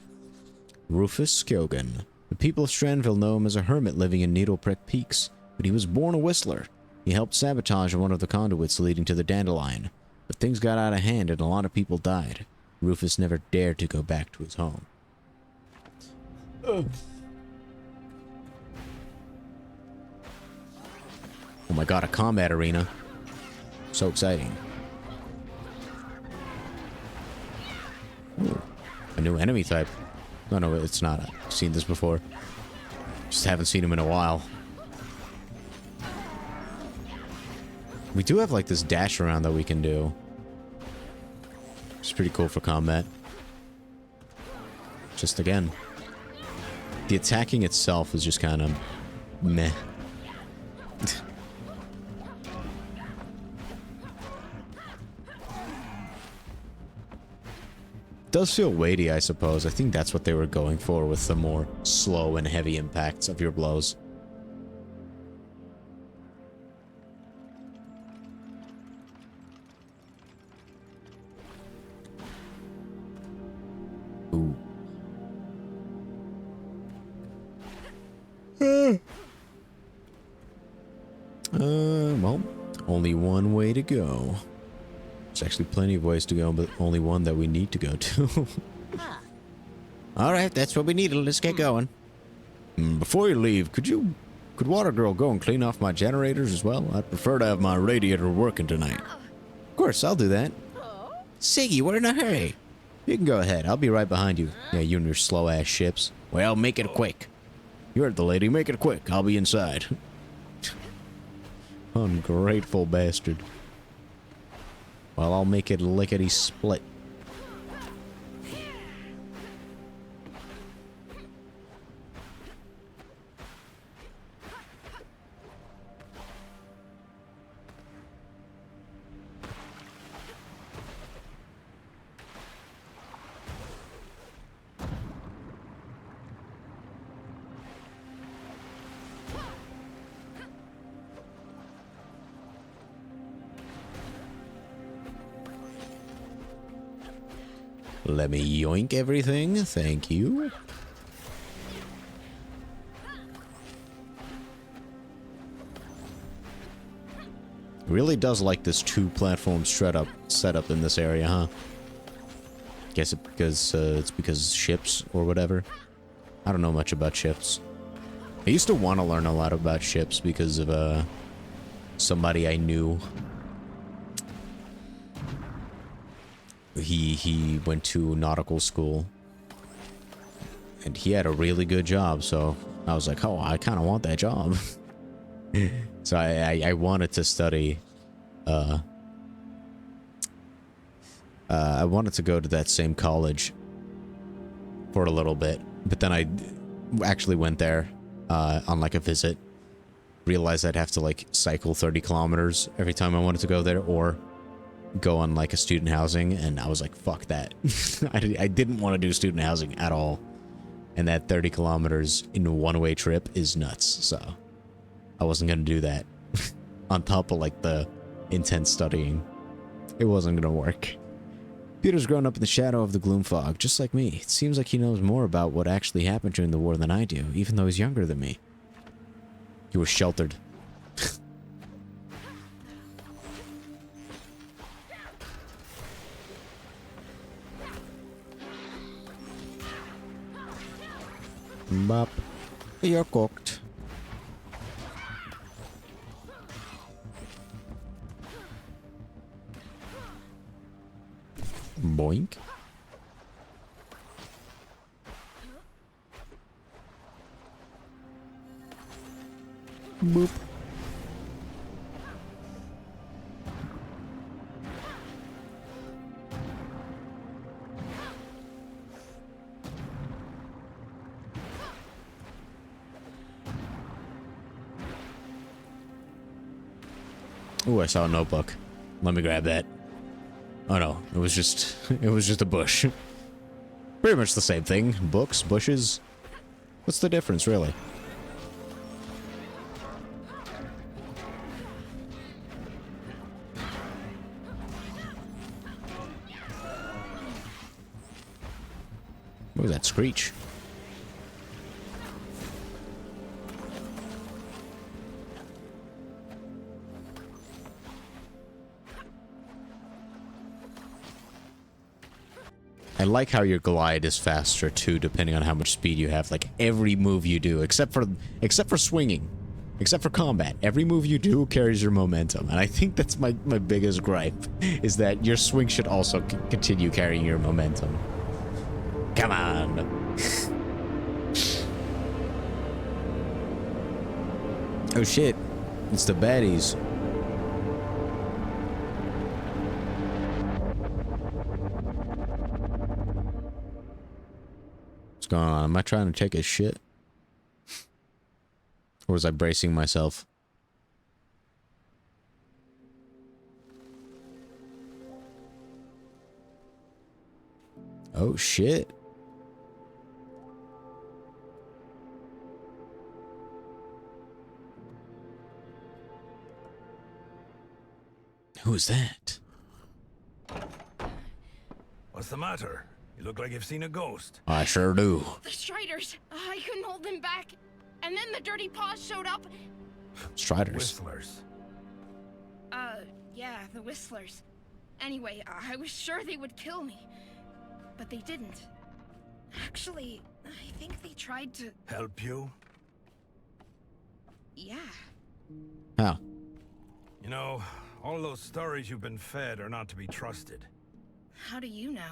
Rufus Skjogen. The people of Strandville know him as a hermit living in Needle Prick Peaks, but he was born a whistler. He helped sabotage one of the conduits leading to the Dandelion, but things got out of hand and a lot of people died. Rufus never dared to go back to his home. Oh my god, a combat arena. So exciting. Ooh, a new enemy type. No, no, it's not. I've seen this before. Just haven't seen him in a while. We do have like this dash around that we can do. It's pretty cool for combat. Just again, the attacking itself is just kind of meh. Does feel weighty, I suppose. I think that's what they were going for with the more slow and heavy impacts of your blows. Ooh. Well, only one way to go. There's actually plenty of ways to go, but only one that we need to go to. Alright, that's what we needed. Let's get going. Before you leave, could Water Girl go and clean off my generators as well? I'd prefer to have my radiator working tonight. Of course, I'll do that. Siggy, we're in a hurry. You can go ahead. I'll be right behind you. Yeah, you and your slow-ass ships. Well, make it quick. You heard the lady. Make it quick. I'll be inside. Ungrateful bastard. Well, I'll make it lickety split. Let me yoink everything. Thank you. Really does like this 2-platform setup in this area, huh? Guess it's because ships or whatever. I don't know much about ships. I used to want to learn a lot about ships because of somebody I knew. He went to nautical school, and he had a really good job, so I was like, oh, I kind of want that job. So I wanted to study, I wanted to go to that same college for a little bit, but then I actually went there, on like a visit, realized I'd have to like cycle 30 kilometers every time I wanted to go there, or go on like a student housing, and I was like, fuck that. I didn't want to do student housing at all, and that 30 kilometers in a one-way trip is nuts, so I wasn't gonna do that. On top of like the intense studying, it wasn't gonna work. Peter's grown up in the shadow of the gloom fog, just like me. It seems like he knows more about what actually happened during the war than I do, even though he's younger than me. He was sheltered. Bop. You're cooked. Boink. Boop. Ooh, I saw a notebook. Let me grab that. Oh no, it was just a bush. Pretty much the same thing. Books, bushes. What's the difference, really? What was that screech? I like how your glide is faster too, depending on how much speed you have. Like every move you do, except for swinging, except for combat, every move you do carries your momentum. And I think that's my biggest gripe, is that your swing should also continue carrying your momentum. Come on. Oh shit, it's the baddies. What's going on? Am I trying to take a shit? Or was I bracing myself? Oh shit. Who's that? What's the matter? You look like you've seen a ghost. I sure do. The Striders! I couldn't hold them back. And then the Dirty Paws showed up. Striders. Whistlers. Yeah, the Whistlers. Anyway, I was sure they would kill me. But they didn't. Actually, I think they tried to... Help you? Yeah. How? You know, all those stories you've been fed are not to be trusted. How do you know?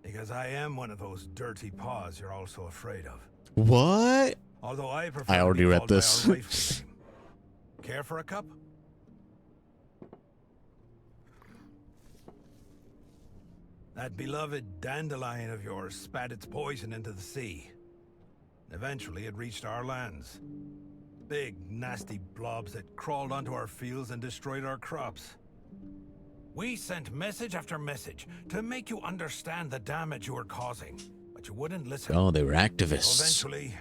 Because I am one of those dirty paws you're also afraid of. What? Although I prefer I already read to be called by this. our rightful name, Care for a cup? That beloved dandelion of yours spat its poison into the sea. Eventually, it reached our lands. Big, nasty blobs that crawled onto our fields and destroyed our crops. We sent message after message to make you understand the damage you were causing, but you wouldn't listen. Oh, they were activists Eventually,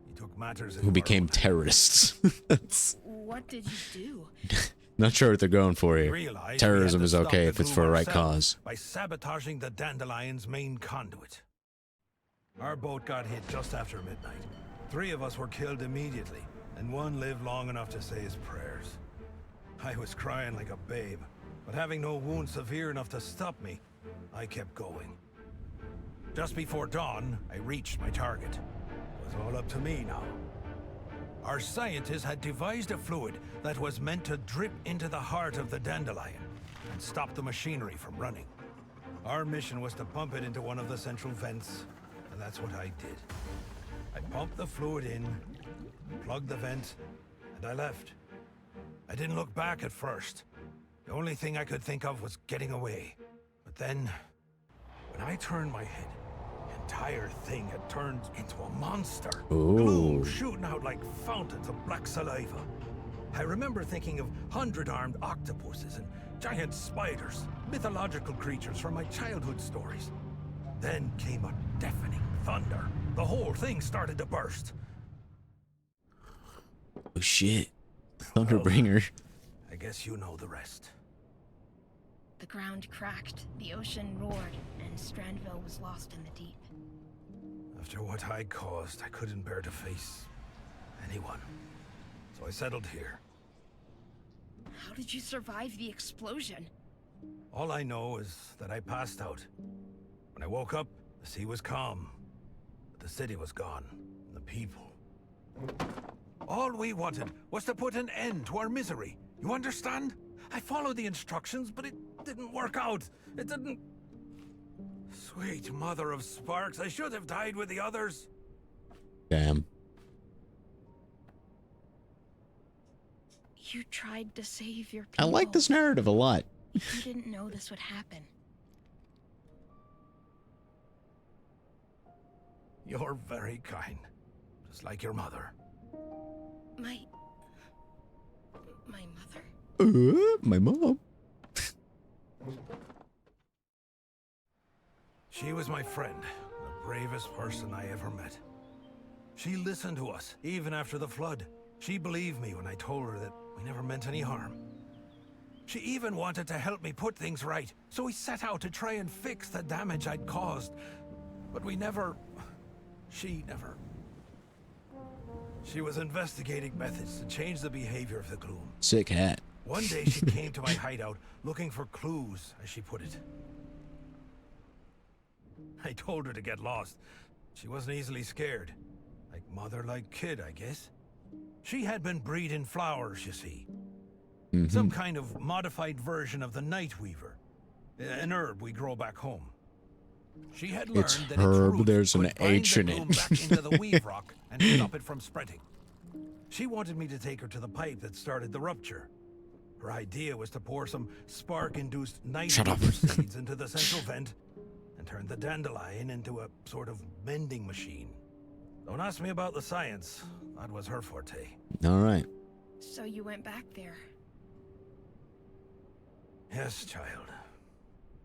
you took matters who became terrorists. What did you do? Not sure what they're going for here. Realized Terrorism we had to is stop okay the if it's gloom for a right ourselves cause. by sabotaging the Dandelion's main conduit. Our boat got hit just after midnight. 3 of us were killed immediately, and 1 lived long enough to say his prayers. I was crying like a babe, but having no wound severe enough to stop me, I kept going. Just before dawn, I reached my target. It was all up to me now. Our scientists had devised a fluid that was meant to drip into the heart of the dandelion and stop the machinery from running. Our mission was to pump it into one of the central vents, and that's what I did. I pumped the fluid in, plugged the vent, and I left. I didn't look back at first. The only thing I could think of was getting away. But then, when I turned my head, the entire thing had turned into a monster. Gloom shooting out like fountains of black saliva. I remember thinking of 100-armed octopuses and giant spiders, mythological creatures from my childhood stories. Then came a deafening thunder. The whole thing started to burst. Oh shit. Thunderbringer. I guess you know the rest. The ground cracked, the ocean roared, and Strandville was lost in the deep. After what I caused, I couldn't bear to face anyone. So I settled here. How did you survive the explosion? All I know is that I passed out. When I woke up, the sea was calm. But the city was gone, and the people. All we wanted was to put an end to our misery. You understand? I followed the instructions, but it didn't work out. It didn't... Sweet mother of sparks, I should have died with the others. Damn. You tried to save your people. I like this narrative a lot. You didn't know this would happen. You're very kind. Just like your mother. My mother? My mom. She was my friend, the bravest person I ever met. She listened to us, even after the flood. She believed me when I told her that we never meant any harm. She even wanted to help me put things right, so we set out to try and fix the damage I'd caused. But we never... She never... She was investigating methods to change the behavior of the gloom. Sick hat. One day she came to my hideout looking for clues, as she put it. I told her to get lost. She wasn't easily scared. Like mother, like kid, I guess. She had been breeding flowers, you see. Some kind of modified version of the night weaver. An herb we grow back home. She had learned It's that herb, its there's an roots could bind H the in gloom it. back into the weave rock and stop it from spreading. She wanted me to take her to the pipe that started the rupture. Her idea was to pour some spark-induced night weaver seeds into the central vent and turn the dandelion into a sort of mending machine. Don't ask me about the science. That was her forte. All right. So you went back there. Yes, child.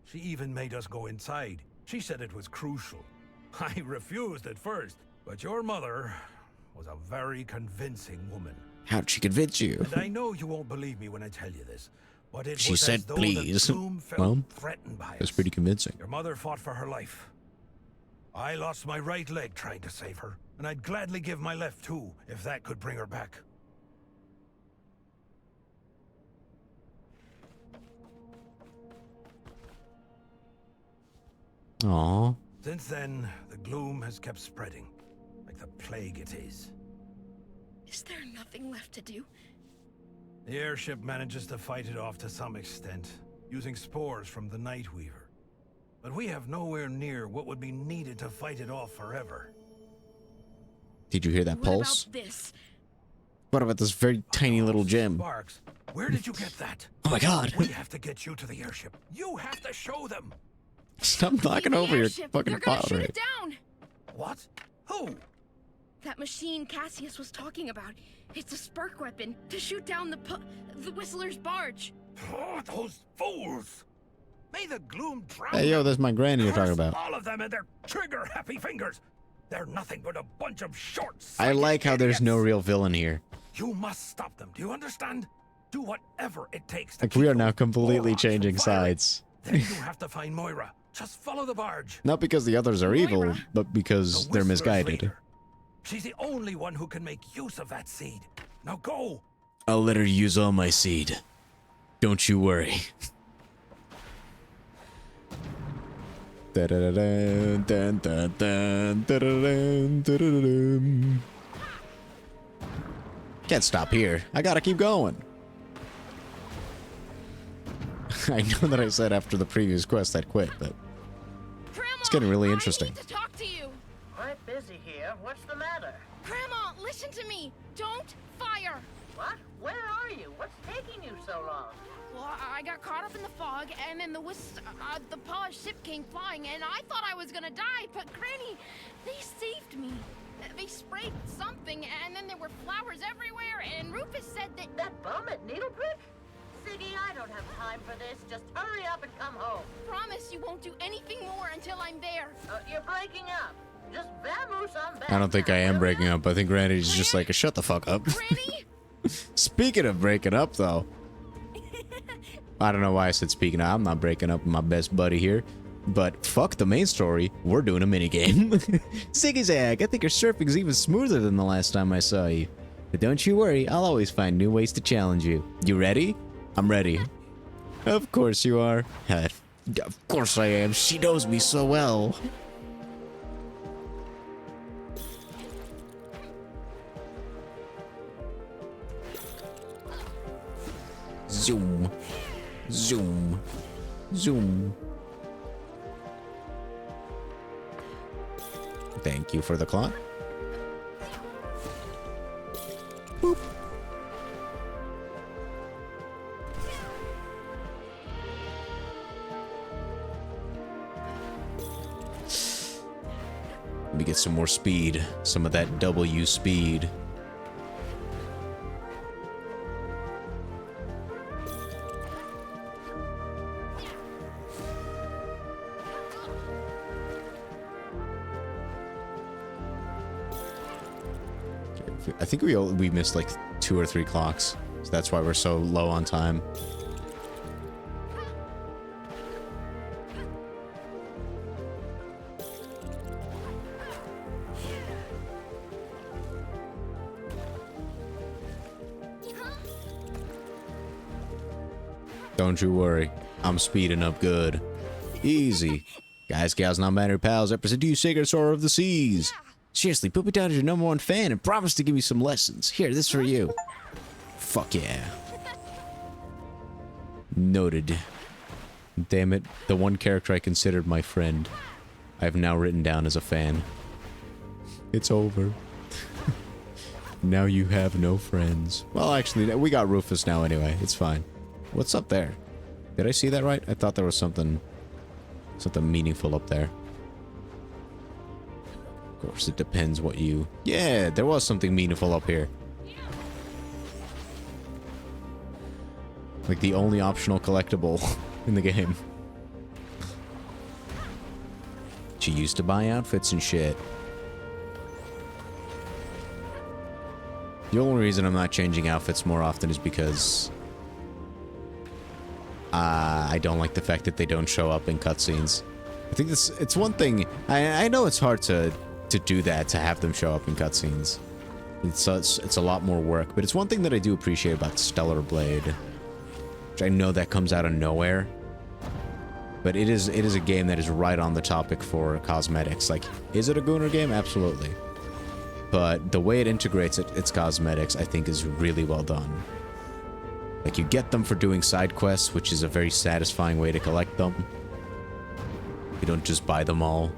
She even made us go inside. She said it was crucial. I refused at first, but your mother was a very convincing woman. How'd she convince you? And I know you won't believe me when I tell you this, but it She was said as though please. the gloom felt Well, threatened by that's us. pretty convincing. Your mother fought for her life. I lost my right leg trying to save her, and I'd gladly give my left too, if that could bring her back. Aw. Since then, the gloom has kept spreading, like the plague it is. Is there nothing left to do? The airship manages to fight it off to some extent, using spores from the Night Weaver. But we have nowhere near what would be needed to fight it off forever. Did you hear that What pulse? about this? What about this very tiny little gem? Sparks, where did you get that? Oh my god. We have to get you to the airship. You have to show them. Stop knocking over your fucking They're gonna pile shoot right. it down. What? Who? That machine Cassius was talking about. It's a spark weapon to shoot down the Whistler's barge. Oh, those fools! May the gloom drown Hey, yo, that's my granny you're Curse talking about. all of them and their trigger-happy fingers. They're nothing but a bunch of short. I like how there's no idiots. real villain here. You must stop them. Do you understand? Do whatever it takes to Like, we keep are now those completely morons from changing firing. sides. Then you have to find Moira. Just follow the barge. Not because the others are evil, Moira. but because The they're Whistler's misguided. leader. She's the only one who can make use of that seed. Now go. I'll let her use all my seed. Don't you worry. Da-da-da-dun, dun, dun, dun, da-da-dun, da-da-dun. Can't stop here. I gotta keep going. I know that I said after the previous quest I'd quit, but Grandma, it's getting really I interesting. need to talk to you. Quite busy here. What's the matter? Grandma, listen to me. Don't fire. What? Where are you? What's taking you so long? Well, I got caught up in the fog, and then the polished ship came flying, and I thought I was gonna die, but Granny, they saved me. They sprayed something, and then there were flowers everywhere, and Rufus said that... That bum at Needlebrick? Siggy, I don't have time for this. Just hurry up and come home. Promise you won't do anything more until I'm there. You're breaking up. Just vamoose on back. I don't think now, I am will breaking ya? up. I think Granny's just like, shut the fuck up. Granny? Speaking of breaking up, though. I don't know why I said speaking of. I'm not breaking up with my best buddy here. But fuck the main story. We're doing a minigame. Ziggy-zag, I think your surfing's even smoother than the last time I saw you. But don't you worry, I'll always find new ways to challenge you. You ready? I'm ready. Of course you are. Of course I am. She knows me so well. Zoom. Zoom. Zoom. Thank you for the clock. Boop. Let me get some more speed. Some of that W speed. I think we missed like 2 or 3 clocks, so that's why we're so low on time. Don't you worry, I'm speeding up good. Easy. Guys, gals, non-binary pals, I present to you Sacred Sorrow of the Seas. Seriously, put me down as your #1 fan and promise to give me some lessons. Here, this for you. Fuck yeah. Noted. Damn it, the one character I considered my friend, I've now written down as a fan. It's over. Now you have no friends. Well, actually, we got Rufus now anyway. It's fine. What's up there? Did I see that right? I thought there was something meaningful up there. Of course, it depends what you... Yeah, there was something meaningful up here. Like the only optional collectible in the game. She used to buy outfits and shit. The only reason I'm not changing outfits more often is because... I don't like the fact that they don't show up in cutscenes. I think it's one thing... I know it's hard to do that, to have them show up in cutscenes. It's a lot more work, but it's one thing that I do appreciate about Stellar Blade. Which I know that comes out of nowhere. But it is a game that is right on the topic for cosmetics. Like, is it a Gunnar game? Absolutely. But the way it integrates its cosmetics, I think, is really well done. Like, you get them for doing side quests, which is a very satisfying way to collect them. You don't just buy them all.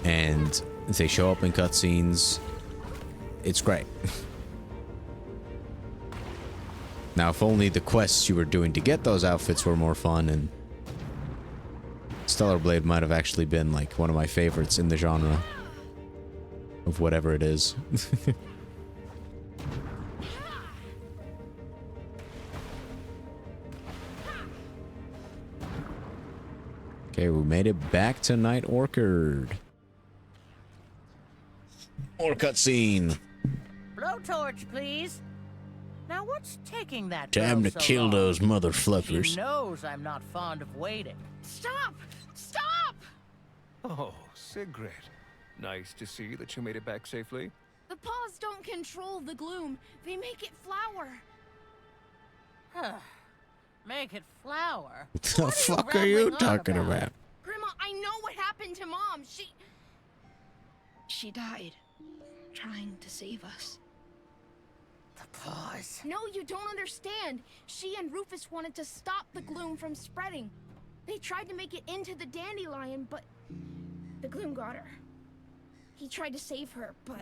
And if they show up in cutscenes, it's great. Now, if only the quests you were doing to get those outfits were more fun, and Stellar Blade might have actually been like one of my favorites in the genre of whatever it is. Okay, we made it back to Night Orchard. More cutscene. Blowtorch, please. Now what's taking that Time girl to so kill long? those motherfuckers. She knows I'm not fond of waiting. Stop! Stop! Oh, Sigrid. Nice to see that you made it back safely. The paws don't control the gloom. They make it flower. Make it flower? What the fuck are you talking about? Grandma, I know what happened to Mom. She died trying to save us. The paws. No, you don't understand. She and Rufus wanted to stop the gloom from spreading. They tried to make it into the dandelion, but the gloom got her. He tried to save her, but...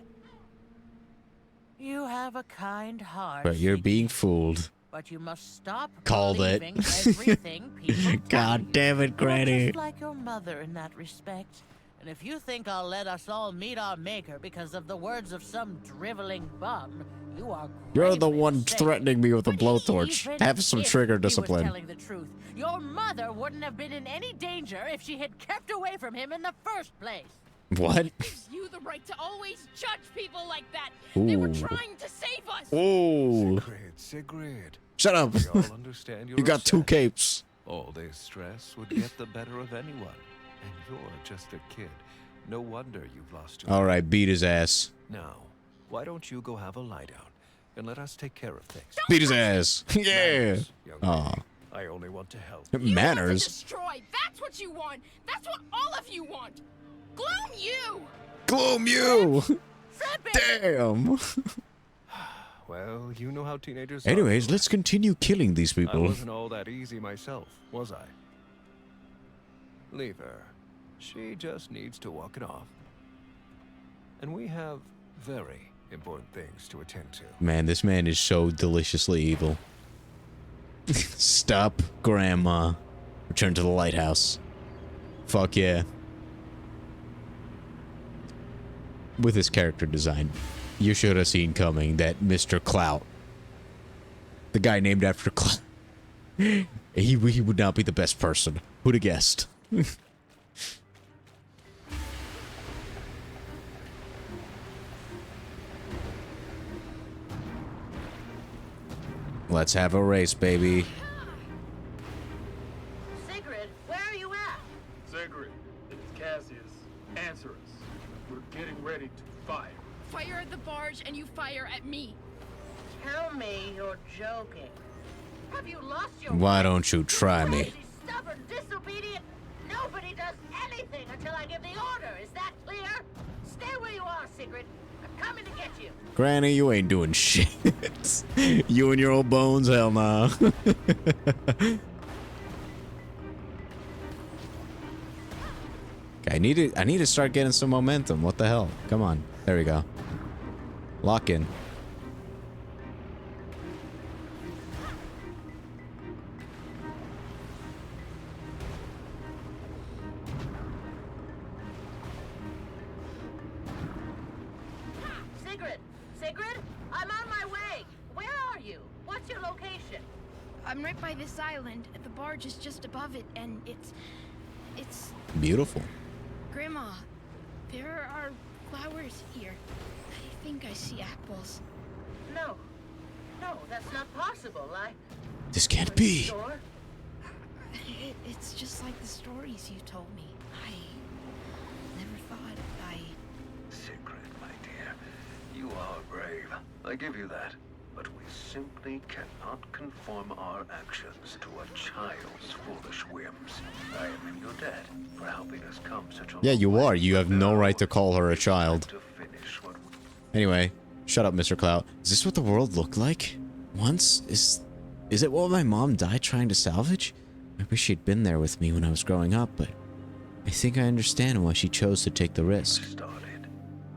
You have a kind heart. But you're Sigrid. being fooled. But you must stop Called it. believing everything people tell God you. damn it, You're Granny. just like your mother in that respect. And if you think I'll let us all meet our maker because of the words of some driveling bum, you are You're the gravely one mistaken. threatening me with a But blowtorch. even Have some if trigger he was discipline. telling the truth, your mother wouldn't have been in any danger if she had kept away from him in the first place. What? Gives you the right to always judge people like that. They were Ooh. trying to save us. Oh. Sigrid. Shut up. We all understand you're You got two upset. capes. All this stress would get the better of anyone. And you're just a kid. No wonder you've lost your... Alright, beat his ass. Now, why don't you go have a lie down and let us take care of things? Beat his ass. Yeah. Manners, young Aw. lady. I only want to help. You want to Manners. destroy. That's what you want. That's what all of you want. Gloom you. Gloom you. Damn. Well, you know how teenagers Anyways, are. let's continue killing these I people. wasn't all that easy myself, was I? Leave her. She just needs to walk it off. And we have very important things to attend to. Man, this man is so deliciously evil. Stop, Grandma. Return to the lighthouse. Fuck yeah. With his character design, you should have seen coming that Mr. Clout, the guy named after Clout, he would not be the best person. Who'd have guessed? Let's have a race, baby. Sigrid, where are you at? Sigrid, it's Cassius. Answer us. We're getting ready to fire. Fire at the barge and you fire at me. Tell me you're joking. Have you lost your Why wits? don't you try me? Crazy, stubborn, disobedient. Nobody does anything until I give the order. Is that clear? Stay where you are, Sigrid. I'm coming to get you. Granny, you ain't doing shit. You and your old bones, hell nah. Okay, I need to start getting some momentum. What the hell? Come on. There we go. Lock in. Sigrid! Sigrid? I'm on my way. Where are you? What's your location? I'm right by this island. The barge is just above it, and it's... Beautiful. Grandma, there are flowers here. I think I see apples. No. No, that's not possible. This can't be. Sure? It's just like the stories you told me. I never thought Sigrid, my dear, you are brave. I give you that. But we simply cannot conform our actions to a child's foolish whims. I am in your debt for helping us come such a Yeah, long you way. are. You have no Now, right to call her a we child. have to finish what we Anyway, shut up, Mr. Clout. Is this what the world looked like? Once? Is it what my mom died trying to salvage? I wish she'd been there with me when I was growing up, but I think I understand why she chose to take the risk. started.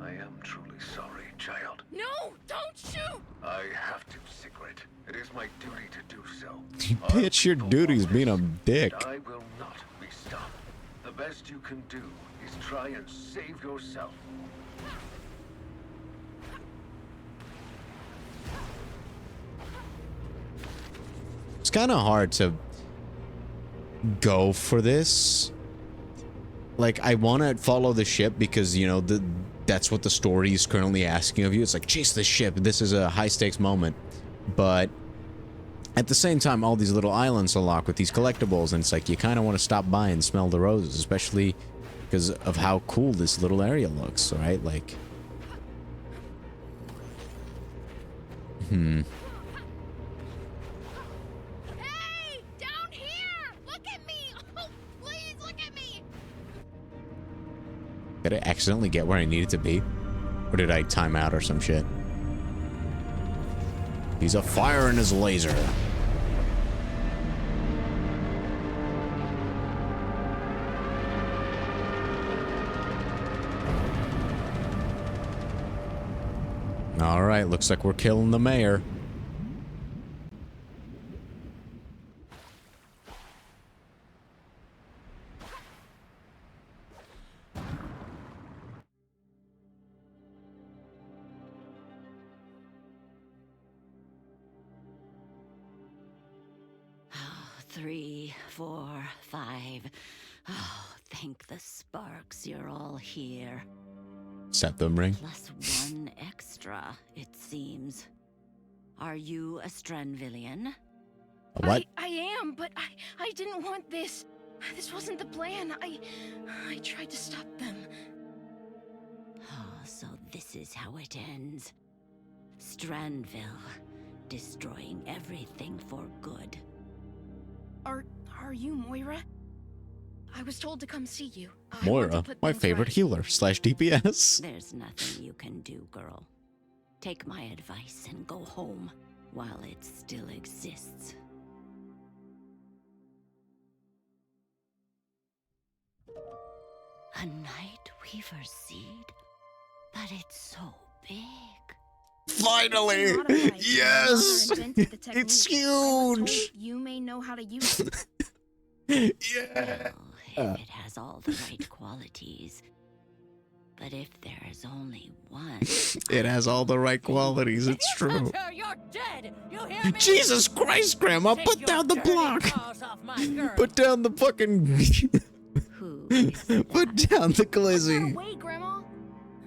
I am truly sorry, child. No, don't shoot. I have to, Sigrid. It is my duty Bitch, your duty's being a dick. I will not be stopped. The best you can do is try and save yourself. It's kind of hard to go for this. Like, I want to follow the ship because, you know, that's what the story is currently asking of you. It's like, chase the ship. This is a high-stakes moment. But at the same time, all these little islands unlock with these collectibles, and it's like, you kind of want to stop by and smell the roses, especially because of how cool this little area looks, right? Like... Hey! Down here! Look at me! Oh, please look at me! Did I accidentally get where I needed to be? Or did I time out or some shit? He's a fire in his laser. Alright, looks like we're killing the mayor. Oh, 3, 4, 5. Oh, thank the sparks you're all here. Septum ring. Plus 1 extra, it seems. Are you a Stranvillian? What? I am, but I didn't want this. This wasn't the plan. I tried to stop them. Oh, so this is how it ends. Stranville, destroying everything for good. Are you Moira? I was told to come see you. Moira, my favorite healer / DPS. There's nothing you can do, girl. Take my advice and go home while it still exists. A Night Weaver seed? But it's so big. Finally! Yes! It's huge! You may know how to use it. Yeah! Well, if it has all the right qualities. But if there is only one... It has all the right qualities, it's true. You're dead! You hear me? Jesus Christ, Grandma, put down the block! Put down the fucking... Put down the glizzy. Wait, Grandma.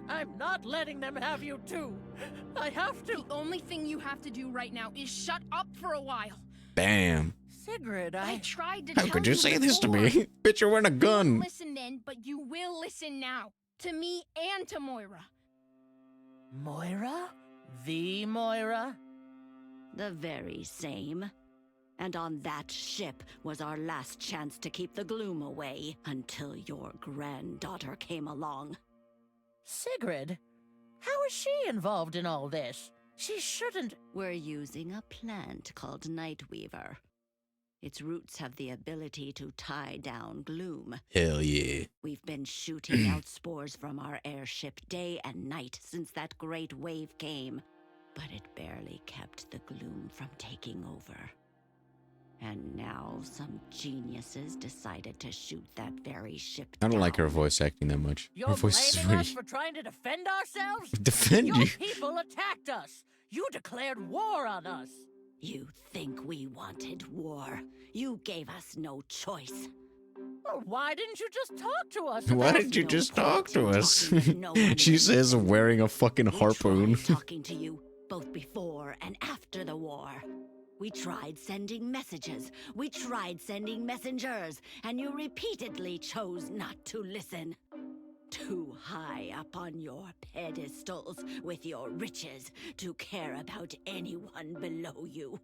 I'm not letting them have you too. I have to. The only thing you have to do right now is shut up for a while. Damn. Sigrid, I tried to How tell could you say this to before. me? Bitch, you're wearing a You gun. didn't listen then, but you will listen now. To me and to Moira. Moira? The Moira? The very same. And on that ship was our last chance to keep the gloom away until your granddaughter came along. Sigrid? How is she involved in all this? She shouldn't... We're using a plant called Nightweaver. Its roots have the ability to tie down gloom. Hell yeah. We've been shooting out spores from our airship day and night since that great wave came. But it barely kept the gloom from taking over. And now some geniuses decided to shoot that very ship I don't down. like her voice acting that much. You're Her voice is blaming us really... for trying to defend ourselves? Defend Your you? people attacked us. You declared war on us. You think we wanted war? You gave us no choice. Well, why didn't you just talk to us? Why about- didn't you just talk to us? talking to no one She says wearing a fucking We harpoon. tried talking to you both before and after the war. We tried sending messages. We tried sending messengers, and you repeatedly chose not to listen. Too high up on your pedestals with your riches to care about anyone below you.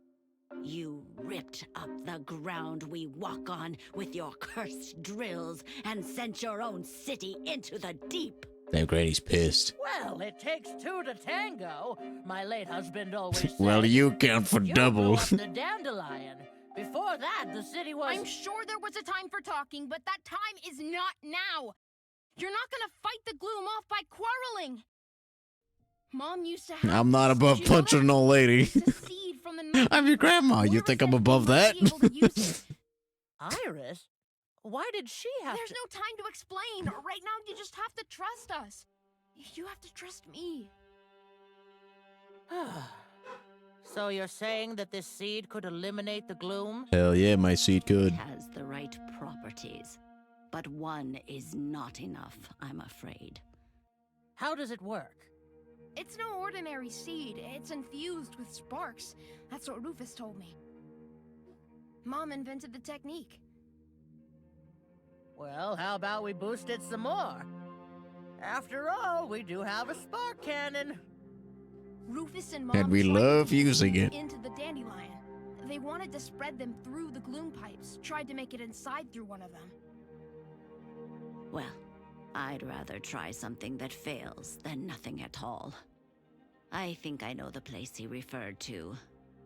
You ripped up the ground we walk on with your cursed drills and sent your own city into the deep. Damn, Granny's pissed. Well, it takes two to tango. My late husband always said. Well, you count for You double. blew up the dandelion. Before that, the city was. I'm sure there was a time for talking, but that time is not now. You're not gonna fight the gloom off by quarreling. Mom used to have... I'm not above You know punching that? no lady. The seed from on the night. I'm your grandma. You think I'm above that? Iris? Why did she have There's to... no time to explain. Right now, you just have to trust us. You have to trust me. So you're saying that this seed could eliminate the gloom? Hell yeah, my seed could. It has the right properties. But one is not enough, I'm afraid. How does it work? It's no ordinary seed. It's infused with sparks. That's what Rufus told me. Mom invented the technique. Well, how about we boost it some more? After all, we do have a spark cannon. Rufus and Mom And we tried love to using it. into the dandelion. They wanted to spread them through the gloom pipes, tried to make it inside through one of them. Well, I'd rather try something that fails than nothing at all. I think I know the place he referred to.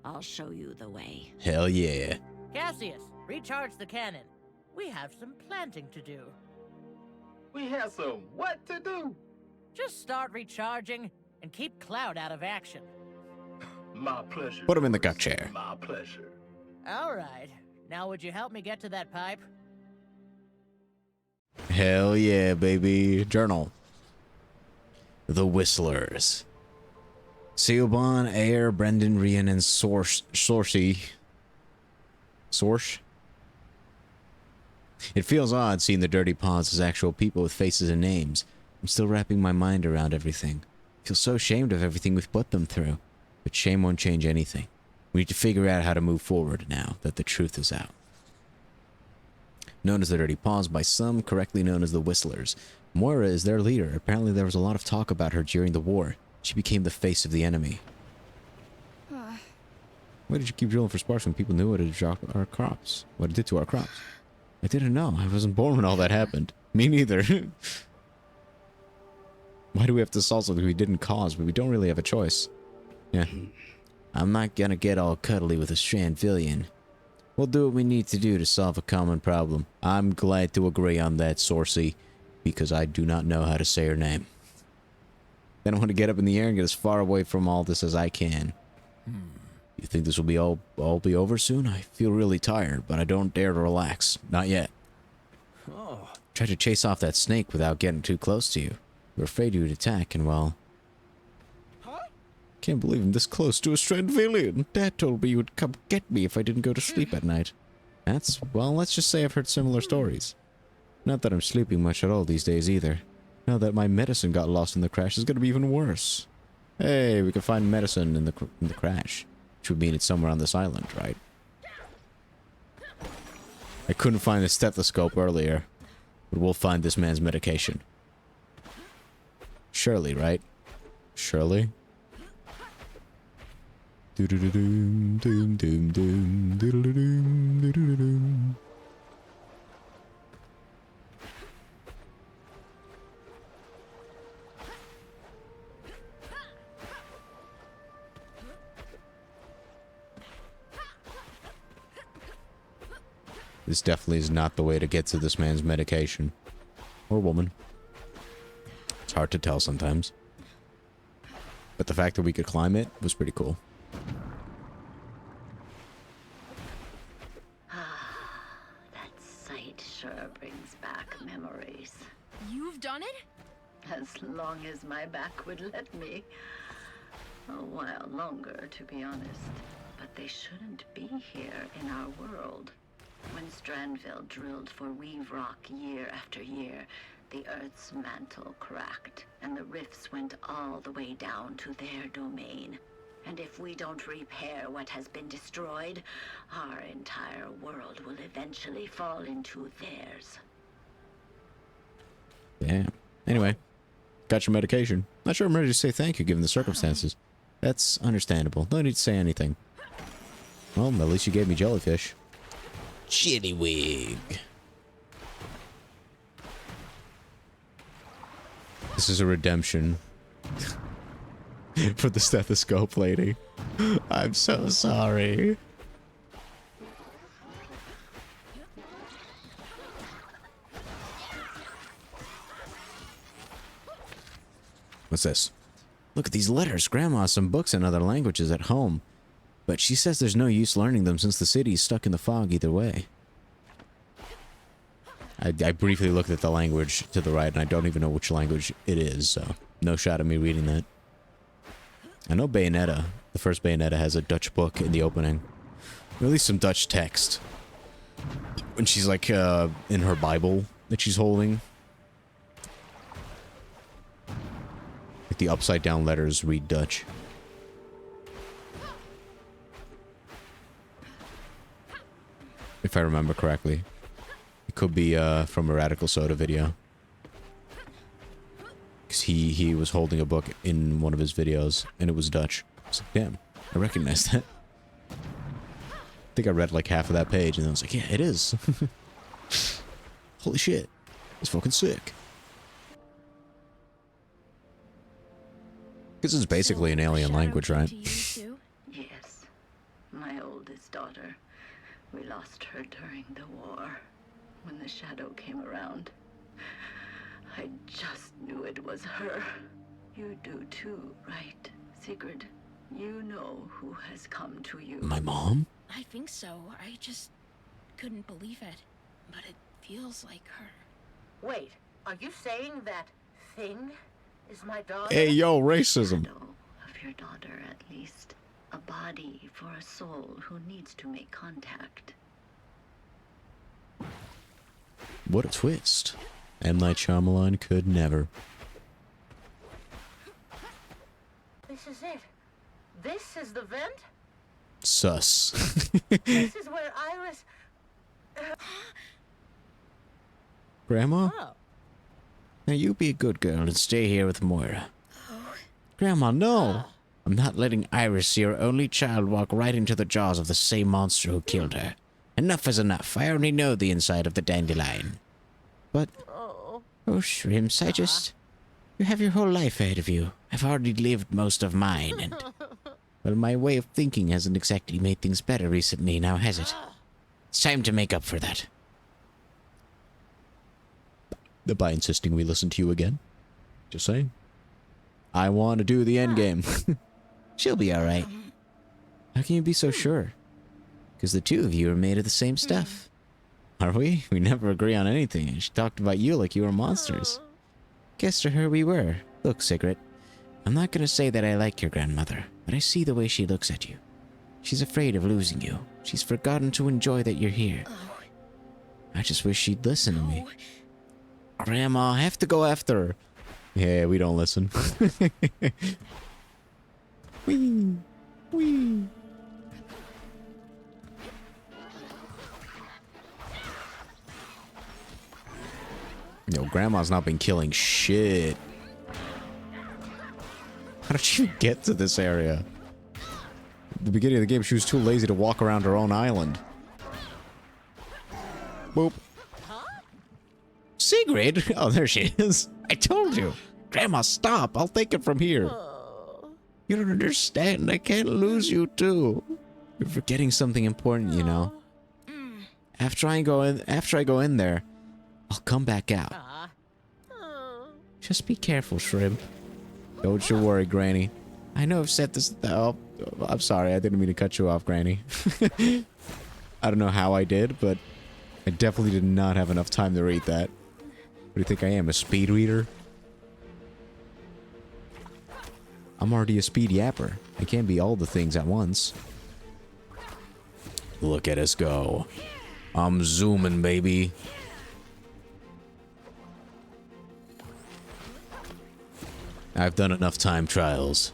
I'll show you the way. Hell yeah. Cassius, recharge the cannon. We have some planting to do. We have some what to do? Just start recharging and keep Cloud out of action. My pleasure. Put him in the gut chair. My pleasure. All right. Now would you help me get to that pipe? Hell yeah, baby. Journal. The Whistlers. Seobon, Ayer, Brendan, Rian, and Sorcy. Sorsh? It feels odd seeing the Dirty Paws as actual people with faces and names. I'm still wrapping my mind around everything. I feel so ashamed of everything we've put them through. But shame won't change anything. We need to figure out how to move forward now that the truth is out. Known as the Dirty Paws by some, correctly known as the Whistlers, Moira is their leader. Apparently there was a lot of talk about her during the war. She became the face of the enemy. Why did you keep drilling for sparks when people knew what it did our crops? What it did to our crops? I didn't know. I wasn't born when all that happened. Me neither. Why do we have to solve something we didn't cause, but we don't really have a choice? Yeah. I'm not gonna get all cuddly with a Strandvillian. We'll do what we need to do to solve a common problem. I'm glad to agree on that, Sorcy, because I do not know how to say her name. Then I want to get up in the air and get as far away from all this as I can. You think this will be all be over soon? I feel really tired, but I don't dare to relax. Not yet. Oh. Try to chase off that snake without getting too close to you. We're afraid you would attack, and well... Can't believe I'm this close to a Strandvillian. Dad told me you would come get me if I didn't go to sleep at night. That's, well, let's just say I've heard similar stories. Not that I'm sleeping much at all these days either. Now that my medicine got lost in the crash, it's gonna be even worse. Hey, we can find medicine in the crash. Which would mean it's somewhere on this island, right? I couldn't find the stethoscope earlier. But we'll find this man's medication. Shirley, right? Shirley? Doom doom doom doom doom doom doom. This definitely is not the way to get to this man's medication. Or woman. It's hard to tell sometimes. But the fact that we could climb it was pretty cool. That sight sure brings back memories. You've done it? As long as my back would let me. A while longer, to be honest. But they shouldn't be here in our world. When Strandville drilled for Weave Rock year after year, the Earth's mantle cracked, and the rifts went all the way down to their domain. And if we don't repair what has been destroyed, our entire world will eventually fall into theirs. Damn. Anyway, got your medication. Not sure I'm ready to say thank you given the circumstances. That's understandable. No need to say anything. Well, at least you gave me jellyfish. Chillywig. This is a redemption for the stethoscope lady. I'm so sorry. What's this? Look at these letters. Grandma has some books in other languages at home. But she says there's no use learning them since the city's stuck in the fog either way. I briefly looked at the language to the right, and I don't even know which language it is, so no shot of me reading that. I know Bayonetta, the first Bayonetta, has a Dutch book in the opening. Or at least some Dutch text. When she's like, in her Bible that she's holding. Like the upside down letters read Dutch. If I remember correctly. It could be from a Radical Soda video. Because he was holding a book in one of his videos, and it was Dutch. I was like, damn, I recognize that. I think I read like half of that page, and I was like, yeah, it is. Holy shit. It's fucking sick. Because it's basically an alien language, right? Yes. My oldest daughter. We lost her during the war. When the shadow came around, I just knew it was her. You do too, right, Sigrid? You know who has come to you. My mom? I think so. I just couldn't believe it. But it feels like her. Wait, are you saying that thing is my daughter? Hey, yo, racism. Shadow of your daughter, at least. A body for a soul who needs to make contact. What a twist. M. Night Shyamalan could never. This is it. This is the vent? Sus. This is where Iris... Grandma? Oh. Now you be a good girl and stay here with Moira. Grandma, no! I'm not letting Iris, your only child, walk right into the jaws of the same monster who killed her. Enough is enough. I already know the inside of the dandelion. But... Oh, Shrimps, I just... You have your whole life ahead of you. I've already lived most of mine, and... Well, my way of thinking hasn't exactly made things better recently, now has it? It's time to make up for that. By insisting we listen to you again. Just saying. I want to do the end game. She'll be alright. How can you be so sure? Because the two of you are made of the same stuff. Are we? We never agree on anything. She talked about you like you were monsters. Guess to her we were. Look, Sigrid. I'm not going to say that I like your grandmother, but I see the way she looks at you. She's afraid of losing you. She's forgotten to enjoy that you're here. I just wish she'd listen to me. Grandma, I have to go after her. Yeah, we don't listen. Whee! Whee! Yo, Grandma's not been killing shit. How did she get to this area? At the beginning of the game, she was too lazy to walk around her own island. Boop. Sigrid? Oh, there she is. I told you. Grandma, stop. I'll take it from here. You don't understand. I can't lose you, too. You're forgetting something important, you know. After I go in there, I'll come back out. Just be careful, Shrimp. Don't you worry, Granny. I know I've said this... Oh, I'm sorry. I didn't mean to cut you off, Granny. I don't know how I did, but I definitely did not have enough time to read that. What do you think I am, a speed reader? I'm already a speed yapper. I can't be all the things at once. Look at us go. I'm zooming, baby. I've done enough time trials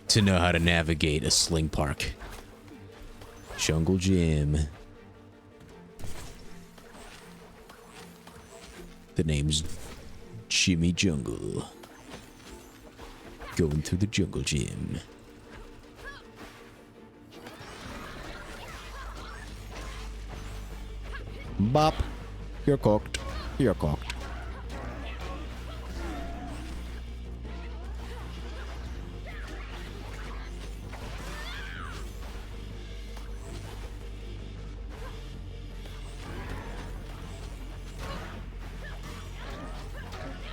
to know how to navigate a sling park. Jungle Gym. The name's Jimmy Jungle. Going through the Jungle Gym. Bop. You're cooked. You're cooked.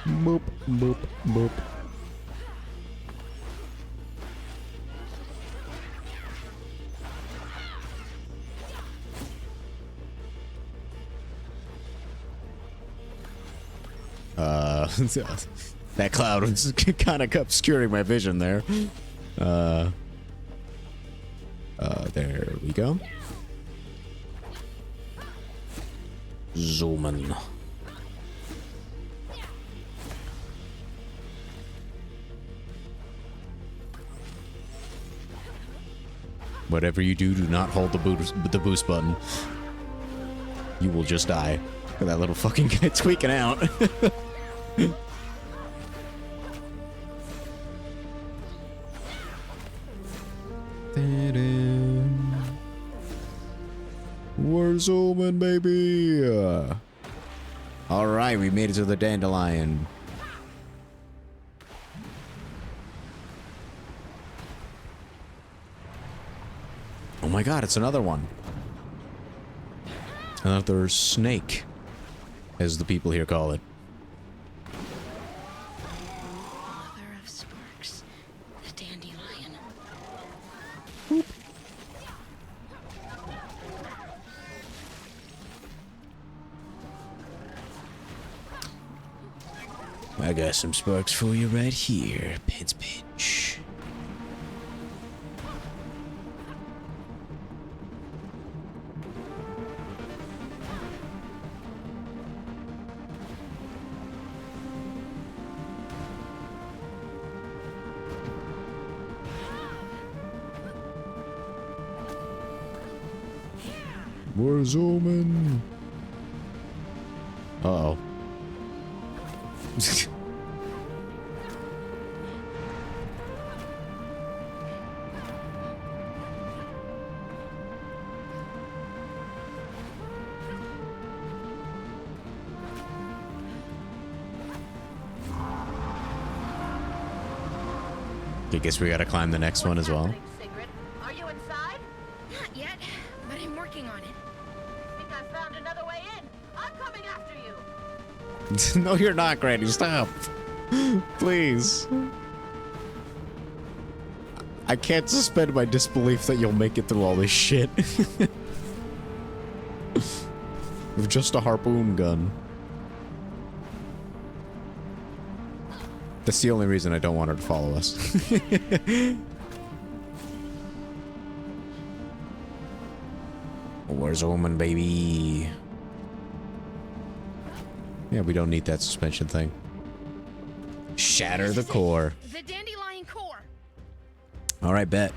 Boop, boop, boop. That cloud was kind of obscuring my vision there. There we go. Zooming. Whatever you do, do not hold the boost button. You will just die. Look at that little fucking guy tweaking out. We're zooming, baby. All right, we made it to the dandelion. Oh my god, it's another one. Another snake, as the people here call it. Mother of Sparks, the dandelion. I got some sparks for you right here. Pinch. We're zooming. Uh-oh. I guess we gotta climb the next one as well. Sigrid, are you inside? Not yet, but I'm working on it. I think I found another way in. I'm coming after you. No, you're not, Granny. Stop. Please. I can't suspend my disbelief that you'll make it through all this shit. With just a harpoon gun. That's the only reason I don't want her to follow us. Where's Omen, baby? Yeah, we don't need that suspension thing. Shatter the core. The dandelion core. All right, bet.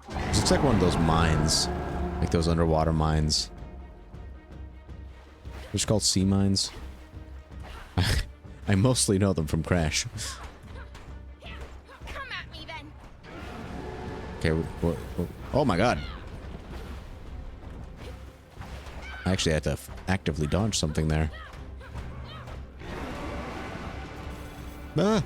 This looks like one of those mines, like those underwater mines. Which are called sea mines. I mostly know them from Crash. Come at me then. Okay, oh my god. I actually had to actively dodge something there. Ah!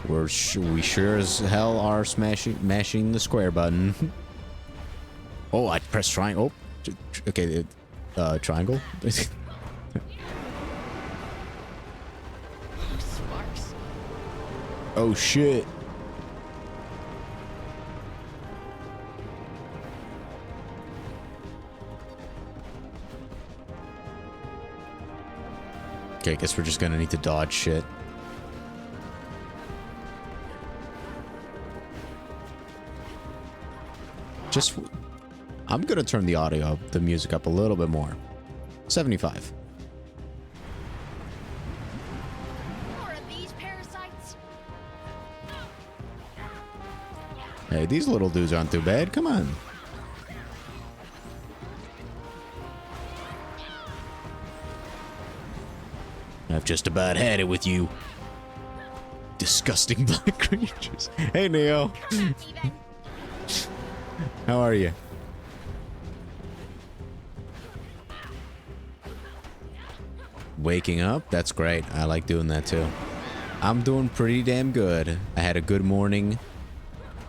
We sure as hell are mashing the square button. Oh, I pressed triangle. Oh, okay, triangle. Sparks. Oh shit. Okay, I guess we're just gonna need to dodge shit. I'm gonna turn the audio, the music up a little bit more. 75. More of these parasites. Hey, these little dudes aren't too bad. Come on. I've just about had it with you. Disgusting black creatures. Hey, Neo. How are you? Waking up? That's great. I like doing that too. I'm doing pretty damn good. I had a good morning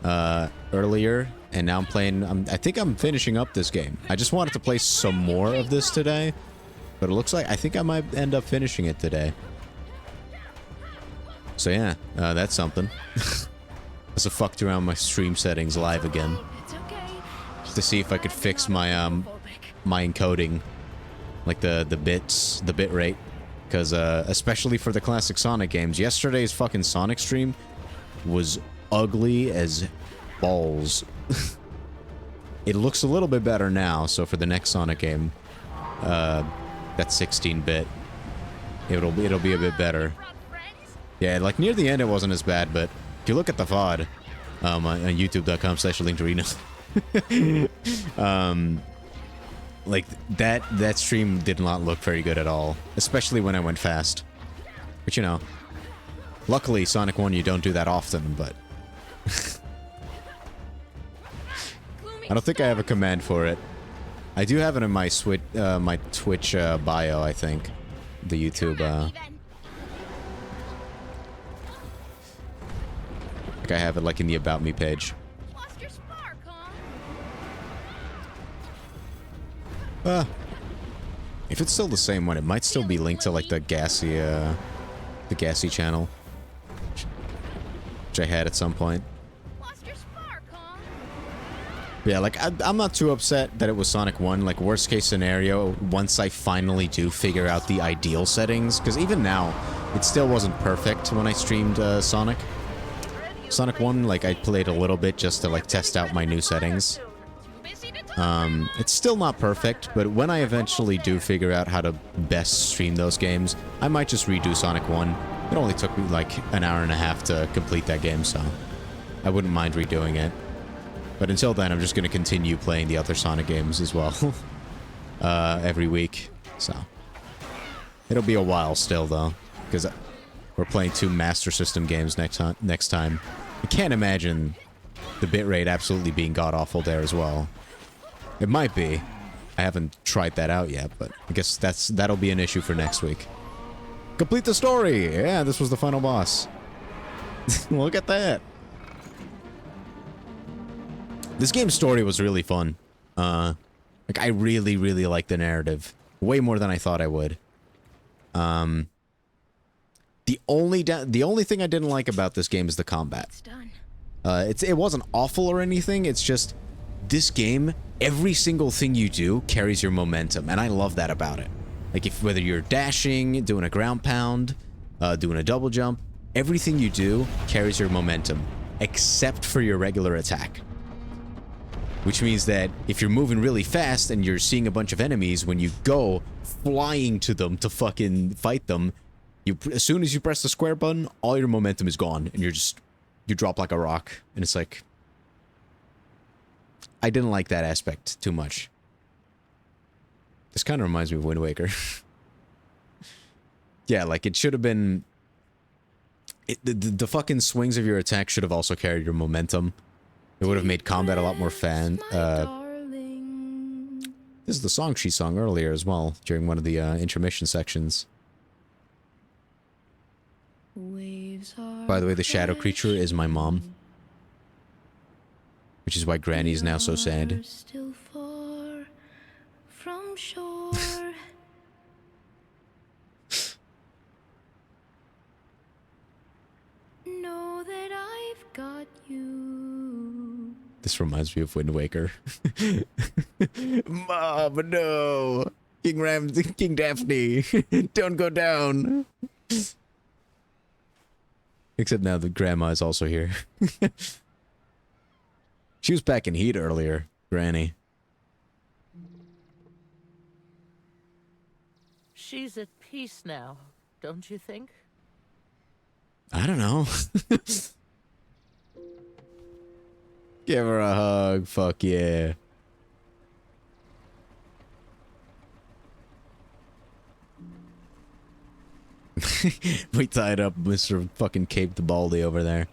earlier, and now I'm playing. I think I'm finishing up this game. I just wanted to play some more of this today, but it looks like I think I might end up finishing it today. So yeah, that's something. As I fucked around my stream settings live again. to see if I could fix my my encoding, like the bit rate, because especially for the classic Sonic games, yesterday's fucking Sonic stream was ugly as balls. It looks a little bit better now, so for the next Sonic game, that's 16-bit. It'll be a bit better. Yeah, like near the end it wasn't as bad, but if you look at the VOD on youtube.com/linktorino, like that stream did not look very good at all, especially when I went fast. But you know, luckily Sonic 1 you don't do that often, but I don't think I have a command for it. I do have it in my my Twitch bio, I think. The YouTube like I have it like in the About Me page. If it's still the same one, it might still be linked to like the Gassy channel, which I had at some point. Yeah, like I'm not too upset that it was Sonic 1. Like worst case scenario, once I finally do figure out the ideal settings, because even now, it still wasn't perfect when I streamed Sonic 1. Like I played a little bit just to like test out my new settings. It's still not perfect, but when I eventually do figure out how to best stream those games, I might just redo Sonic 1. It only took me like an hour and a half to complete that game, so I wouldn't mind redoing it. But until then, I'm just going to continue playing the other Sonic games as well, every week, so. It'll be a while still, though, because we're playing 2 Master System games next time. I can't imagine the bitrate absolutely being god-awful there as well. It might be. I haven't tried that out yet, but I guess that'll be an issue for next week. Complete the story! Yeah, this was the final boss. Look at that! This game's story was really fun. Like, I really, really liked the narrative. Way more than I thought I would. The only thing I didn't like about this game is the combat. It wasn't awful or anything, it's just... This game, every single thing you do carries your momentum, and I love that about it. Like, whether you're dashing, doing a ground pound, doing a double jump, everything you do carries your momentum, except for your regular attack. Which means that if you're moving really fast and you're seeing a bunch of enemies, when you go flying to them to fucking fight them, as soon as you press the square button, all your momentum is gone, and you drop like a rock, and it's like... I didn't like that aspect too much. This kind of reminds me of Wind Waker. Yeah, like it should have been... The fucking swings of your attack should have also carried your momentum. It would have made combat a lot more fun. This is the song she sung earlier as well, during one of the intermission sections. By the way, the shadow creature is my mom. Which is why Granny is now so sad. Still far from shore. Know that I've got you. This reminds me of Wind Waker. Mom, no! King Daphne, don't go down! Except now that Grandma is also here. She was back in heat earlier, Granny. She's at peace now, don't you think? I don't know. Give her a hug, fuck yeah. We tied up Mr. fucking Cape the Baldy over there.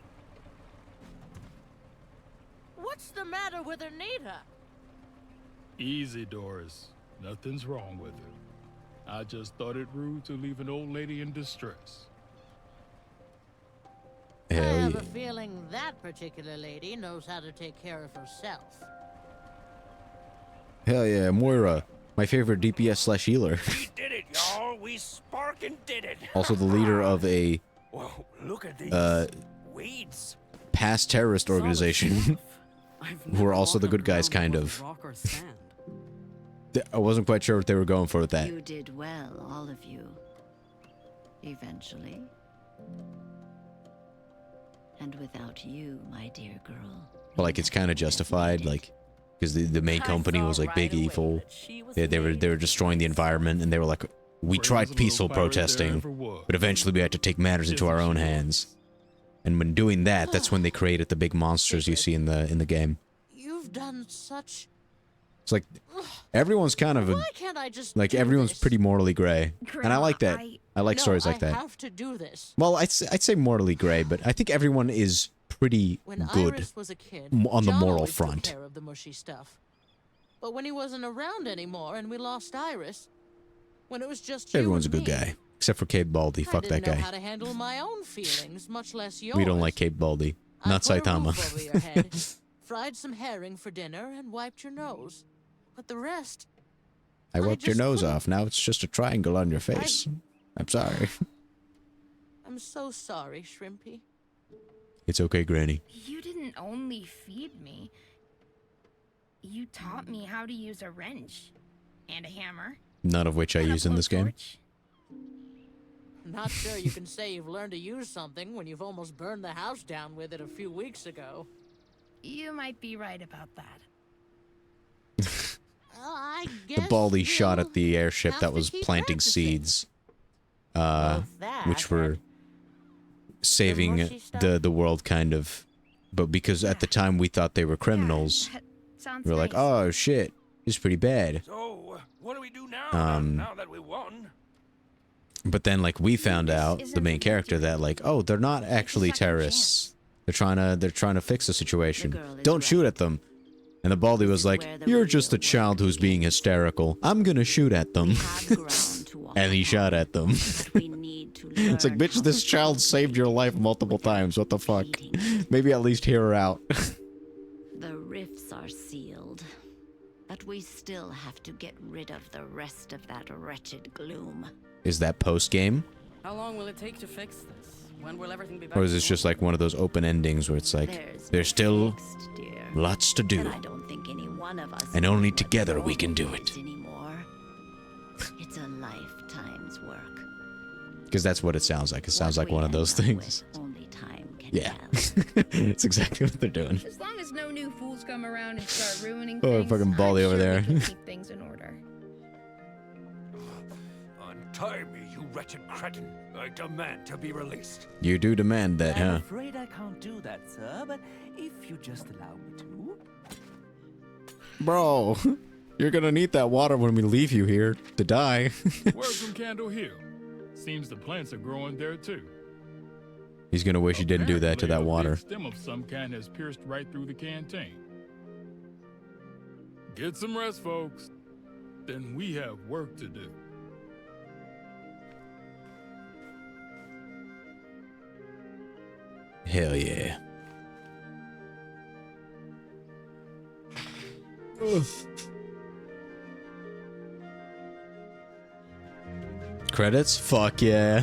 What's the matter with Anita? Easy, Doris. Nothing's wrong with her. I just thought it rude to leave an old lady in distress. I have a feeling that particular lady knows how to take care of herself. Hell yeah, Moira. My favorite DPS/healer. We did it, y'all. We sparkin' did it. Also the leader of a Whoa, look at these weeds. past terrorist organization. I who are also the good guys, kind of. Rock or sand. I wasn't quite sure what they were going for with that. You did well, all of you. Eventually. And without you, my dear girl. But like, it's kind of justified, like, because the main company was like big evil. They were destroying the environment, and they were like, we tried peaceful protesting, but eventually we had to take matters into our own hands. And when doing that, that's when they created the big monsters you see in the game. You've done such... It's like everyone's kind of Why can't I just like do everyone's this? pretty morally gray, and I like that. I like No, stories like I that. have to do this. Well, I'd say morally gray, but I think everyone is pretty When good Iris was a kid, on the John moral always took front. care of the mushy stuff. But when he wasn't around anymore and we lost Iris, when it was just you Everyone's a and good me, guy, except for Cape Baldy. Fuck I that didn't know guy. how to handle my own feelings, much less yours. We don't like Cape Baldy. Not I put a Saitama. roof over your head, fried some herring for dinner, and wiped your nose. But the rest, I wiped your just nose couldn't. off. Now it's just a triangle on your face. I'm sorry. I'm so sorry, Shrimpy. It's okay, Granny. You didn't only feed me. You taught me how to use a wrench and a hammer. None of which I use in this game. Not sure you can say you've learned to use something when you've almost burned the house down with it a few weeks ago. You might be right about that. I The guess Baldy you shot at the airship have that to was keep planting practicing. seeds, that which were saving mushy stuff? the world, kind of. But because at the time we thought they were criminals, Sounds we were like, nice. oh shit, this is pretty bad. So, what do we do now? Now that we won? But then, like, we found out, the main character, that like, oh, they're not actually terrorists. They're trying to fix the situation. Don't shoot at them. And the Baldy was like, you're just a child who's being hysterical. I'm gonna shoot at them. And he shot at them. It's like, bitch, this child saved your life multiple times. What the fuck? Maybe at least hear her out. The rifts are sealed, but we still have to get rid of the rest of that wretched gloom. Is that post-game? How long will it take to fix this? When will everything be back? Or is to this just like one of those open endings where it's like, there's still lots to do, And I don't think any one of us and only together we can do it. anymore. It's a lifetime's work. Because that's what it sounds like. It sounds like one of those things. Only time can Yeah. It's exactly what they're doing. As long as no new fools come around and start ruining Oh, things, fucking Baldy I'm over sure there. we can keep things in order. Untie me, you wretched cretin. I demand to be released. You do demand that, I'm huh? afraid I can't do that, sir, but if you just allow me to. Bro, you're gonna need that water when we leave you here to die. Word from Candle Hill. Seems the plants are growing there too. He's gonna wish he didn't do that to that Apparently, a water. big stem of some kind has pierced right through the canteen. Get some rest, folks. Then we have work to do. Hell yeah. Credits? Fuck yeah.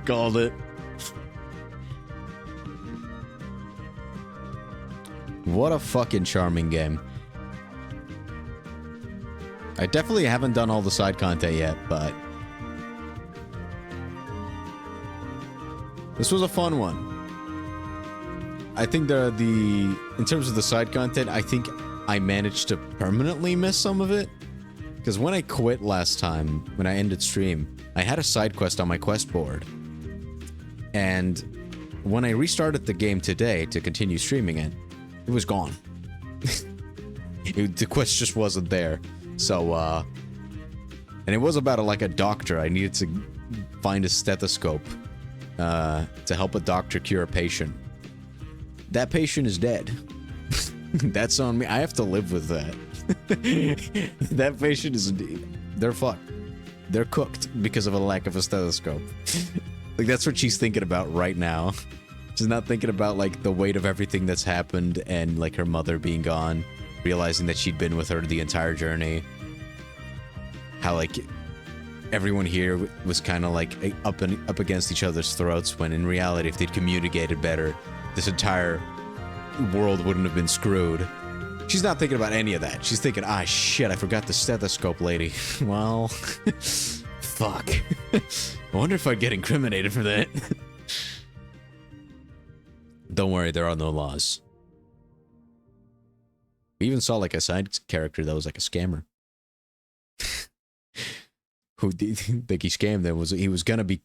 Called it. What a fucking charming game. I definitely haven't done all the side content yet, but this was a fun one. I think in terms of the side content, I think I managed to permanently miss some of it. Because when I quit last time, when I ended stream, I had a side quest on my quest board. And when I restarted the game today to continue streaming it, it was gone. The quest just wasn't there. So, and it was about like a doctor. I needed to find a stethoscope to help a doctor cure a patient. That patient is dead. That's on me. I have to live with that. That patient is... They're fucked. They're cooked because of a lack of a stethoscope. Like, that's what she's thinking about right now. She's not thinking about, like, the weight of everything that's happened and, like, her mother being gone. Realizing that she'd been with her the entire journey. How, like, everyone here was kind of, like, up against each other's throats, when in reality, if they'd communicated better, this entire world wouldn't have been screwed. She's not thinking about any of that. She's thinking, ah, shit, I forgot the stethoscope lady. Well, fuck. I wonder if I'd get incriminated for that. Don't worry, there are no laws. We even saw like a side character that was like a scammer. Who think he scammed them, he was gonna be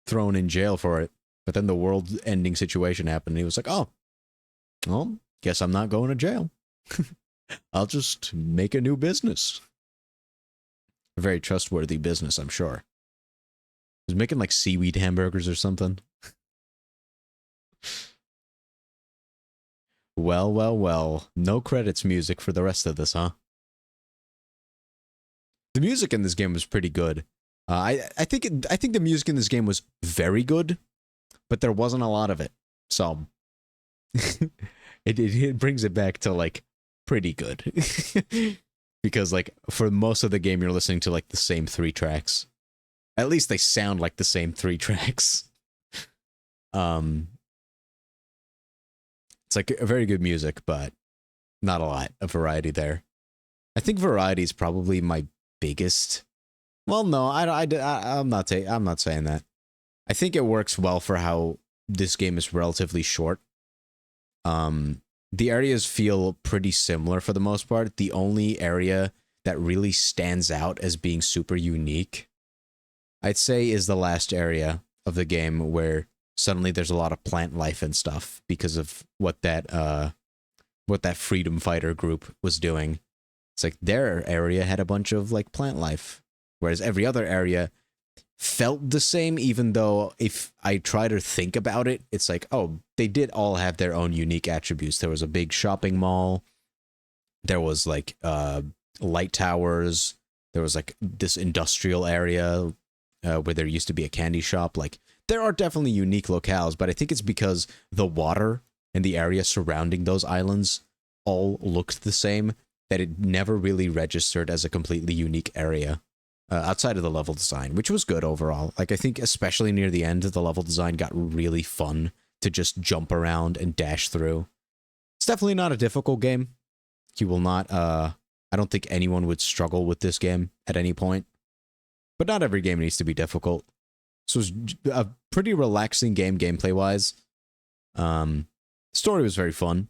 thrown in jail for it. But then the world-ending situation happened, and he was like, oh, well, guess I'm not going to jail. I'll just make a new business. A very trustworthy business, I'm sure. He was making like seaweed hamburgers or something. Well, well, well. No credits music for the rest of this, huh? The music in this game was pretty good. I think the music in this game was very good, but there wasn't a lot of it. So it brings it back to like pretty good. Because like for most of the game you're listening to like the same 3 tracks. At least they sound like the same 3 tracks. It's like a very good music, but not a lot of variety there. I think variety is probably my biggest. Well, no, I'm not saying that. I think it works well for how this game is relatively short. The areas feel pretty similar for the most part. The only area that really stands out as being super unique, I'd say, is the last area of the game where suddenly there's a lot of plant life and stuff because of what that freedom fighter group was doing. It's like their area had a bunch of like plant life, whereas every other area felt the same, even though if I try to think about it, it's like, oh, they did all have their own unique attributes. There was a big shopping mall. There was like light towers. There was like this industrial area where there used to be a candy shop. Like there are definitely unique locales, but I think it's because the water and the area surrounding those islands all looked the same that it never really registered as a completely unique area. Outside of the level design, which was good overall. Like, I think especially near the end, the level design got really fun to just jump around and dash through. It's definitely not a difficult game. You will not, I don't think anyone would struggle with this game at any point. But not every game needs to be difficult. So it was a pretty relaxing game, gameplay-wise. The story was very fun.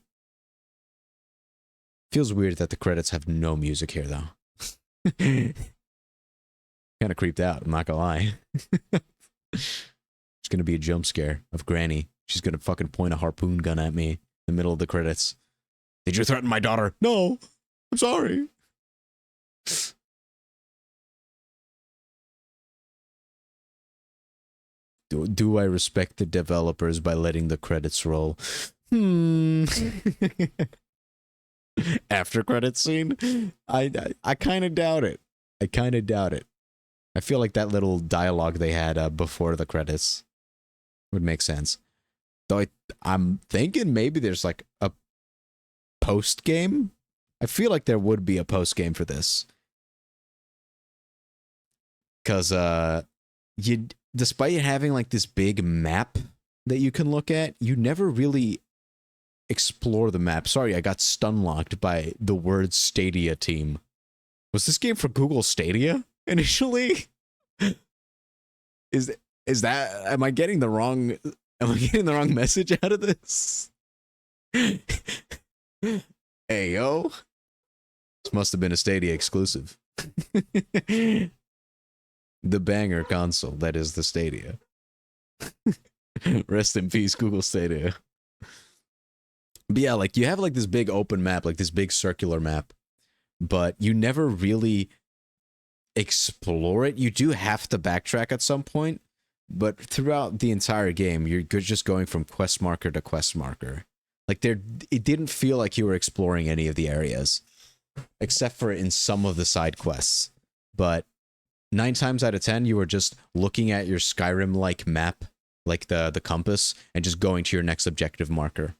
Feels weird that the credits have no music here, though. Kind of creeped out, I'm not gonna lie. It's gonna be a jump scare of Granny. She's gonna fucking point a harpoon gun at me in the middle of the credits. Did you threaten my daughter? No, I'm sorry. Do I respect the developers by letting the credits roll? After credits scene? I kind of doubt it. I kind of doubt it. I feel like that little dialogue they had before the credits would make sense. Though I'm thinking maybe there's like a post game. I feel like there would be a post game for this. Because despite having like this big map that you can look at, you never really explore the map. Sorry, I got stun locked by the word Stadia team. Was this game for Google Stadia initially? Is that, am I getting the wrong message out of this? Hey yo, this must have been a Stadia exclusive. The banger console that is the Stadia. Rest in peace, Google Stadia. But yeah, like you have like this big open map, like this big circular map, but you never really explore it. You do have to backtrack at some point, but throughout the entire game, you're just going from quest marker to quest marker. Like it didn't feel like you were exploring any of the areas, except for in some of the side quests. But 9 times out of 10, you were just looking at your Skyrim-like map, like the compass, and just going to your next objective marker.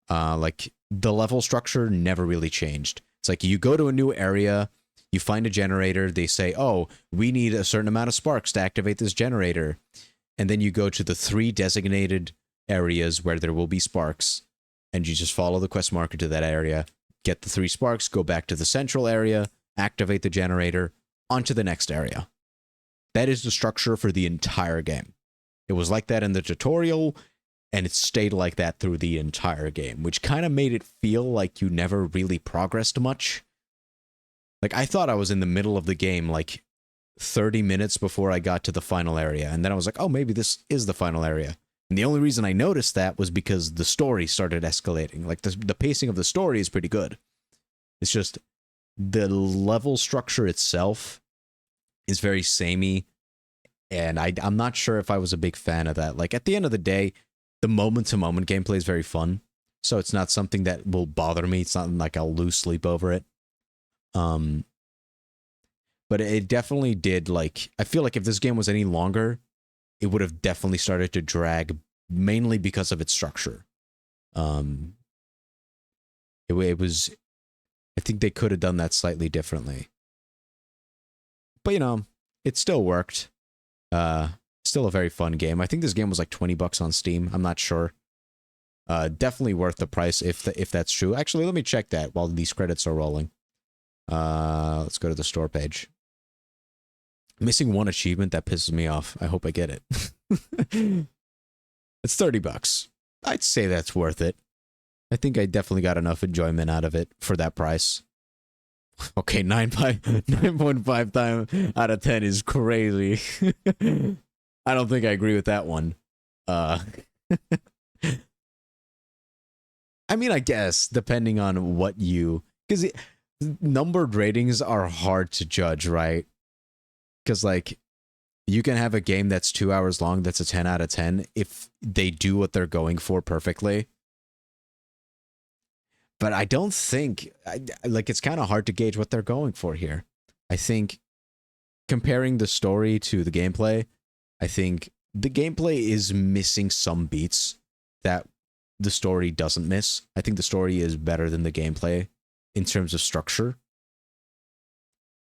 Like the level structure never really changed. It's like you go to a new area, you find a generator, they say, oh, we need a certain amount of sparks to activate this generator. And then you go to the 3 designated areas where there will be sparks, and you just follow the quest marker to that area, get the 3 sparks, go back to the central area, activate the generator, onto the next area. That is the structure for the entire game. It was like that in the tutorial, and it stayed like that through the entire game, which kind of made it feel like you never really progressed much. Like, I thought I was in the middle of the game, like, 30 minutes before I got to the final area, and then I was like, oh, maybe this is the final area. And the only reason I noticed that was because the story started escalating. Like, the pacing of the story is pretty good. It's just the level structure itself is very samey, and I'm not sure if I was a big fan of that. Like, at the end of the day, the moment-to-moment gameplay is very fun, so it's not something that will bother me. It's not like I'll lose sleep over it. But it definitely did, like, I feel like if this game was any longer, it would have definitely started to drag, mainly because of its structure. It was, I think they could have done that slightly differently. But, you know, it still worked. Still a very fun game. I think this game was like $20 on Steam. I'm not sure. Definitely worth the price if that's true. Actually, let me check that while these credits are rolling. Let's go to the store page. Missing one achievement, that pisses me off. I hope I get it. It's $30. I'd say that's worth it. I think I definitely got enough enjoyment out of it for that price. Okay, 9.5 times out of 10 is crazy. I don't think I agree with that one. I mean, I guess, depending on what you... Because numbered ratings are hard to judge, right? Because, like, you can have a game that's 2 hours long that's a 10 out of 10 if they do what they're going for perfectly. But I don't think, like, it's kind of hard to gauge what they're going for here. I think comparing the story to the gameplay, I think the gameplay is missing some beats that the story doesn't miss. I think the story is better than the gameplay in terms of structure.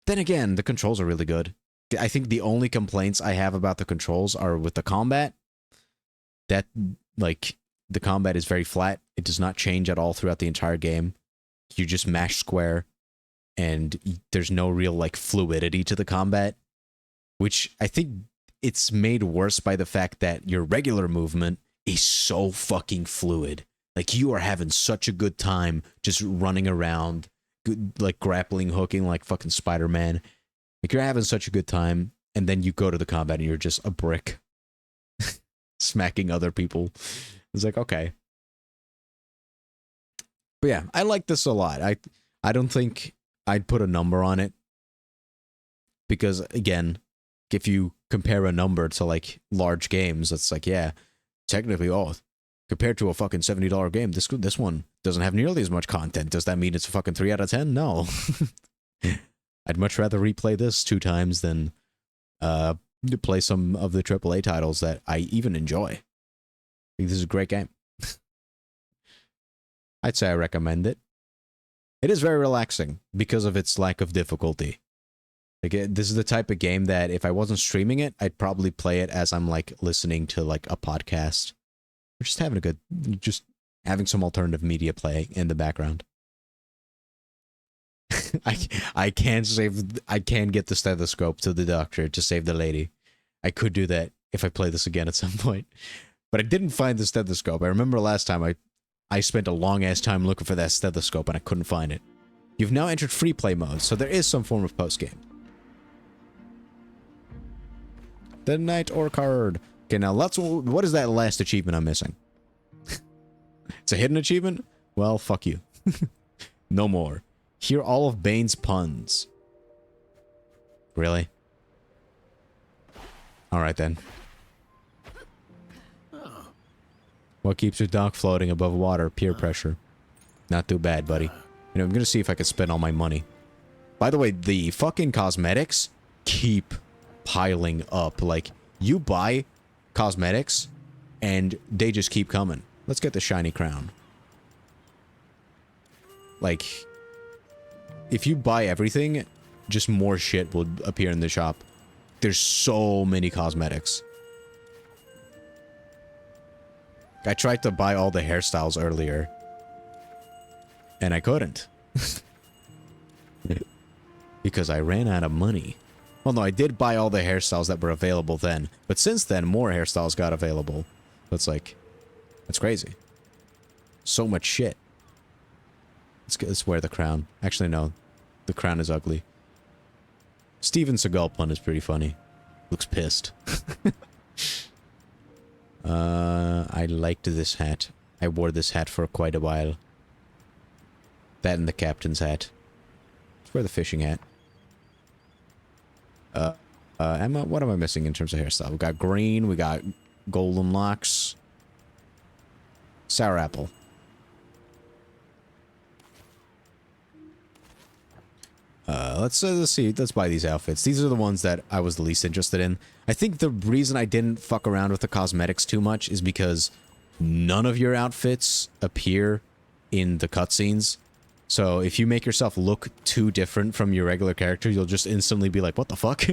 Then again, the controls are really good. I think the only complaints I have about the controls are with the combat. That, like, the combat is very flat. It does not change at all throughout the entire game. You just mash square, and there's no real, like, fluidity to the combat, which I think it's made worse by the fact that your regular movement is so fucking fluid. Like, you are having such a good time just running around, like, grappling, hooking like fucking Spider-Man. Like, you're having such a good time, and then you go to the combat and you're just a brick smacking other people. It's like, okay. But yeah, I like this a lot. I don't think I'd put a number on it. Because, again, if you compare a number to, like, large games, it's like, yeah, technically, compared to a fucking $70 game, this one doesn't have nearly as much content. Does that mean it's a fucking 3 out of 10? No. I'd much rather replay this 2 times than play some of the AAA titles that I even enjoy. I think this is a great game. I'd say I recommend it. It is very relaxing because of its lack of difficulty. Like, this is the type of game that if I wasn't streaming it, I'd probably play it as I'm, like, listening to, like, a podcast. Or just having some alternative media playing in the background. I can get the stethoscope to the doctor to save the lady. I could do that if I play this again at some point. But I didn't find the stethoscope. I remember last time I spent a long ass time looking for that stethoscope and I couldn't find it. You've now entered free play mode, so there is some form of post game. The Night Or card. Okay, now what is that last achievement I'm missing? It's a hidden achievement? Well, fuck you. No more. Hear all of Bane's puns. Really? Alright then. What keeps your dock floating above water? Peer pressure. Not too bad, buddy. You know, I'm gonna see if I can spend all my money. By the way, the fucking cosmetics keep piling up. Like, you buy cosmetics, and they just keep coming. Let's get the shiny crown. Like, if you buy everything, just more shit will appear in the shop. There's so many cosmetics. I tried to buy all the hairstyles earlier, And I couldn't. Because I ran out of money. Well, no, I did buy all the hairstyles that were available then. But since then, more hairstyles got available. So it's like, that's crazy. So much shit. Let's wear the crown. Actually, no. The crown is ugly. Steven Seagal pun is pretty funny. Looks pissed. I liked this hat. I wore this hat for quite a while. That and the captain's hat. Let's wear the fishing hat. Emma, what am I missing in terms of hairstyle? We got green, we got golden locks. Sour apple. Let's see. Let's buy these outfits. These are the ones that I was the least interested in. I think the reason I didn't fuck around with the cosmetics too much is because none of your outfits appear in the cutscenes. So if you make yourself look too different from your regular character, you'll just instantly be like, what the fuck?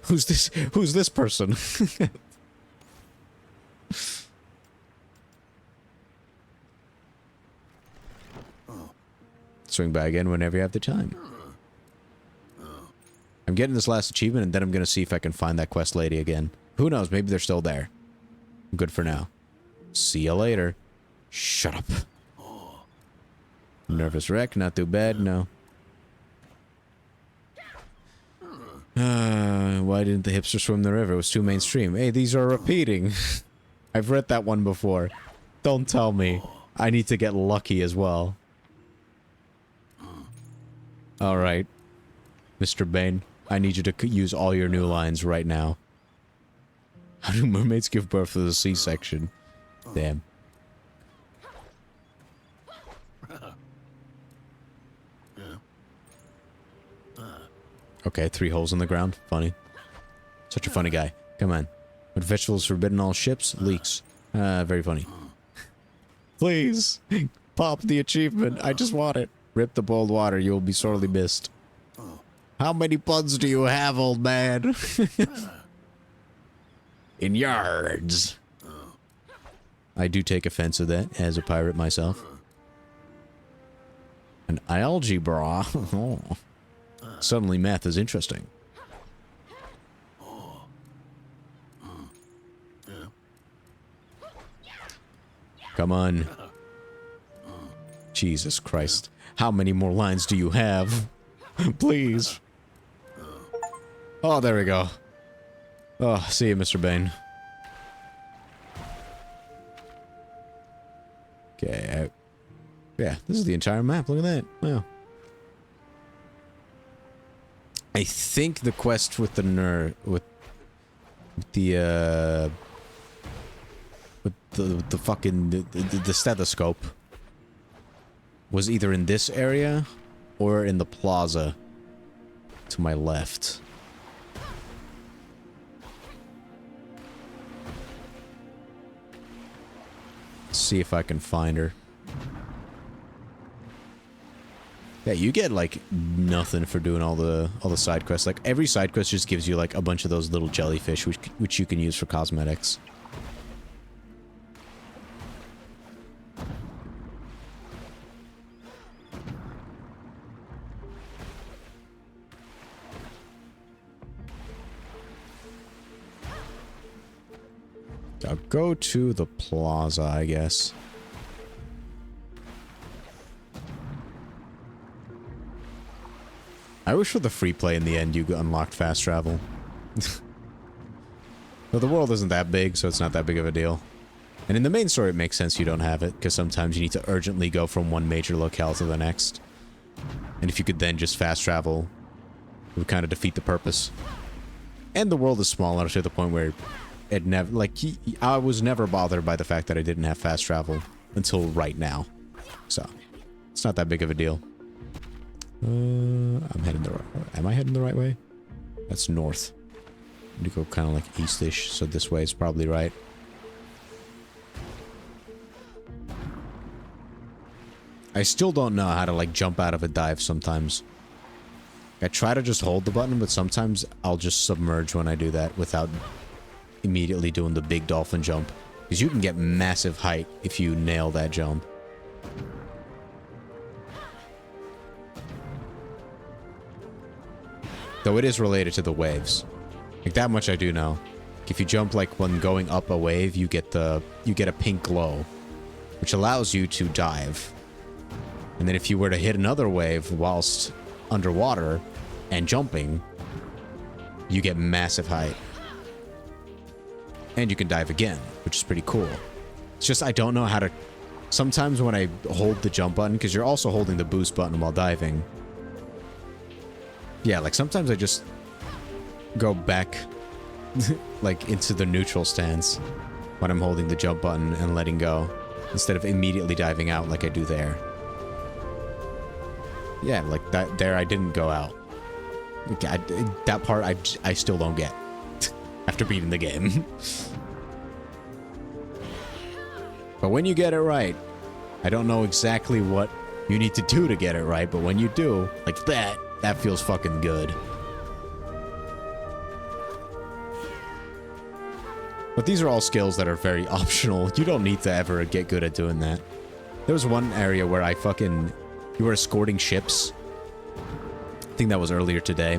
Who's this? Who's this person? Swing by again whenever you have the time. I'm getting this last achievement, and then I'm going to see if I can find that quest lady again. Who knows? Maybe they're still there. Good for now. See you later. Shut up. Nervous wreck, not too bad, no. Why didn't the hipster swim the river? It was too mainstream. Hey, these are repeating. I've read that one before. Don't tell me. I need to get lucky as well. Alright. Mr. Bane, I need you to use all your new lines right now. How do mermaids give birth to the C-section? Damn. Okay, 3 holes in the ground. Funny. Such a funny guy. Come on. What vegetables forbidden all ships? Leaks. Very funny. Please. Pop the achievement. I just want it. Rip the boiled water. You will be sorely missed. How many puns do you have, old man? In yards. I do take offense to that as a pirate myself. An algebra. Oh. Suddenly math is interesting. Come on. Jesus Christ. How many more lines do you have? Please. Oh, there we go. Oh, see you, Mr. Bane. Okay. Yeah, this is the entire map. Look at that. Wow. I think the quest with the with the fucking the stethoscope was either in this area or in the plaza to my left. Let's see if I can find her. Yeah, you get like nothing for doing all the side quests. Like every side quest just gives you like a bunch of those little jellyfish which you can use for cosmetics. I'll go to the plaza, I guess. I wish for the free play in the end you unlocked fast travel. But the world isn't that big, so it's not that big of a deal. And in the main story it makes sense you don't have it, because sometimes you need to urgently go from one major locale to the next. And if you could then just fast travel, it would kind of defeat the purpose. And the world is smaller to the point where it never, like, I was never bothered by the fact that I didn't have fast travel until right now. So, it's not that big of a deal. I'm heading the right way. Am I heading the right way? That's north. I need to go kind of like eastish, so this way is probably right. I still don't know how to like jump out of a dive sometimes. I try to just hold the button, but sometimes I'll just submerge when I do that without immediately doing the big dolphin jump. Because you can get massive height if you nail that jump. Though it is related to the waves. Like, that much I do know. If you jump, like, when going up a wave, you get a pink glow, which allows you to dive. And then if you were to hit another wave whilst underwater and jumping, you get massive height. And you can dive again, which is pretty cool. It's just I don't know how to... Sometimes when I hold the jump button, because you're also holding the boost button while diving. Yeah, like sometimes I just go back like into the neutral stance when I'm holding the jump button and letting go, instead of immediately diving out like I do there. Yeah, like that there I didn't go out. That part I still don't get after beating the game. But when you get it right, I don't know exactly what you need to do to get it right, but when you do, like that feels fucking good. But these are all skills that are very optional. You don't need to ever get good at doing that. There was one area where you were escorting ships. I think that was earlier today.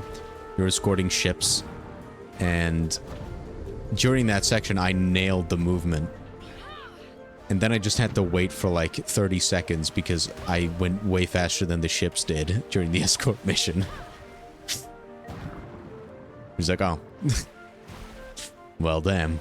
You were escorting ships, and during that section, I nailed the movement. And then I just had to wait for like 30 seconds because I went way faster than the ships did during the escort mission. He's like, oh. Well, damn.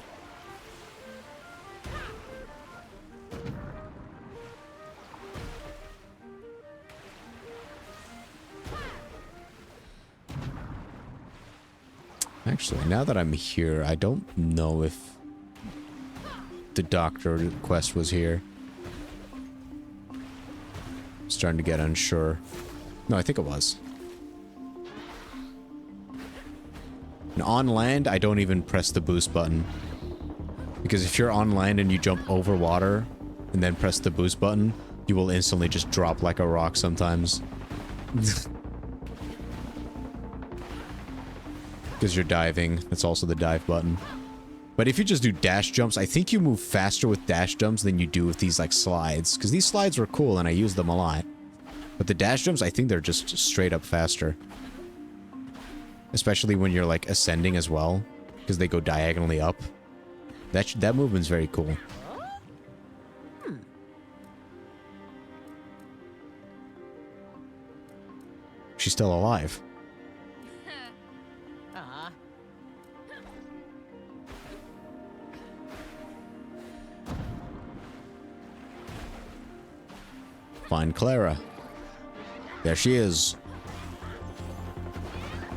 Actually, now that I'm here, I don't know if the doctor quest was here. I'm starting to get unsure. No, I think it was. And on land, I don't even press the boost button. Because if you're on land and you jump over water and then press the boost button, you will instantly just drop like a rock sometimes. Because you're diving. That's also the dive button. But if you just do dash jumps, I think you move faster with dash jumps than you do with these, like, slides. Because these slides were cool and I use them a lot. But the dash jumps, I think they're just straight up faster. Especially when you're, like, ascending as well. Because they go diagonally up. That movement's very cool. She's still alive. Find Clara. There she is.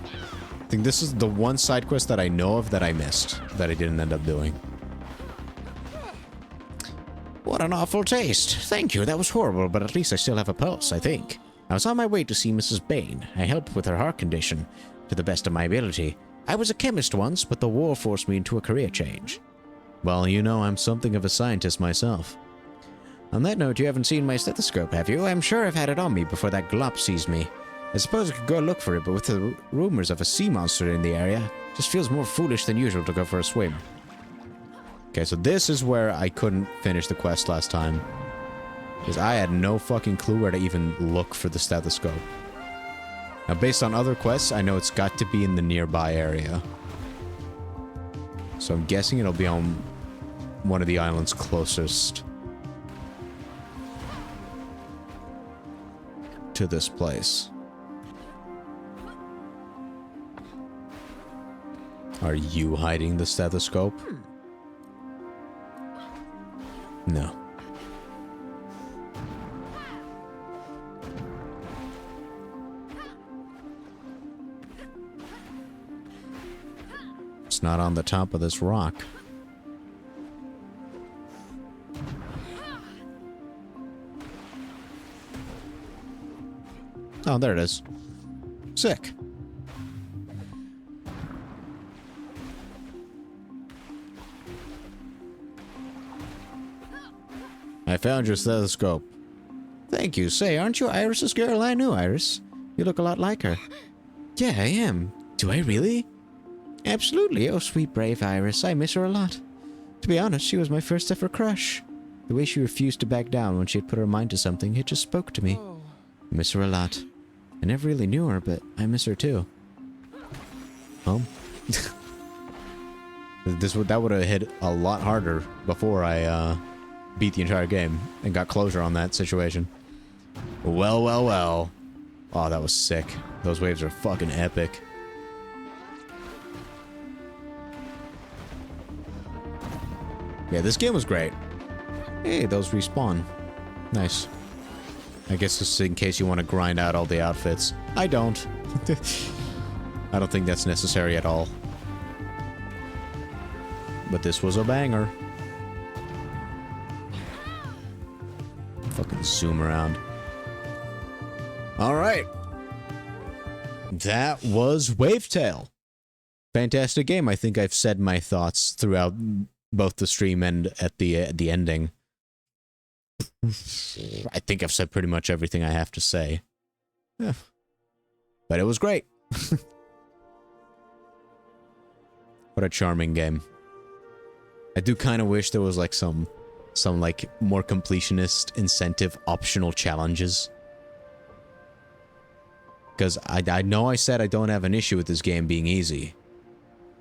I think this is the one side quest that I know of that I missed, that I didn't end up doing. What an awful taste. Thank you, that was horrible, but at least I still have a pulse, I think. I was on my way to see Mrs. Bain. I helped with her heart condition, to the best of my ability. I was a chemist once, but the war forced me into a career change. Well, you know, I'm something of a scientist myself. On that note, you haven't seen my stethoscope, have you? I'm sure I've had it on me before that glop seized me. I suppose I could go look for it, but with the rumors of a sea monster in the area, it just feels more foolish than usual to go for a swim. Okay, so this is where I couldn't finish the quest last time. Because I had no fucking clue where to even look for the stethoscope. Now, based on other quests, I know it's got to be in the nearby area. So I'm guessing it'll be on one of the islands closest to this place. Are you hiding the stethoscope? No. It's not on the top of this rock. Oh, there it is. Sick. I found your stethoscope. Thank you. Say, aren't you Iris's girl? I knew Iris. You look a lot like her. Yeah, I am. Do I really? Absolutely. Oh, sweet, brave Iris. I miss her a lot. To be honest, she was my first ever crush. The way she refused to back down when she had put her mind to something, it just spoke to me. I miss her a lot. I never really knew her, but I miss her too. That would have hit a lot harder before I beat the entire game and got closure on that situation. Well, well, well. Oh, that was sick. Those waves are fucking epic. Yeah, this game was great. Hey, those respawn. Nice. I guess this is in case you want to grind out all the outfits. I don't. I don't think that's necessary at all. But this was a banger. Fucking zoom around. Alright. That was Wavetale. Fantastic game. I think I've said my thoughts throughout both the stream and at the ending. I think I've said pretty much everything I have to say. Yeah. But it was great. What a charming game. I do kind of wish there was like some like more completionist incentive optional challenges. Because I know I said I don't have an issue with this game being easy.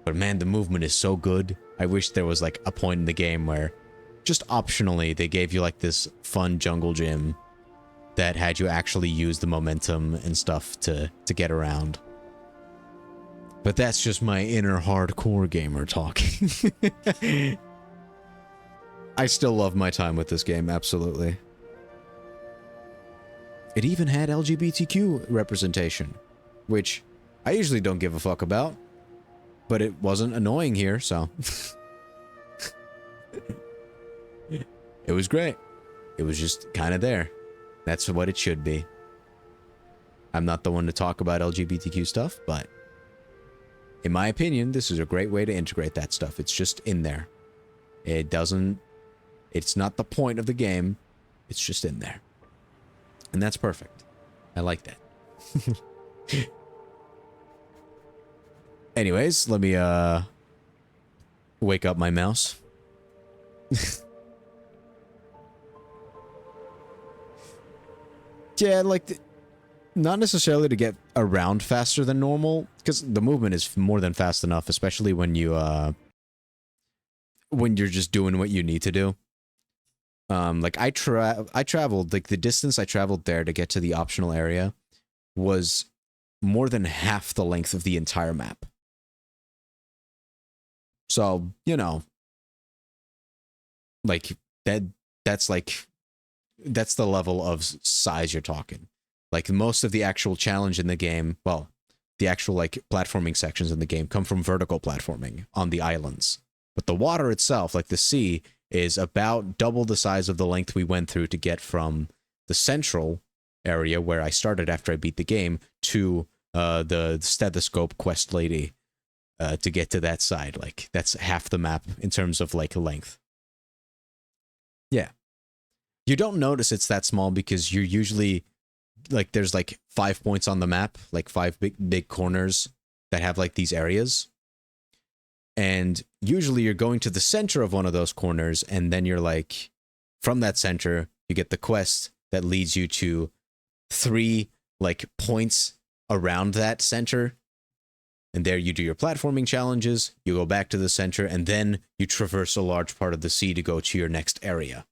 But man, the movement is so good. I wish there was like a point in the game where just optionally they gave you like this fun jungle gym that had you actually use the momentum and stuff to get around. But that's just my inner hardcore gamer talking. I still love my time with this game, absolutely. It even had LGBTQ representation, which I usually don't give a fuck about, but it wasn't annoying here, so. It was great. It was just kind of there. That's what it should be. I'm not the one to talk about LGBTQ stuff, but in my opinion, this is a great way to integrate that stuff. It's just in there. It's not the point of the game. It's just in there. And that's perfect. I like that. Anyways, let me, wake up my mouse. Yeah, like, not necessarily to get around faster than normal, because the movement is more than fast enough, especially when you're just doing what you need to do. Like, I traveled, like, the distance I traveled there to get to the optional area was more than half the length of the entire map. So, you know, like, that's the level of size you're talking. Like, most of the actual challenge in the game, well, the actual, like, platforming sections in the game come from vertical platforming on the islands. But the water itself, like the sea, is about double the size of the length we went through to get from the central area where I started after I beat the game to the stethoscope quest lady to get to that side. Like, that's half the map in terms of, like, length. Yeah. You don't notice it's that small because you're usually, like, there's, like, 5 points on the map, like 5 big corners that have, like, these areas. And usually you're going to the center of one of those corners, and then you're like, from that center, you get the quest that leads you to 3, like, points around that center. And there you do your platforming challenges, you go back to the center, and then you traverse a large part of the sea to go to your next area.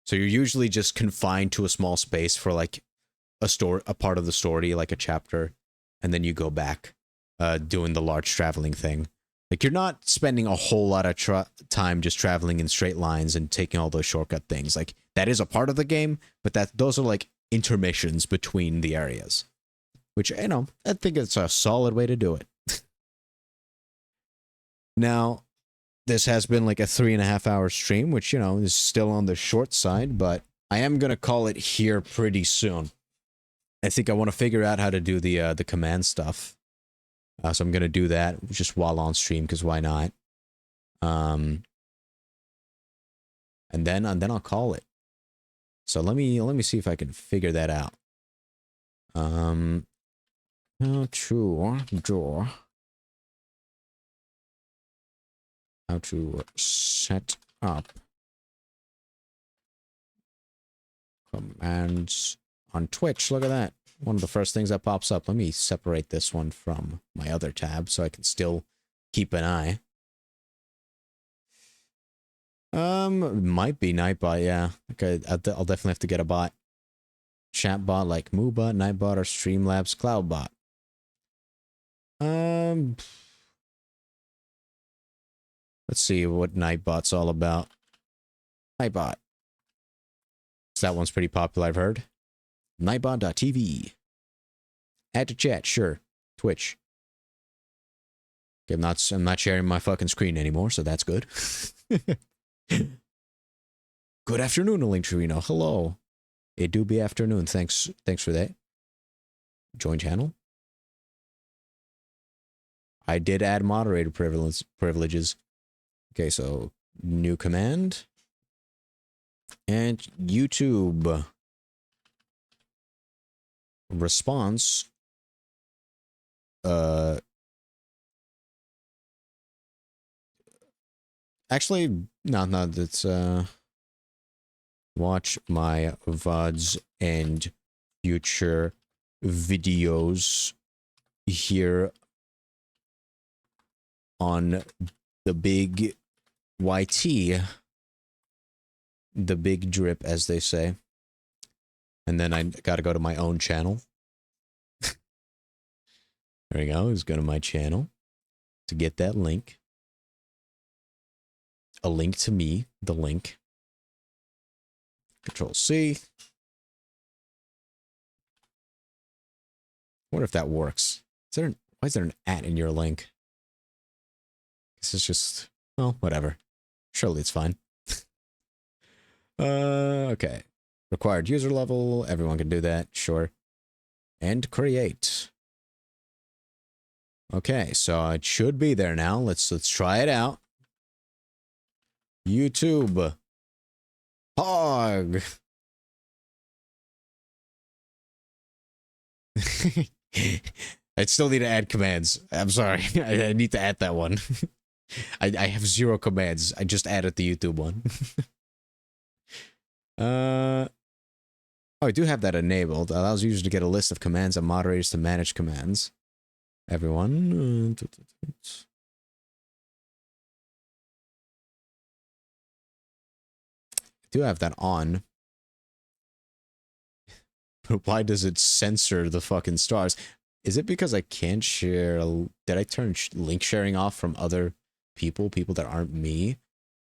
So you're usually just confined to a small space for, like, a part of the story, like a chapter, and then you go back, doing the large traveling thing. Like, you're not spending a whole lot of time just traveling in straight lines and taking all those shortcut things. Like, that is a part of the game, but those are, like, intermissions between the areas. Which, you know, I think it's a solid way to do it. Now, this has been, like, a 3.5-hour stream, which, you know, is still on the short side, but I am going to call it here pretty soon. I think I want to figure out how to do the command stuff. So I'm going to do that just while on stream, because why not? And then I'll call it. So let me see if I can figure that out. How to set up commands on Twitch. Look at that. one of the first things that pops up. Let me separate this one from my other tab so I can still keep an eye. Might be Nightbot, yeah. Okay, I'll definitely have to get a bot. Chatbot like MooBot, Nightbot, or Streamlabs Cloudbot. Let's see what Nightbot's all about. Nightbot. So that one's pretty popular, I've heard. Nightbot.tv. Add to chat, sure. Twitch. Okay, I'm not sharing my fucking screen anymore, so that's good. Good afternoon, Linktrino. Hello. It do be afternoon. Thanks for that. Join channel. I did add moderator privileges. Okay, so new command. And YouTube. Response. Actually, no, that's watch my VODs and future videos here on the big YT, the big drip, as they say. And then I gotta go to my own channel. There we go. Let's go to my channel to get that link. A link to me, the link. Control C. Wonder if that works. Why is there an @ in your link? This is just, well, whatever. Surely it's fine. Okay. Required user level. Everyone can do that. Sure. And create. Okay, so it should be there now. Let's try it out. YouTube. Hog. I still need to add commands. I'm sorry. I need to add that one. I have 0 commands. I just added the YouTube one. Oh, I do have that enabled. Allows users to get a list of commands and moderators to manage commands. Everyone. I do have that on. But why does it censor the fucking stars? Is it because I can't share? Did I turn link sharing off from other people that aren't me?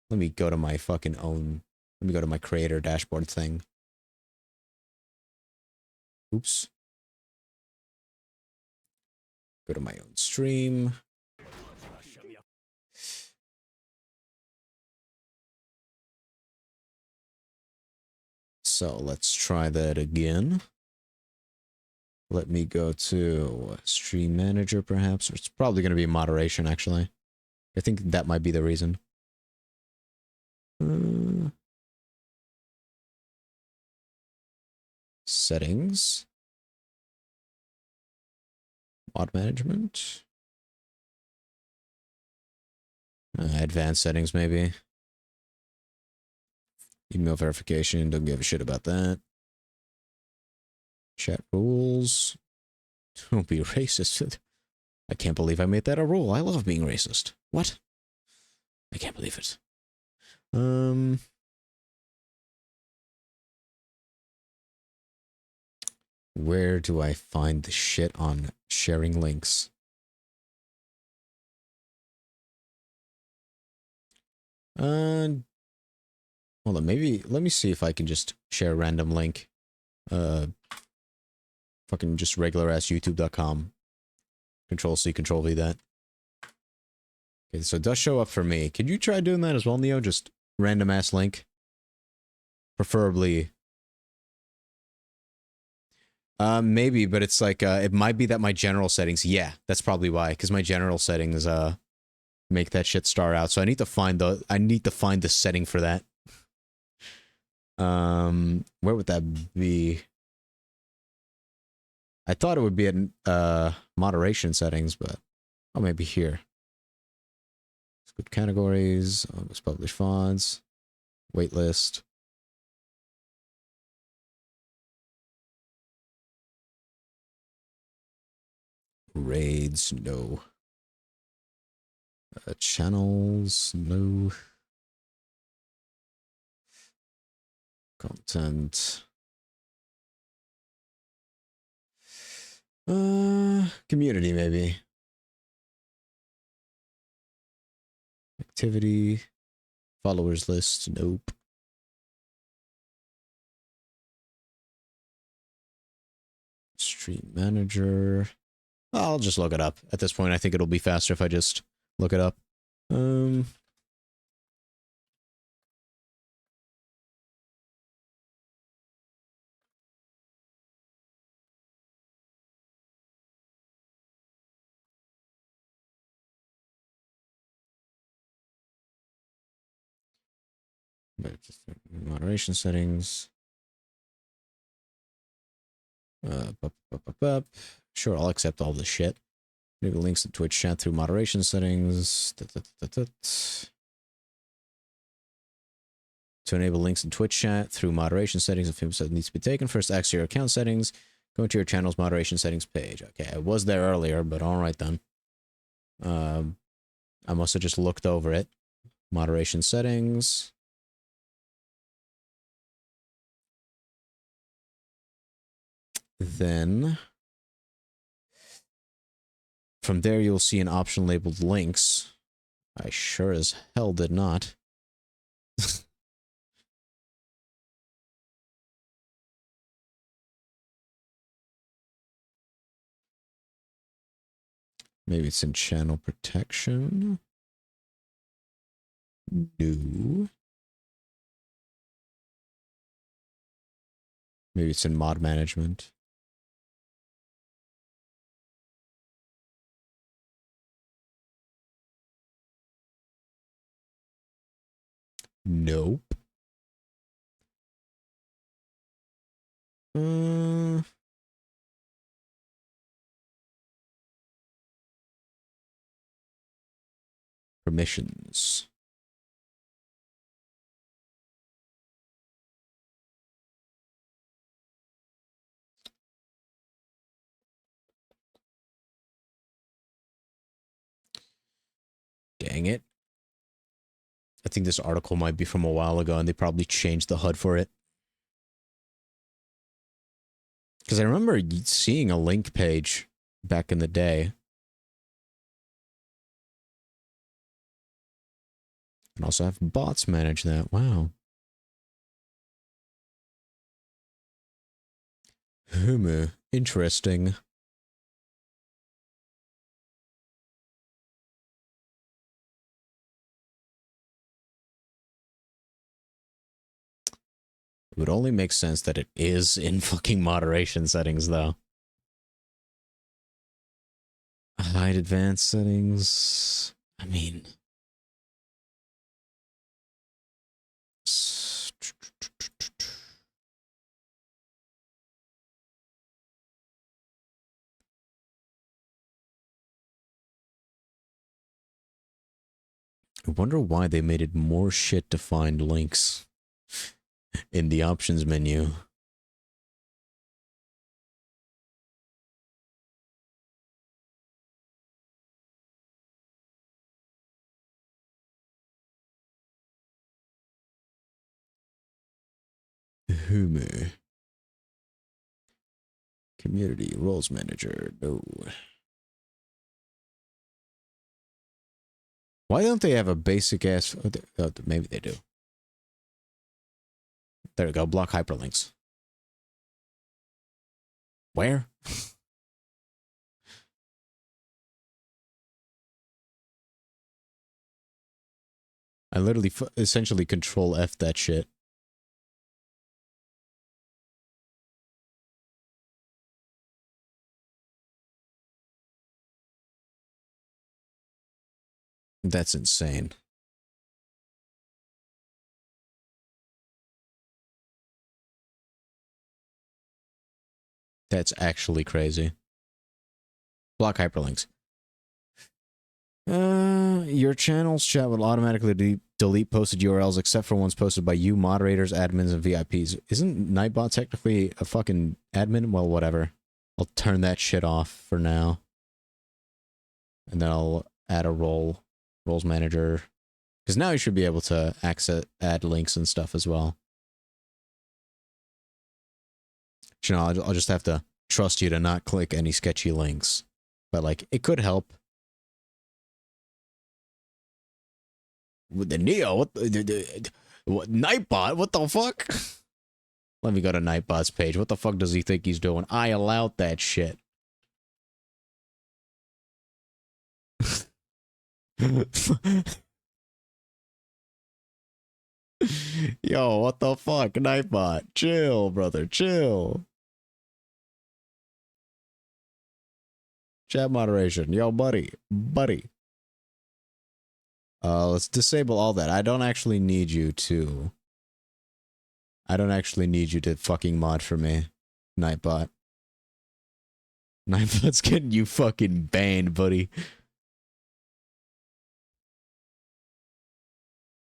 Let me go to my fucking own. Let me go to my creator dashboard thing. Oops. Go to my own stream. So let's try that again. Let me go to stream manager perhaps. It's probably going to be moderation actually. I think that might be the reason. Settings. Mod management. Advanced settings maybe. Email verification, don't give a shit about that. Chat rules. Don't be racist. I can't believe I made that a rule. I love being racist. What? I can't believe it. Where do I find the shit on sharing links? Hold on, maybe, let me see if I can just share a random link. Fucking just regular ass youtube.com. Control C, Control V that. Okay, so it does show up for me. Could you try doing that as well, Neo? Just random ass link? Preferably. Maybe, but it's like, it might be that my general settings, yeah, that's probably why, because my general settings, make that shit star out. So I need to find the setting for that. Where would that be? I thought it would be in moderation settings, but oh, maybe here. Good categories. Let's publish fonts. Waitlist. Raids, no. Channels, no. Content. Community, maybe. Activity. Followers list, nope. Stream manager. I'll just look it up. At this point, I think it'll be faster if I just look it up. Moderation settings. Sure, I'll accept all this shit. Enable links to Twitch chat through moderation settings. To enable links in Twitch chat through moderation settings, if it needs to be taken, first access your account settings. Go into your channel's moderation settings page. Okay, I was there earlier, but alright then. I must have just looked over it. Moderation settings. Then, from there you'll see an option labeled links. I sure as hell did not. Maybe it's in channel protection. No. Maybe it's in mod management. Nope. Permissions. Dang it. I think this article might be from a while ago and they probably changed the HUD for it. Because I remember seeing a link page back in the day. And also have bots manage that. Wow. Interesting. It would only make sense that it is in fucking moderation settings, though. Hide advanced settings. I mean... I wonder why they made it more shit to find links in the options menu. Community roles manager, no. Why don't they have a basic ass... Oh, maybe they do. There we go, block hyperlinks. Where? I literally essentially control F that shit. That's insane. That's actually crazy. Block hyperlinks. Your channel's chat will automatically delete posted URLs except for ones posted by you, moderators, admins, and VIPs. Isn't Nightbot technically a fucking admin? Well, whatever. I'll turn that shit off for now. and then I'll add a roles manager, because now you should be able to add links and stuff as well. You know, I'll just have to trust you to not click any sketchy links, but like it could help. With the Neo, what Nightbot? What the fuck? Let me go to Nightbot's page. What the fuck does he think he's doing? I allowed that shit. Yo, what the fuck? Nightbot. Chill, brother. Chill. Chat moderation. Yo, buddy. Buddy. Let's disable all that. I don't actually need you to fucking mod for me, Nightbot. Nightbot's getting you fucking banned, buddy.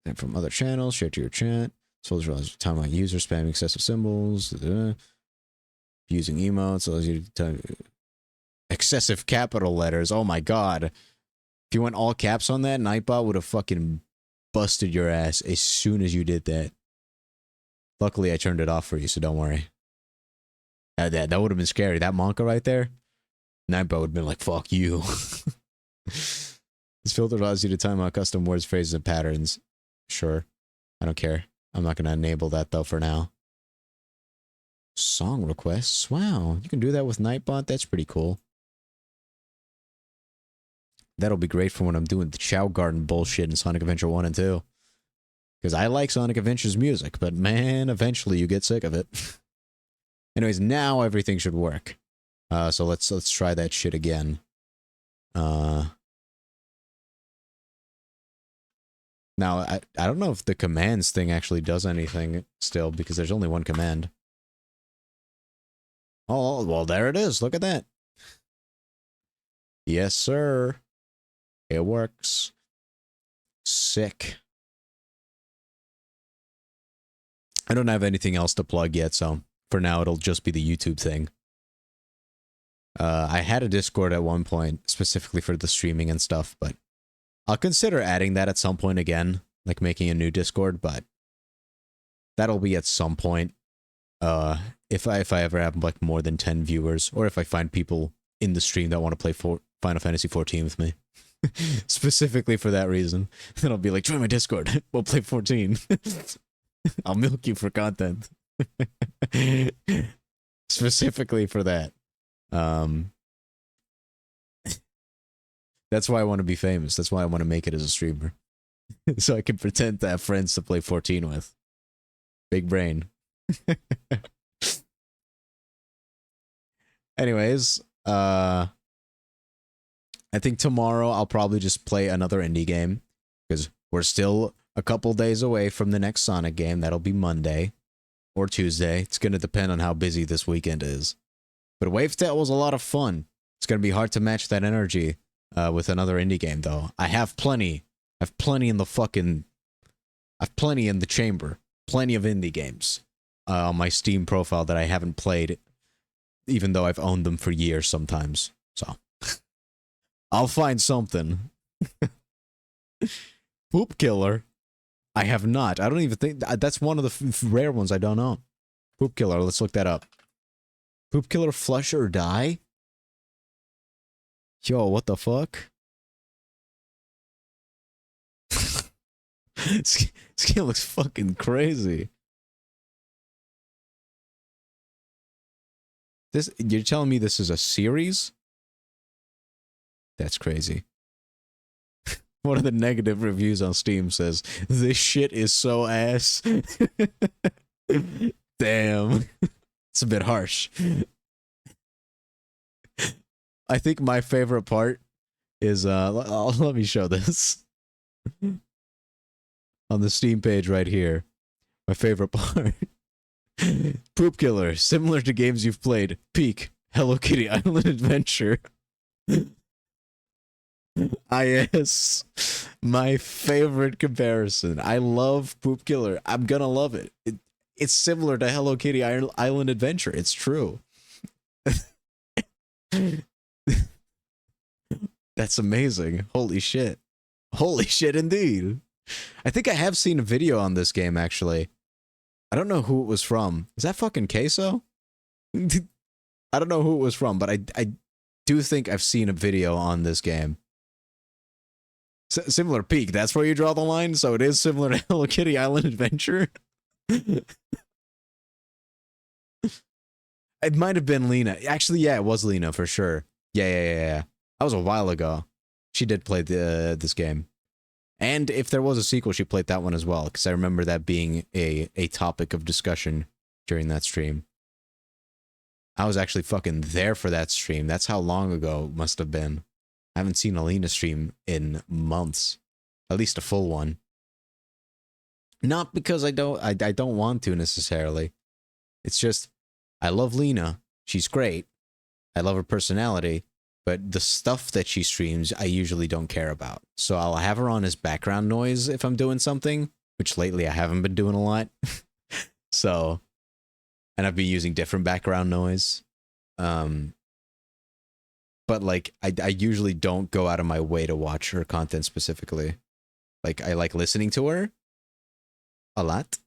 And from other channels, share to your chat. Soldiers realize time on user spamming excessive symbols. Using emotes allows you to excessive capital letters. Oh my god. If you went all caps on that, Nightbot would have fucking busted your ass as soon as you did that. Luckily, I turned it off for you, so don't worry. That would have been scary. That Monka right there, Nightbot would have been like, fuck you. This filter allows you to time out custom words, phrases, and patterns. Sure. I don't care. I'm not going to enable that, though, for now. Song requests? Wow. You can do that with Nightbot? That's pretty cool. That'll be great for when I'm doing the Chow Garden bullshit in Sonic Adventure 1 and 2. Because I like Sonic Adventure's music, but man, eventually you get sick of it. Anyways, now everything should work. So let's try that shit again. Now, I don't know if the commands thing actually does anything still, because there's only one command. Oh, well, there it is. Look at that. Yes, sir. It works. Sick. I don't have anything else to plug yet, so for now it'll just be the YouTube thing. I had a Discord at one point, specifically for the streaming and stuff, but I'll consider adding that at some point again, like making a new Discord, but that'll be at some point. If I ever have like more than 10 viewers, or if I find people in the stream that want to play Final Fantasy 14 with me. Specifically for that reason. Then I'll be like, join my Discord. We'll play 14. I'll milk you for content. Specifically for that. That's why I want to be famous. That's why I want to make it as a streamer. So I can pretend to have friends to play 14 with. Big brain. Anyways, I think tomorrow I'll probably just play another indie game, because we're still a couple days away from the next Sonic game. That'll be Monday or Tuesday. It's going to depend on how busy this weekend is. But Wavetale was a lot of fun. It's going to be hard to match that energy with another indie game, though. I have plenty. I've plenty in the chamber. Plenty of indie games on my Steam profile that I haven't played, even though I've owned them for years sometimes. So I'll find something. Poop Killer. I have not. I don't even think that's one of the rare ones I don't know. Poop Killer. Let's look that up. Poop Killer Flush or Die? Yo, what the fuck? This game looks fucking crazy. You're telling me this is a series? That's crazy. One of the negative reviews on Steam says, this shit is so ass. Damn. It's a bit harsh. I think my favorite part is, let me show this. On the Steam page right here. My favorite part. Poop Killer, similar to games you've played. Peak, Hello Kitty Island Adventure. Yes, my favorite comparison. I love Poop Killer. I'm gonna love it. It's similar to Hello Kitty Island Adventure. It's true. That's amazing. Holy shit. Holy shit indeed. I think I have seen a video on this game, actually. I don't know who it was from. Is that fucking Queso? I don't know who it was from, but I do think I've seen a video on this game. Similar peak, that's where you draw the line? So it is similar to Hello Kitty Island Adventure? It might have been Lena. Actually, yeah, it was Lena for sure. Yeah. That was a while ago. She did play this game. And if there was a sequel, she played that one as well, because I remember that being a topic of discussion during that stream. I was actually fucking there for that stream. That's how long ago it must have been. I haven't seen a Lena stream in months. At least a full one. Not because I don't want to necessarily. It's just, I love Lena. She's great. I love her personality. But the stuff that she streams, I usually don't care about. So I'll have her on as background noise if I'm doing something, which lately I haven't been doing a lot. So, and I've been using different background noise. But like, I usually don't go out of my way to watch her content specifically. Like, I like listening to her a lot.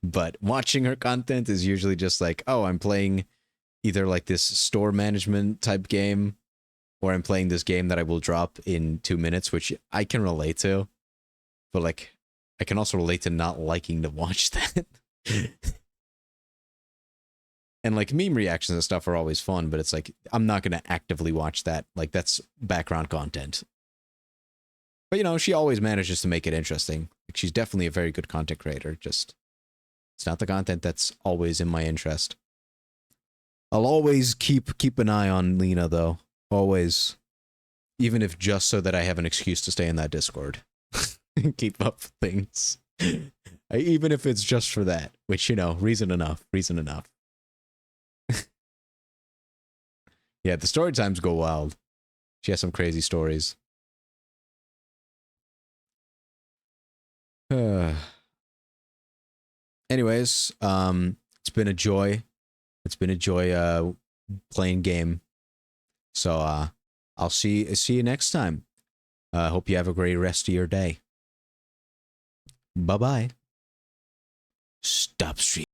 But watching her content is usually just like, oh, I'm playing either like this store management type game, or I'm playing this game that I will drop in 2 minutes, which I can relate to. But like, I can also relate to not liking to watch that. And like meme reactions and stuff are always fun, but it's like, I'm not going to actively watch that. Like, that's background content. But you know, she always manages to make it interesting. Like, she's definitely a very good content creator. Just, it's not the content that's always in my interest. I'll always keep an eye on Lena, though. Always. Even if just so that I have an excuse to stay in that Discord. Keep up with things. Even if it's just for that. Which, you know, reason enough. Reason enough. Yeah, the story times go wild. She has some crazy stories. Anyways, it's been a joy. It's been a joy playing game. So I'll see you next time. Hope you have a great rest of your day. Bye-bye. Stop streaming.